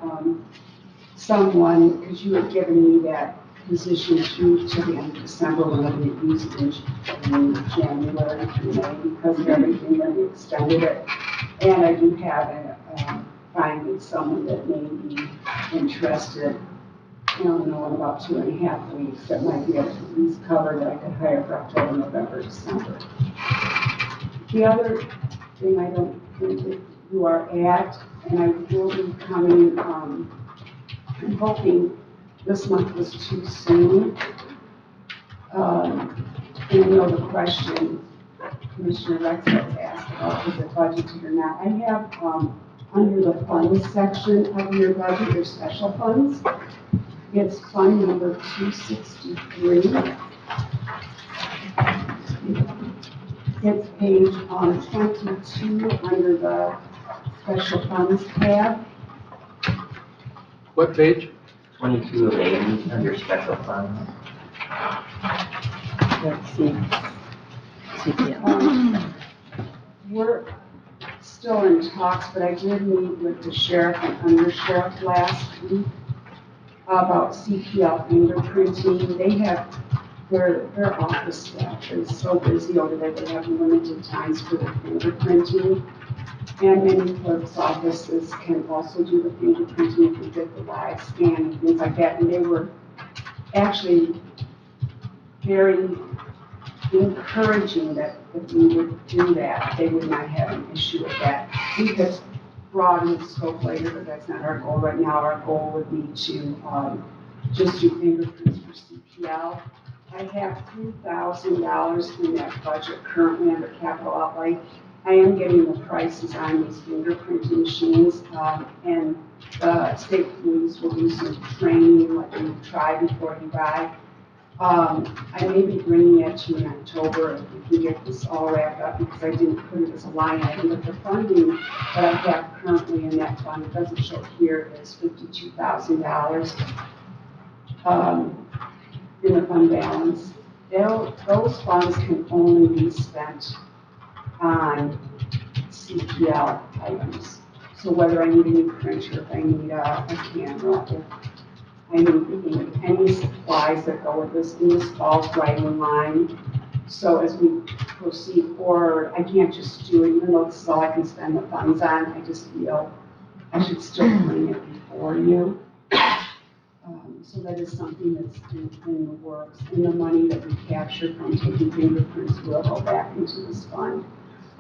someone, because you had given me that position to the end of December when I didn't use it in January through May because of everything when we extended it. And I do have finding someone that may be interested. I don't know, in about 2.5 weeks, that might be able to at least cover that I could hire for October, November, December. The other thing I don't think that you are at, and I will be coming, I'm hoping this month was too soon. And I know the question Commissioner Rex has asked about, is it budgeted or not? I have, under the funds section of your budget, your special funds, it's fund number 263. It's page 22 under the special funds tab. What page? 22 of 80 under special funds. Let's see. We're still in talks, but I did meet with the sheriff and undersheriff last week about CPL fingerprinting. They have, their office staff is so busy over there, they have limited times for their fingerprinting. And many clerks' offices can also do the fingerprinting if you get the live scan and things like that. And they were actually very encouraging that if we would do that, they would not have an issue with that. We could broaden the scope later, but that's not our goal right now. Our goal would be to just do fingerprints for CPL. I have $3,000 in that budget currently under capital outlay. I am getting the prices on these fingerprinting machines, and the state police will do some training, like you try before you buy. I may be bringing it to you in October if we can get this all wrapped up, because I didn't put it as a line item, but the funding that I have currently in that fund, it doesn't show here, is $52,000 in the fund balance. Those funds can only be spent on CPL items. So whether I need a new printer, if I need a camera, if I need any supplies that go with this, and this falls right in line. So as we proceed forward, I can't just do it, even though this is all I can spend the funds on. I just feel I should still bring it before you. So that is something that's in the works. And the money that we capture from taking fingerprints will go back into this fund.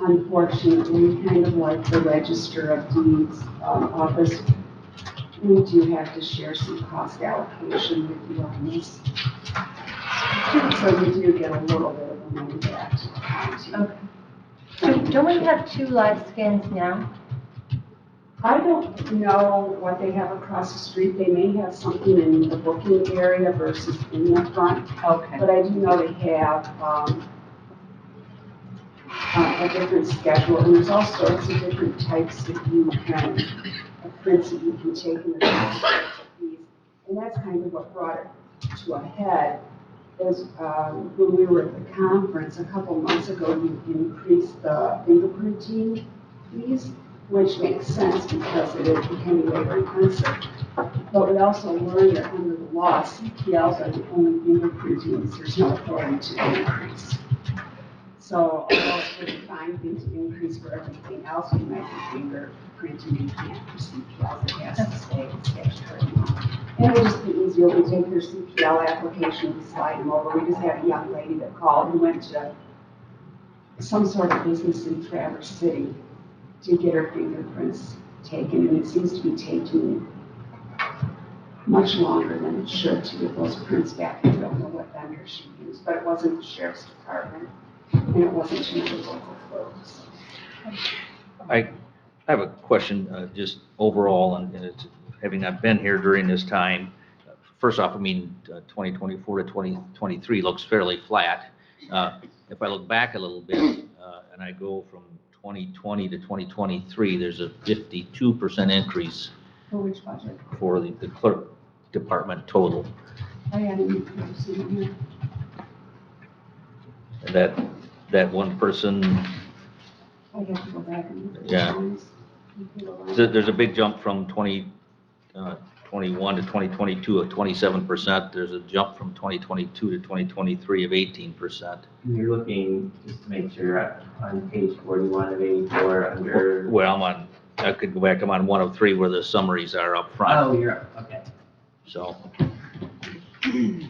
Unfortunately, kind of like the Register of Deeds office, we do have to share some cost allocation with you on this. So we do get a little bit of the money back to the county. Okay. Don't we have 2 live scans now? I don't know what they have across the street. They may have something in the booking area versus in the front. Okay. But I do know they have a different schedule, and there's all sorts of different types that you can, prints that you can take in the different types of these. And that's kind of what brought it to a head, is when we were at the conference a couple months ago, you increased the fingerprinting fees, which makes sense because it is becoming labor intensive. But we also learned that under the law, CPLs are the only fingerprinting, there's no authority to increase. So although it's really fine thing to increase for everything else, you might be fingerprinting, you can't for CPLs, it has to stay statutory. And it would just be easier, we take their CPL application, we slide them over. We just had a young lady that called and went to some sort of business in Traverse City to get her fingerprints taken, and it seems to be taking much longer than it should to get those prints back. I don't know what vendor she used, but it wasn't the sheriff's department, and it wasn't to the local folks. I have a question, just overall, and it's, having not been here during this time. First off, I mean, 2024 to 2023 looks fairly flat. If I look back a little bit, and I go from 2020 to 2023, there's a 52% increase For which budget? for the clerk department total. I haven't seen it here. And that one person, I have to go back and look at yeah. the lines. There's a big jump from 2021 to 2022 of 27%. There's a jump from 2022 to 2023 of 18%. You're looking, just to make sure, on page 41 of 84 under. Well, I could go back, I'm on 103 where the summaries are up front. Oh, you're up, okay. So, and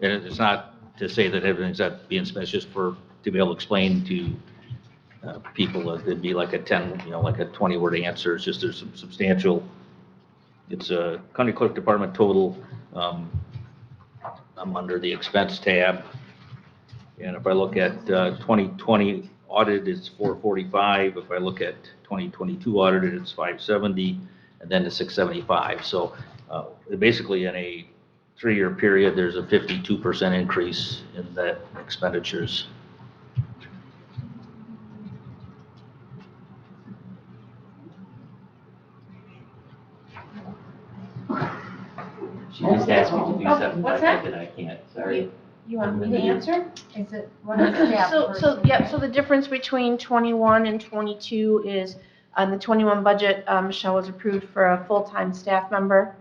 it's not to say that everything's not being spent, it's just to be able to explain to people that it'd be like a 10, like a 20-word answer. It's just there's some substantial, it's a county clerk department total. I'm under the expense tab. And if I look at 2020 audited, it's 445. If I look at 2022 audited, it's 570, and then to 675. So basically in a 3-year period, there's a 52% increase in that expenditures. She just asked me to do something what's like that? that I can't, sorry. You want me to answer? Is it, what is staff versus- So the difference between 21 and 22 is, on the 21 budget, Michelle was approved for a full-time staff member.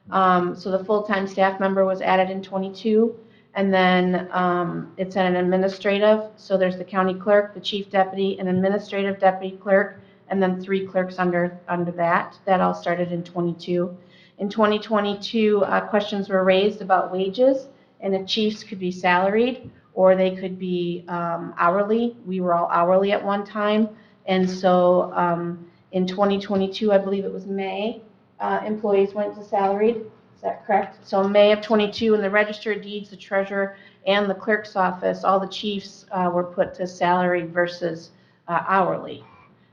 So the full-time staff member was added in 22, and then it's at an administrative. So there's the county clerk, the chief deputy, an administrative deputy clerk, and then 3 clerks under that. That all started in '22. In 2022, questions were raised about wages, and if chiefs could be salaried or they could be hourly. We were all hourly at one time, and so in 2022, I believe it was May, employees went to salaried. Is that correct? So May of '22, in the Register of Deeds, the treasurer and the clerk's office, all the chiefs were put to salaried versus hourly.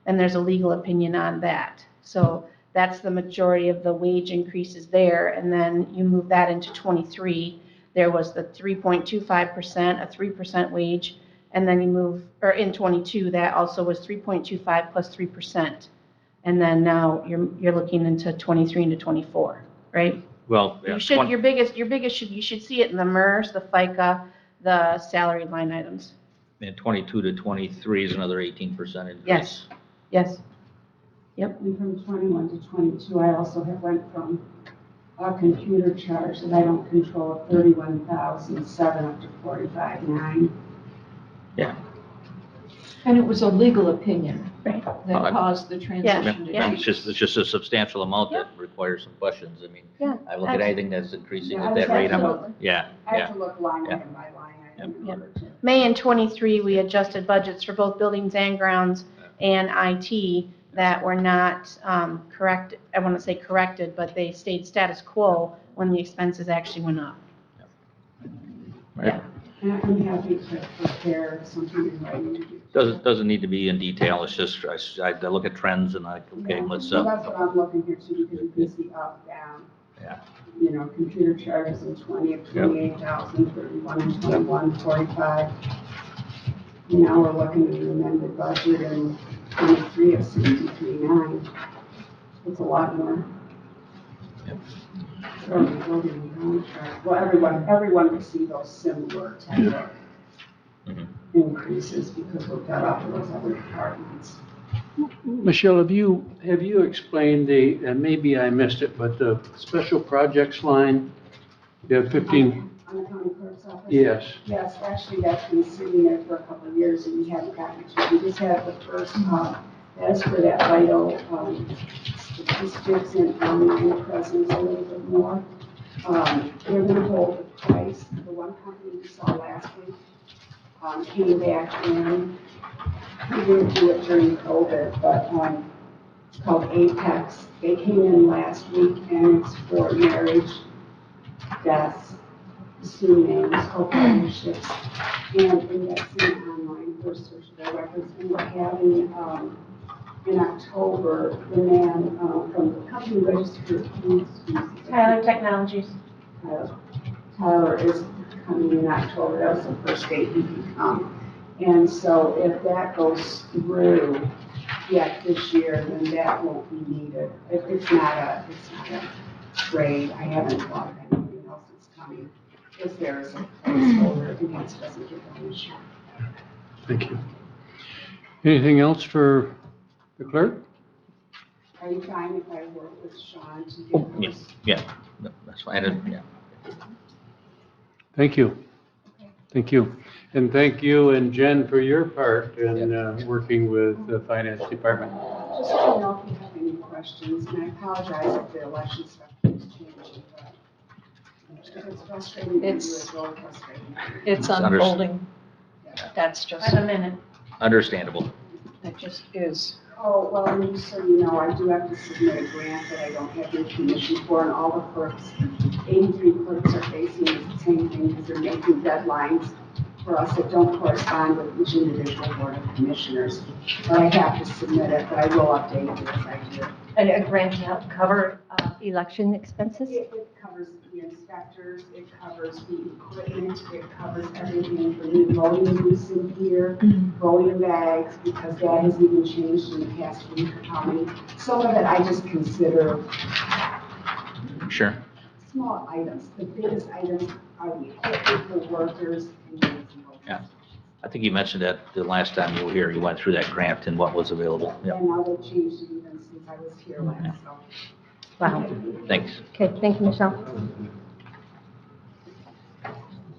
And there's a legal opinion on that. So that's the majority of the wage increases there. And then you move that into '23. There was the 3.25%, a 3% wage. And then you move, or in '22, that also was 3.25 plus 3%. And then now you're looking into '23 into '24, right? Well, yeah, You should, your biggest you should see it in the MERS, the FICA, the salary line items. and 22 to 23 is another 18% increase. Yes, yes. Yep. And from 21 to 22, I also have went from a computer charge that I don't control of 31,007 up to 45,900. Yeah. And it was a legal opinion Right. that caused the transition to It's chiefs. just a substantial amount that requires some questions. I mean, Yeah, I look at anything that's increasing Yeah, at that rate, absolutely. yeah, I have yeah. to look line Yeah. item by line item in order to. May in '23, we adjusted budgets for both buildings and grounds and IT that were not correct, I want to say corrected, but they stayed status quo when the expenses actually went up. Right. And I'm happy to prepare something in writing. Doesn't need to be in detail, it's just, I look at trends and I, okay, Yeah. let's, Well, that's what I'm looking here too, because you can see up, down. Yeah. You know, computer charges in 20 of 28,000, 31 and 21, 45. Now we're looking at an amended budget in 23 of 63.9. It's a lot more. So we're building contract. Well, everyone received those similar type of increases because we've got up to those other departments. Michelle, have you explained and maybe I missed it, but the special projects line, you have 15? On the county clerk's office? Yes. Yes, actually, that's been sitting there for a couple of years and we haven't gotten to it. We just had the first, as for that vital statistics and online presence a little bit more. They're going to hold the price. The one company we saw last week came back in. We didn't do it during COVID, but it's called Apex. They came in last week and it's for marriage, deaths, names, co-partnerships, and indexing online for searchable records. And we're having, in October, the man from the company registered, Tyler Technologies. Tyler is coming in October. That was the first date he could come. And so if that goes through yet this year, then that won't be needed. If it's not a trade, I haven't thought of anything else that's coming. If there is a placeholder, if it doesn't get done this year. Thank you. Anything else for the clerk? Are you fine if I work with Sean to get those? Yeah, no, that's fine, yeah. Thank you. Thank you. And thank you and Jen for your part in working with the finance department. Just let me know if you have any questions, and I apologize if the election stuff is changing, but if it's frustrating, it's really frustrating. It's unfolding. That's just. I have a minute. Understandable. It just is. Oh, well, and just so you know, I do have to submit a grant that I don't have information for, and all the clerks, 83 clerks are facing the same thing because they're making deadlines for us that don't correspond with each individual board of commissioners. But I have to submit it, but I will update you as I do. And a grant to help cover election expenses? It covers the inspectors, it covers the equipment, it covers everything from new voting booths in here, voting bags, because that has even changed in the past week or how many. Some of it I just consider Sure. small items. The biggest items are the equipment, the workers, and the Yeah. I think you mentioned that the last time you were here, you went through that grant and what was available. Yeah. And now they've changed it even since I was here last, so. Wow. Thanks. Okay, thank you, Michelle.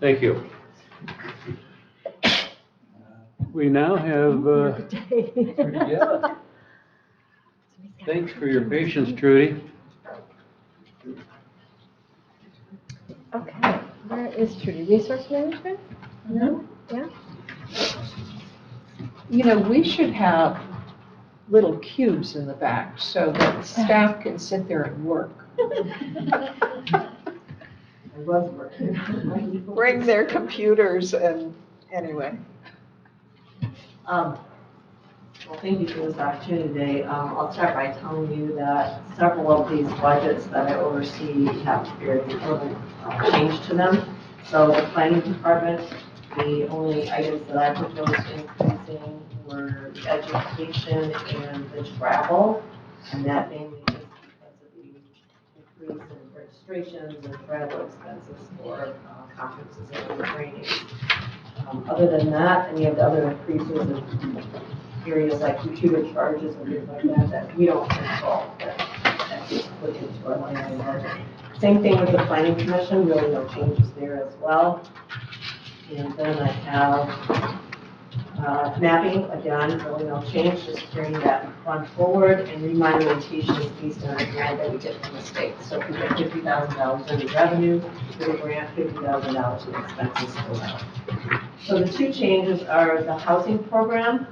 Thank you. We now have, Thanks for your patience, Trudy. Okay, where is Trudy? Resource management? No? Yeah? You know, we should have little cubes in the back so that staff can sit there and work. Bring their computers and, anyway. Well, thank you for this opportunity today. I'll start by telling you that several of these budgets that I oversee have very little change to them. So the planning department, the only items that I proposed increasing were the education and the travel, and that mainly is because of the increase in registrations and travel expenses for conferences and other trainings. Other than that, any of the other increases in areas like computer charges and things like that, that we don't control, that gets put into our line item budget. Same thing with the planning commission, really no changes there as well. And then I have mapping, again, really no change, just carrying that fund forward, and remonumentation is based on a grant that we get from the state. So if we get $50,000 in revenue, we get a grant, $50,000 in expenses go out. So the two changes are the housing program.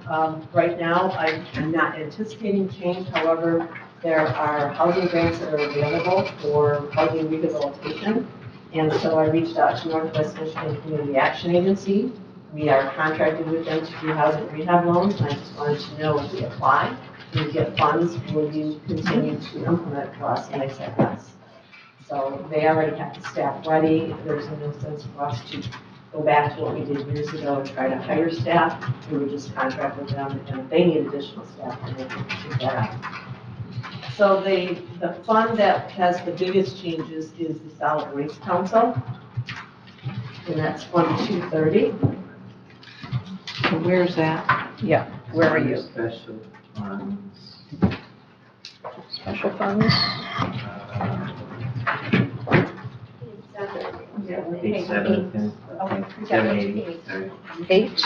Right now, I'm not anticipating change. However, there are housing grants that are available for housing rehabilitation. And so I reached out to Northwest Michigan Community Action Agency. We are contracted with them to do housing rehab loans, and I just wanted to know if we apply and we get funds, will you continue to implement for us? And they said yes. So they already have the staff ready. There's no sense for us to go back to what we did years ago and try to hire staff. We would just contract with them, and if they need additional staff, then they can pick that up. So the fund that has the biggest changes is the Solid Waste Council, and that's Fund 230. Where's that? Yeah, where are you? Special funds. Special funds? Page 7, Okay. 780, sorry. 8?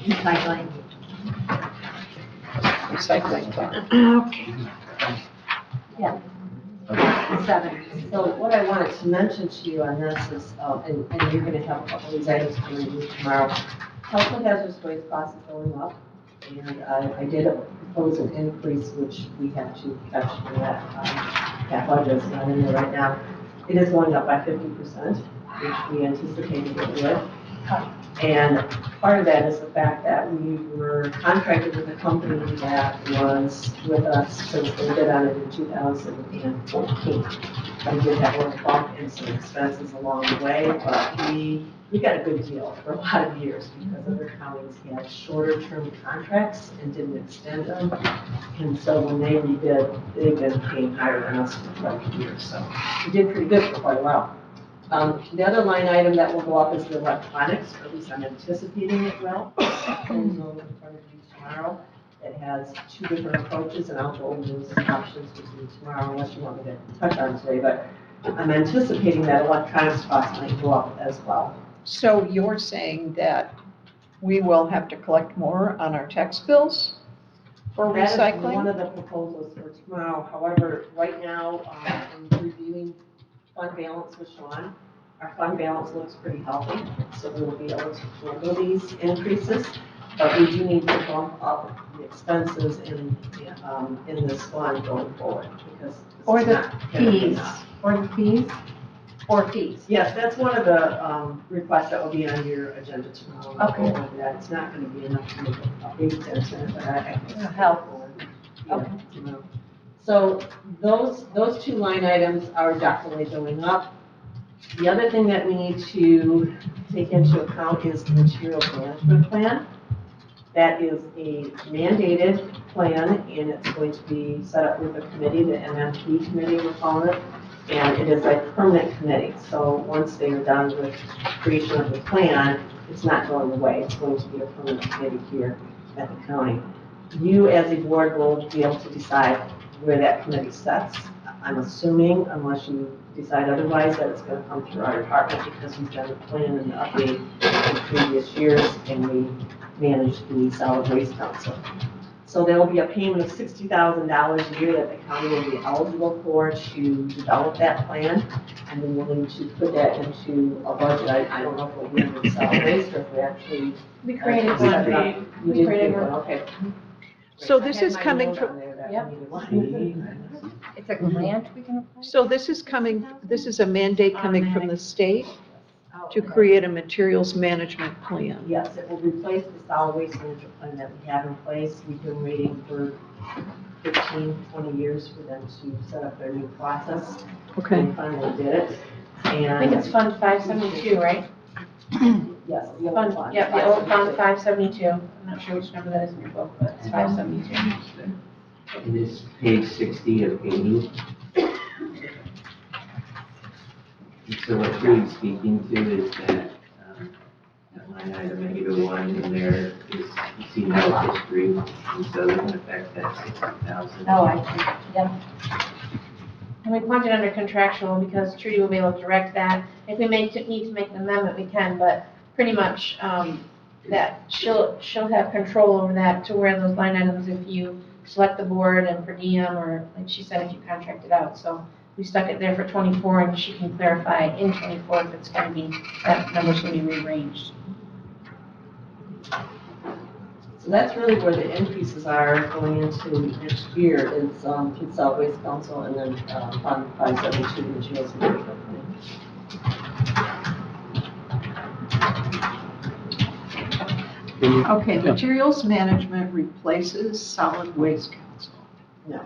Recycling. Recycling fund. Okay. Yeah. 7. So what I wanted to mention to you on this is, and you're going to have a couple of these items to review tomorrow. Household hazardous waste costs is going up, and I did propose an increase, which we have to catch for that budget. It's not in there right now. It is going up by 50%, which we anticipated it would. And part of that is the fact that we were contracted with a company that was with us since they bid on it in 2014. We did have one bump in some expenses along the way, but we got a good deal for a lot of years because other counties had shorter term contracts and didn't extend them. And so when they rebid, they've been paying higher than us for quite a few years. So we did pretty good for quite a while. The other line item that will go up is the electronics, or at least I'm anticipating it will. Proposal in front of you tomorrow that has 2 different approaches, and I'll go over those options with you tomorrow unless you want me to touch on today. But I'm anticipating that electronics costs might go up as well. So you're saying that we will have to collect more on our tax bills for recycling? That is one of the proposals for tomorrow. However, right now, I'm reviewing fund balance with Sean. Our fund balance looks pretty healthy, so we will be able to handle these increases. But we do need to bump up the expenses in this fund going forward because Or it's the not gonna be fees. enough. Or the fees? Or fees. Yes, that's one of the requests that will be on your agenda tomorrow. We'll Okay. go over that. It's not going to be enough to make a big dent in it, but I think It'll help. Okay. So those 2 line items are definitely going up. The other thing that we need to take into account is the materials management plan. That is a mandated plan, and it's going to be set up with a committee, the MMP committee we're calling it, and it is a permanent committee. So once they are done with creation of the plan, it's not going away. It's going to be a permanent committee here at the county. You, as a board, will be able to decide where that committee sets. I'm assuming, unless you decide otherwise, that it's going to come through our department because we've done the plan and the update in previous years, and we manage the Solid Waste Council. So So there will be a payment of $60,000 a year that the county will be eligible for to develop that plan. And then we'll need to put that into a budget. I don't know if we'll be under solid waste or if we actually. We created set it one. up. We You did created create one. Okay. So I this had is my coming note from, on there that Yep. we needed one. It's a grant we can apply? so this is coming, this is a mandate coming from the state to create a materials management plan. Yes, it will replace the solid waste management plan that we have in place. We've been waiting for 15, 20 years for them to set up their new process. Okay. And finally did it. And I think it's Fund 572, right? yes, the old Fund, fund. yeah, the old Fund 572. I'm not sure which number that is in your book, but it's 572. It is page 60 of 80. And so what Trudy's speaking to is that line item -1 in there is, you see no history, and so it can affect that 60,000. Oh, I see, yep. And we want it under contractual because Trudy will be able to direct that. If we need to make an amendment, we can, but pretty much, that she'll have control over that to where those line items, if you select the board and per diem, or like she said, if you contract it out. So we stuck it there for 24 and she can clarify in 24 if it's going to be, that number's going to be rearranged. So that's really where the increases are going into next year is Kids Solid Waste Council and then Fund 572 materials management plan. Okay, materials management replaces solid waste council. No,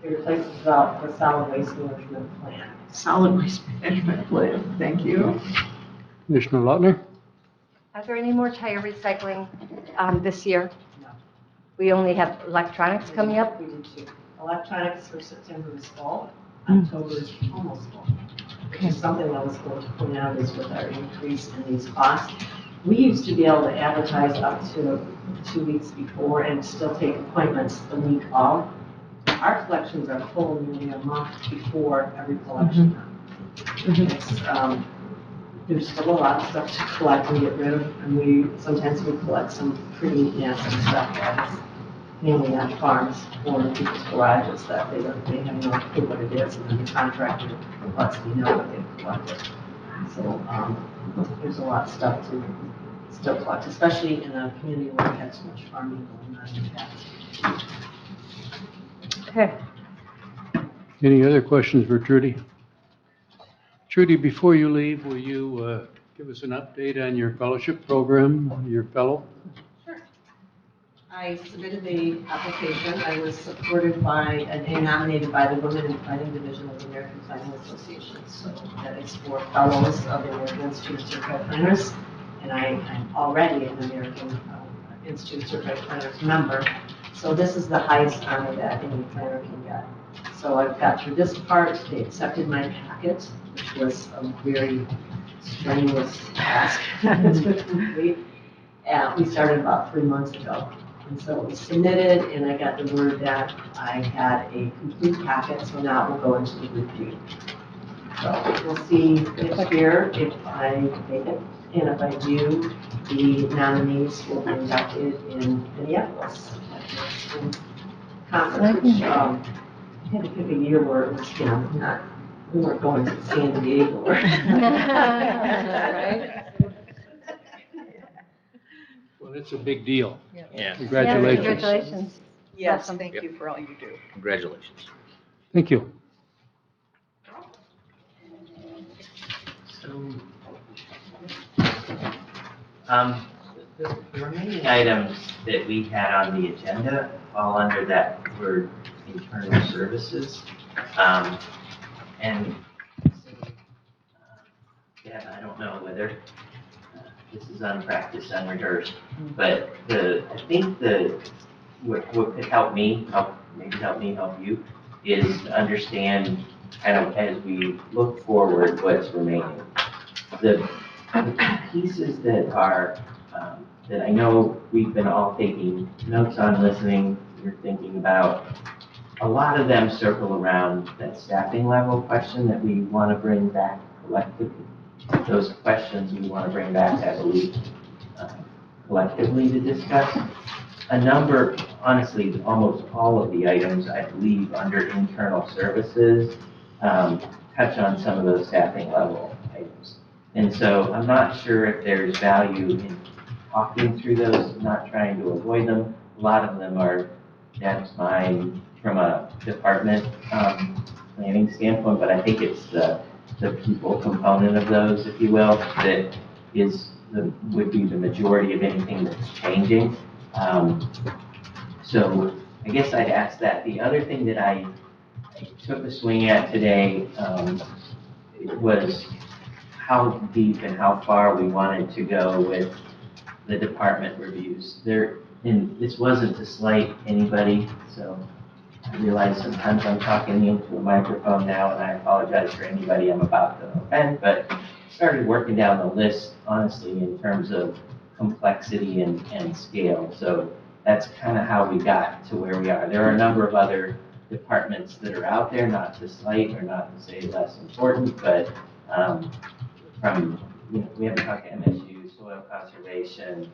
it replaces the solid waste management plan. Solid waste management plan, thank you. Commissioner Lautner? Are there any more tire recycling this year? No. We only have electronics coming up? We did two. Electronics for September is fall, October is almost fall. Which is something I was going to point out is with our increase in these costs. We used to be able to advertise up to 2 weeks before and still take appointments the week of. Our collections are full nearly a month before every collection. It's, there's still a lot of stuff to collect and get rid of, and sometimes we collect some pretty nasty stuff that's mainly on farms or in people's garages that they have no clue what it is, and then the contractor lets me know what they've collected. So, there's a lot of stuff to still collect, especially in a community where we have so much farming going on in the past. Okay. Any other questions for Trudy? Trudy, before you leave, will you give us an update on your fellowship program, your fellow? I submitted the application. I was supported by and nominated by the Women in Planning Division of the American Planning Association. So that is for fellows of the American Institute of Certified Planners. And I'm already an American Institute of Certified Planners member. So this is the highest honor that any planner can get. So I've got through this part. They accepted my packet, which was a very strenuous task to complete. We started about 3 months ago. And so it was submitted, and I got the word that I had a complete packet, so now it will go into the review. So we'll see next year if I make it, and if I do, the nominees will be inducted in Minneapolis. Conference, which I had to pick a year where it was, we weren't going to San Diego. Right. Well, it's a big deal. Yeah. Congratulations. Yeah, congratulations. Yes, Awesome. thank you for all you do. Congratulations. Thank you. So, the remaining items that we had on the agenda fall under that word internal services. And so, Deb, I don't know whether this is unpracticed, unrehearsed, but I think what could help me, help you, is to understand kind of as we look forward what's remaining. The pieces that are, that I know we've been all taking notes on, listening, we're thinking about, a lot of them circle around that staffing level question that we want to bring back collectively. Those questions we want to bring back, I believe, collectively to discuss. a number, honestly, almost all of the items, I believe, under internal services, touch on some of those staffing level items. And so I'm not sure if there's value in talking through those, not trying to avoid them. A lot of them are Deb's mind from a department planning standpoint, but I think it's the people component of those, if you will, that would be the majority of anything that's changing. So I guess I'd ask that. The other thing that I took a swing at today was how deep and how far we wanted to go with the department reviews. And this wasn't to slight anybody, so I realize sometimes I'm talking into a microphone now, and I apologize for anybody I'm about to offend, but started working down the list, honestly, in terms of complexity and scale. So that's kind of how we got to where we are. There are a number of other departments that are out there, not to slight or not to say less important, but we haven't talked to MSU, soil conservation,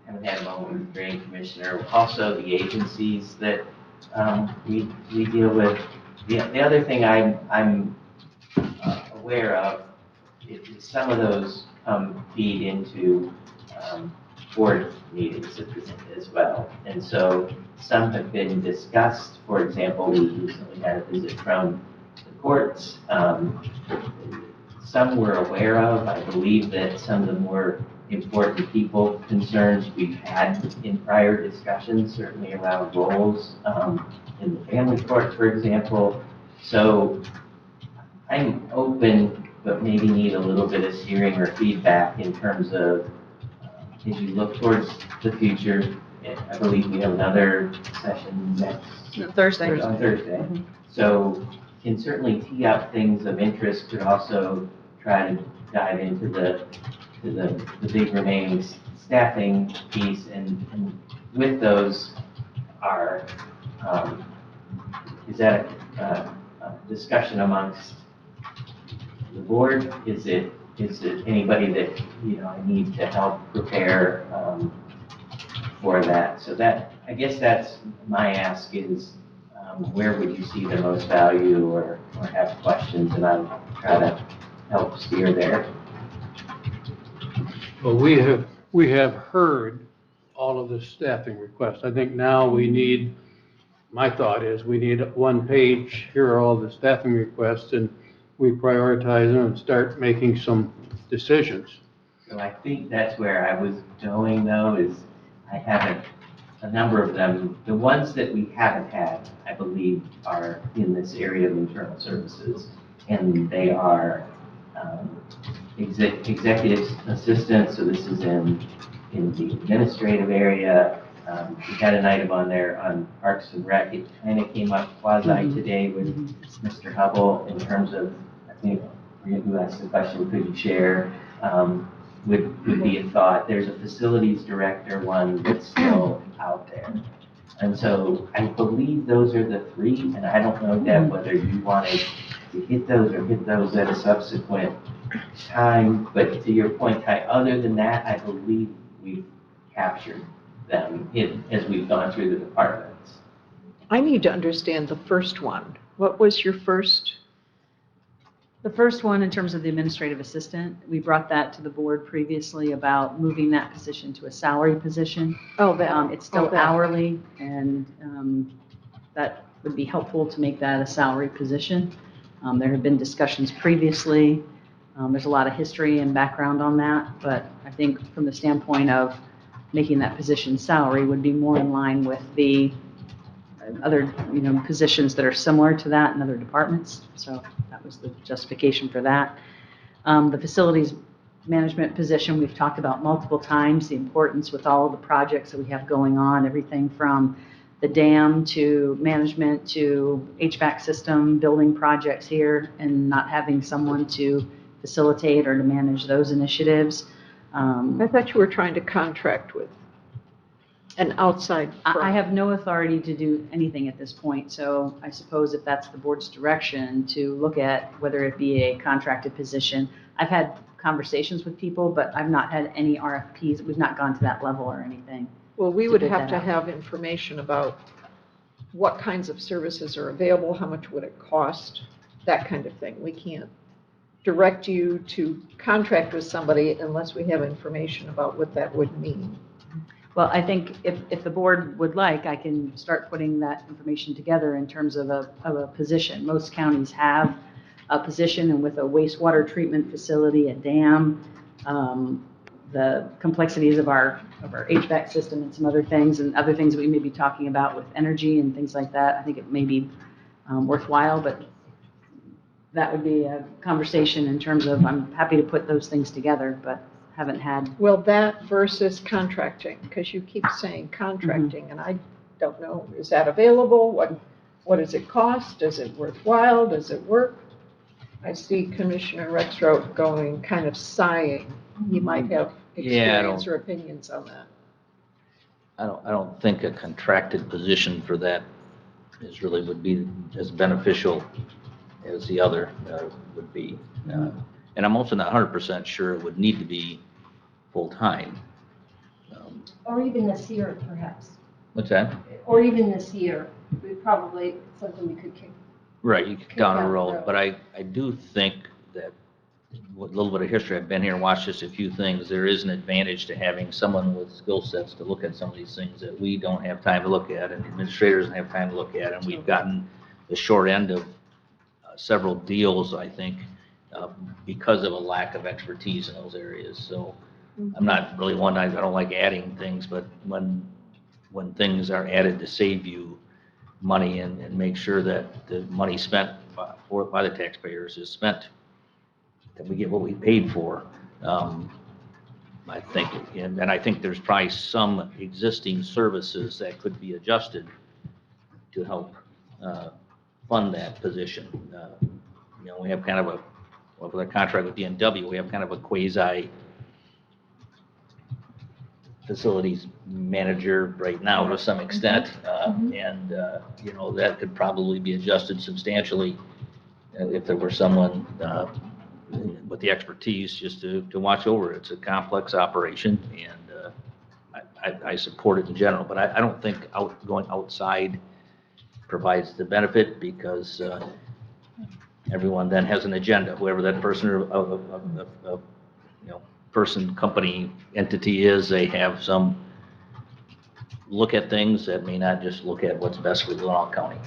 haven't had a moment with the drain commissioner, also the agencies that we deal with. The other thing I'm aware of is some of those feed into board meetings as well. And so some have been discussed. For example, we recently had a visit from the courts. Some we're aware of. I believe that some of the more important people concerns we've had in prior discussions, certainly around roles in the family court, for example. So I'm open, but maybe need a little bit of steering or feedback in terms of as you look towards the future. I believe we have another session next Thursday. On Thursday. Mm-hmm. So can certainly tee up things of interest, but also try to dive into the big remaining staffing piece, and with those are, is that a discussion amongst the board? Is it anybody that, I need to help prepare for that? So I guess that's my ask is, where would you see the most value or have questions, and I'll try to help steer there. Well, we have heard all of the staffing requests. I think now my thought is we need one page, here are all the staffing requests, and we prioritize them and start making some decisions. So I think that's where I was going, though, is I haven't, a number of them, the ones that we haven't had, I believe, are in this area of internal services, and they are executive assistants, so this is in the administrative area. We had an item on there on Parks and Rec. It kind of came up quasi today with Mr. Hubble in terms of, I think, I forget who asked the question, could you share? Would be a thought. There's a facilities director one that's still out there. And so I believe those are the three, and I don't know, Deb, whether you wanted to hit those or hit those at a subsequent time. But to your point, Ty, other than that, I believe we've captured them as we've gone through the departments. I need to understand the first one. What was your first? The first one, in terms of the administrative assistant, we brought that to the board previously about moving that position to a salary position. Oh, that. It's still hourly, and that would be helpful to make that a salary position. There have been discussions previously. There's a lot of history and background on that, but I think from the standpoint of making that position salary would be more in line with the other, positions that are similar to that in other departments. So that was the justification for that. The facilities management position, we've talked about multiple times, the importance with all of the projects that we have going on, everything from the dam to management to HVAC system, building projects here, and not having someone to facilitate or to manage those initiatives. I thought you were trying to contract with an outside firm. I have no authority to do anything at this point, so I suppose if that's the board's direction, to look at whether it be a contracted position. I've had conversations with people, but I've not had any RFPs. We've not gone to that level or anything. Well, we to would bid have that to out. have information about what kinds of services are available, how much would it cost, that kind of thing. We can't direct you to contract with somebody unless we have information about what that would mean. Well, I think if the board would like, I can start putting that information together in terms of a position. Most counties have a position, and with a wastewater treatment facility, a dam, the complexities of our HVAC system and some other things that we may be talking about with energy and things like that, I think it may be worthwhile, but that would be a conversation in terms of, I'm happy to put those things together, but haven't had. Well, that versus contracting, because you keep saying contracting, and I don't know, is that available? What does it cost? Is it worthwhile? Does it work? I see Commissioner Rexroth going, kind of sighing. He might have experience or opinions on that. I don't think a contracted position for that would be as beneficial as the other would be. And I'm also not 100% sure it would need to be full-time. Or even this year, perhaps. What's that? Or even this year, we probably, something we could kick. Right, you could Kick down down the the road, road. but I do think that with a little bit of history, I've been here and watched just a few things, there is an advantage to having someone with skill sets to look at some of these things that we don't have time to look at, and administrators don't have time to look at, and we've gotten the short end of several deals, I think, because of a lack of expertise in those areas. So I'm not really one, I don't like adding things, but when things are added to save you money and make sure that the money spent by the taxpayers is spent, that we get what we paid for. I think, and I think there's probably some existing services that could be adjusted to help fund that position. We have kind of with our contract with DNW, we have kind of a quasi facilities manager right now to some extent, and that could probably be adjusted substantially if there were someone with the expertise just to watch over it. It's a complex operation, and I support it in general, but I don't think going outside provides the benefit, because everyone then has an agenda, whoever that person person, company, entity is, they have some look at things that may not just look at what's best for Leelanau County.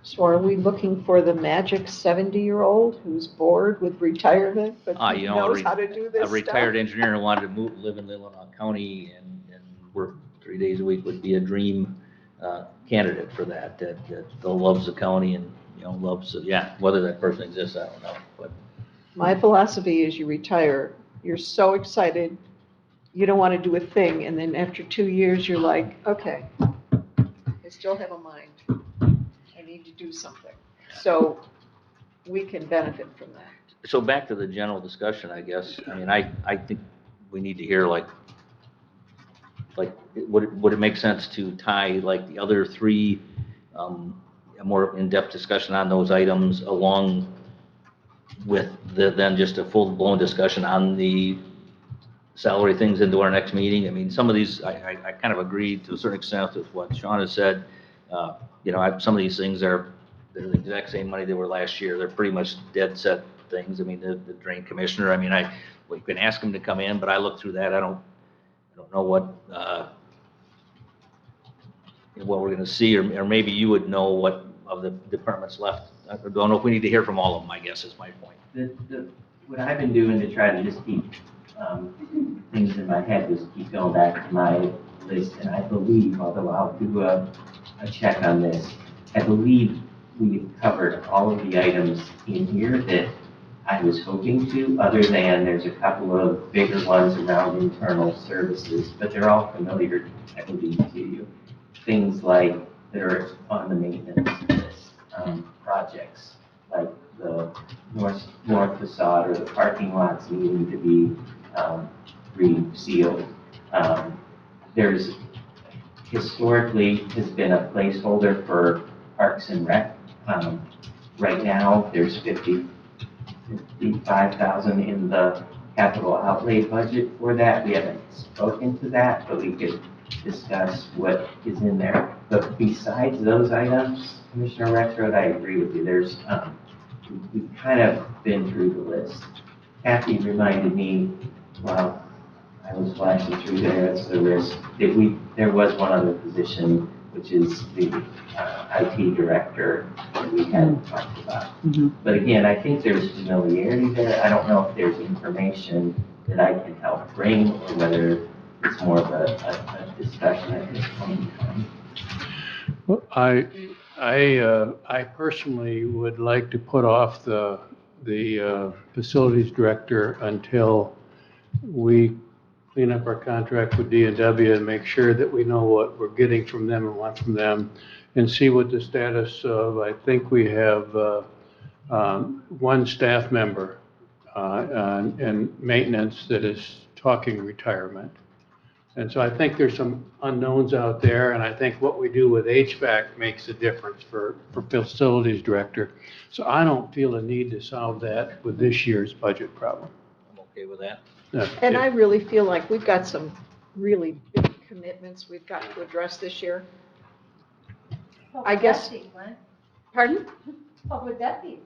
So are we looking for the magic 70-year-old who's bored with retirement, but who knows how to do this A retired stuff? engineer who wanted to live in Leelanau County and work 3 days a week would be a dream candidate for that loves the county and, loves, whether that person exists, I don't know, but. My philosophy is you retire, you're so excited, you don't want to do a thing, and then after 2 years, you're like, okay, I still have a mind. I need to do something. So we can benefit from that. So back to the general discussion, I guess. I mean, I think we need to hear would it make sense to tie like the other three, a more in-depth discussion on those items along with then just a full-blown discussion on the salary things into our next meeting? I mean, some of these, I kind of agree to a certain extent with what Sean has said. Some of these things they're the exact same money they were last year. They're pretty much dead set things. I mean, the drain commissioner, I mean, we can ask him to come in, but I looked through that. I don't know what we're going to see, or maybe you would know what of the departments left. I don't know if we need to hear from all of them, I guess is my point. What I've been doing to try to just keep things in my head was keep going back to my list, and I believe, although I'll do a check on this, I believe we've covered all of the items in here that I was hoping to, other than there's a couple of bigger ones around internal services, but they're all familiar, I believe, to you. Things like that are on the maintenance list, projects like the north facade or the parking lots needing to be resealed. There's historically has been a placeholder for Parks and Rec. Right now, there's $55,000 in the capital outlay budget for that. We haven't spoken to that, but we could discuss what is in there. But besides those items, Commissioner Rexroth, I agree with you. We've kind of been through the list. Kathy reminded me, while I was flashing through there, as the risk, there was one other position, which is the IT director that we had talked about. But again, I think there's familiarity there. I don't know if there's information that I can help bring, or whether it's more of a discussion at this point in time. Well, I personally would like to put off the facilities director until we clean up our contract with D&W and make sure that we know what we're getting from them and want from them, and see what the status of, I think we have one staff member in maintenance that is talking retirement. And so I think there's some unknowns out there, and I think what we do with HVAC makes a difference for facilities director. So I don't feel a need to solve that with this year's budget problem. I'm okay with that. And I really feel like we've got some really big commitments we've got to address this year. I guess, pardon? What would that be?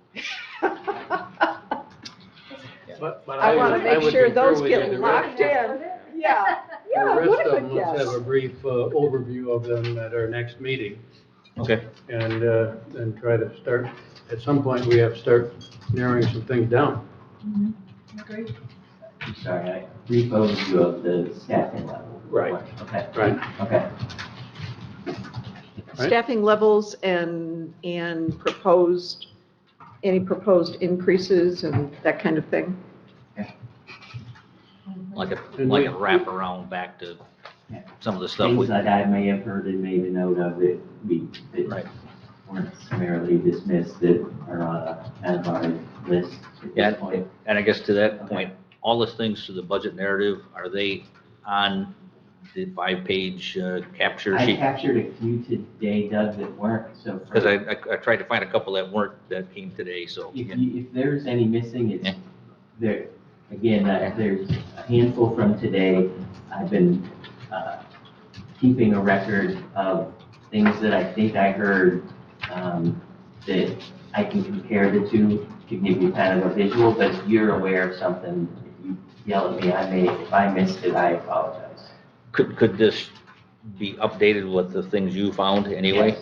But I want to make sure those get locked in. Yeah, The what rest a of good them, let's have a guess. brief overview of them at our next meeting. Okay. And then try to start, at some point, we have to start narrowing some things down. Agreed. I'm sorry, I brief overview of the staffing level. Right. Okay. Right. Okay. Staffing levels and proposed, any proposed increases and that kind of thing. Like a wrap around back to some of the stuff Things that I may have heard and made a note of that weren't summarily dismissed, that are on a kind of our list at this point. And I guess to that point, all the things to the budget narrative, are they on the 5-page capture I sheet? captured a few today, Doug, that weren't, so. Because I tried to find a couple that weren't, that came today, so. If there's any missing, it's there. Again, there's a handful from today. I've been keeping a record of things that I think I heard that I can compare the two to give you kind of a visual, but if you're aware of something, if you yell at me, if I missed it, I apologize. Could this be updated with the things you found anyway?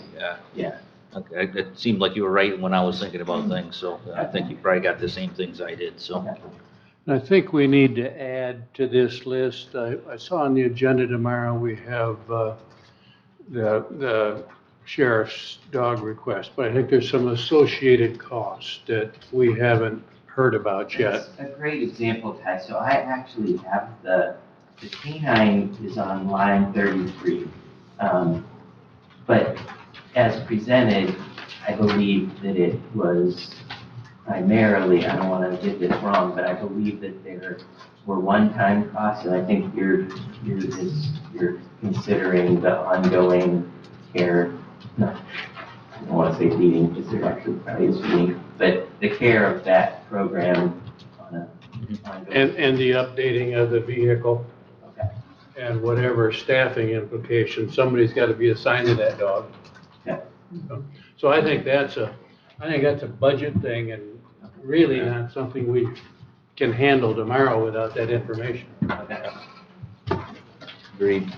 Yeah. Okay, it seemed like you were right when I was thinking about things, so I think you probably got the same things I did, so. I think we need to add to this list, I saw on the agenda tomorrow, we have the sheriff's dog request, but I think there's some associated costs that we haven't heard about yet. That's a great example, Ty. So I actually have the canine is on line 33. But as presented, I believe that it was primarily, I don't want to get this wrong, but I believe that there were one-time costs, and I think you're considering the ongoing care, no, I don't want to say feeding, because there actually probably is feeding, but the care of that program on a ongoing. And the updating of the vehicle. Okay. And whatever staffing implications, somebody's got to be assigned to that dog. Yeah. So I think that's a budget thing, and really not something we can handle tomorrow without that information. Agreed.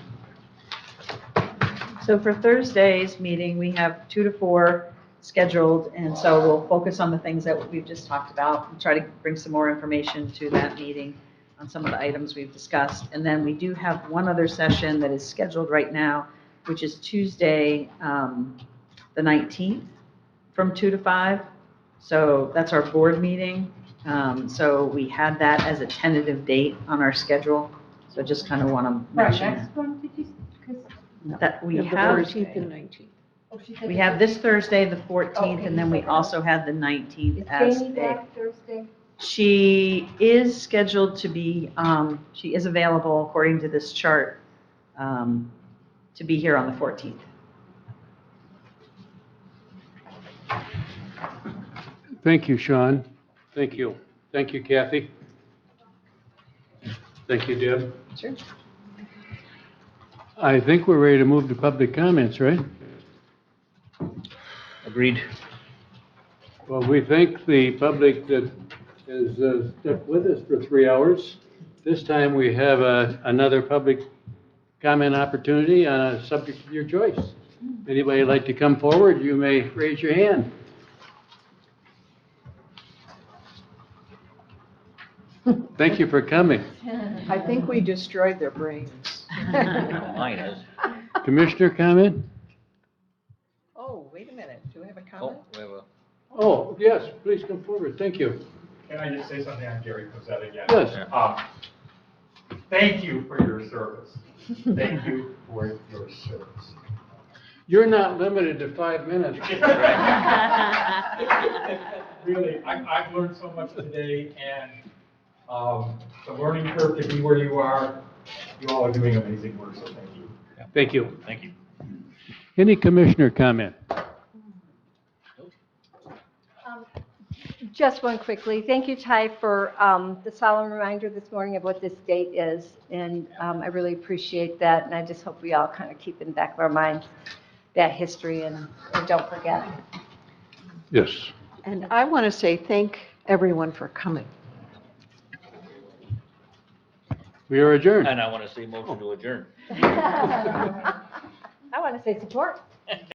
So for Thursday's meeting, we have 2 to 4 scheduled, and so we'll focus on the things that we've just talked about and try to bring some more information to that meeting on some of the items we've discussed. And then we do have one other session that is scheduled right now, which is Tuesday, the 19th, from 2 to 5. So that's our board meeting. So we had that as a tentative date on our schedule. So just kind of want to mention Next one, did you, that we The have. 14th and 19th. We have this Thursday, the 14th, and then we also have the 19th as Jamie a. back Thursday? She is scheduled to be, she is available according to this chart, to be here on the 14th. Thank you, Sean. Thank you. Thank you, Kathy. Thank you, Deb. Sure. I think we're ready to move to public comments, right? Agreed. Well, we thank the public that has stuck with us for 3 hours. This time we have another public comment opportunity on a subject of your choice. Anybody like to come forward, you may raise your hand. Thank you for coming. I think we destroyed their brains. Mine is. Commissioner comment? Oh, wait a minute, do I have a Oh, comment? we have a, Oh, yes, please come forward, thank you. Can I just say something on Gary Cosette again? Yes. Thank you for your service. Thank you for your service. You're not limited to 5 minutes. Really, I've learned so much today, and the learning curve to be where you are, you all are doing amazing work, so thank you. Thank you. thank you. Any commissioner comment? Just one quickly. Thank you, Ty, for the solemn reminder this morning of what this date is. And I really appreciate that. And I just hope we all kind of keep in the back of our minds that history and don't forget. Yes. And I want to say thank everyone for coming. We are adjourned. And I want to say motion to adjourn. I want to say support.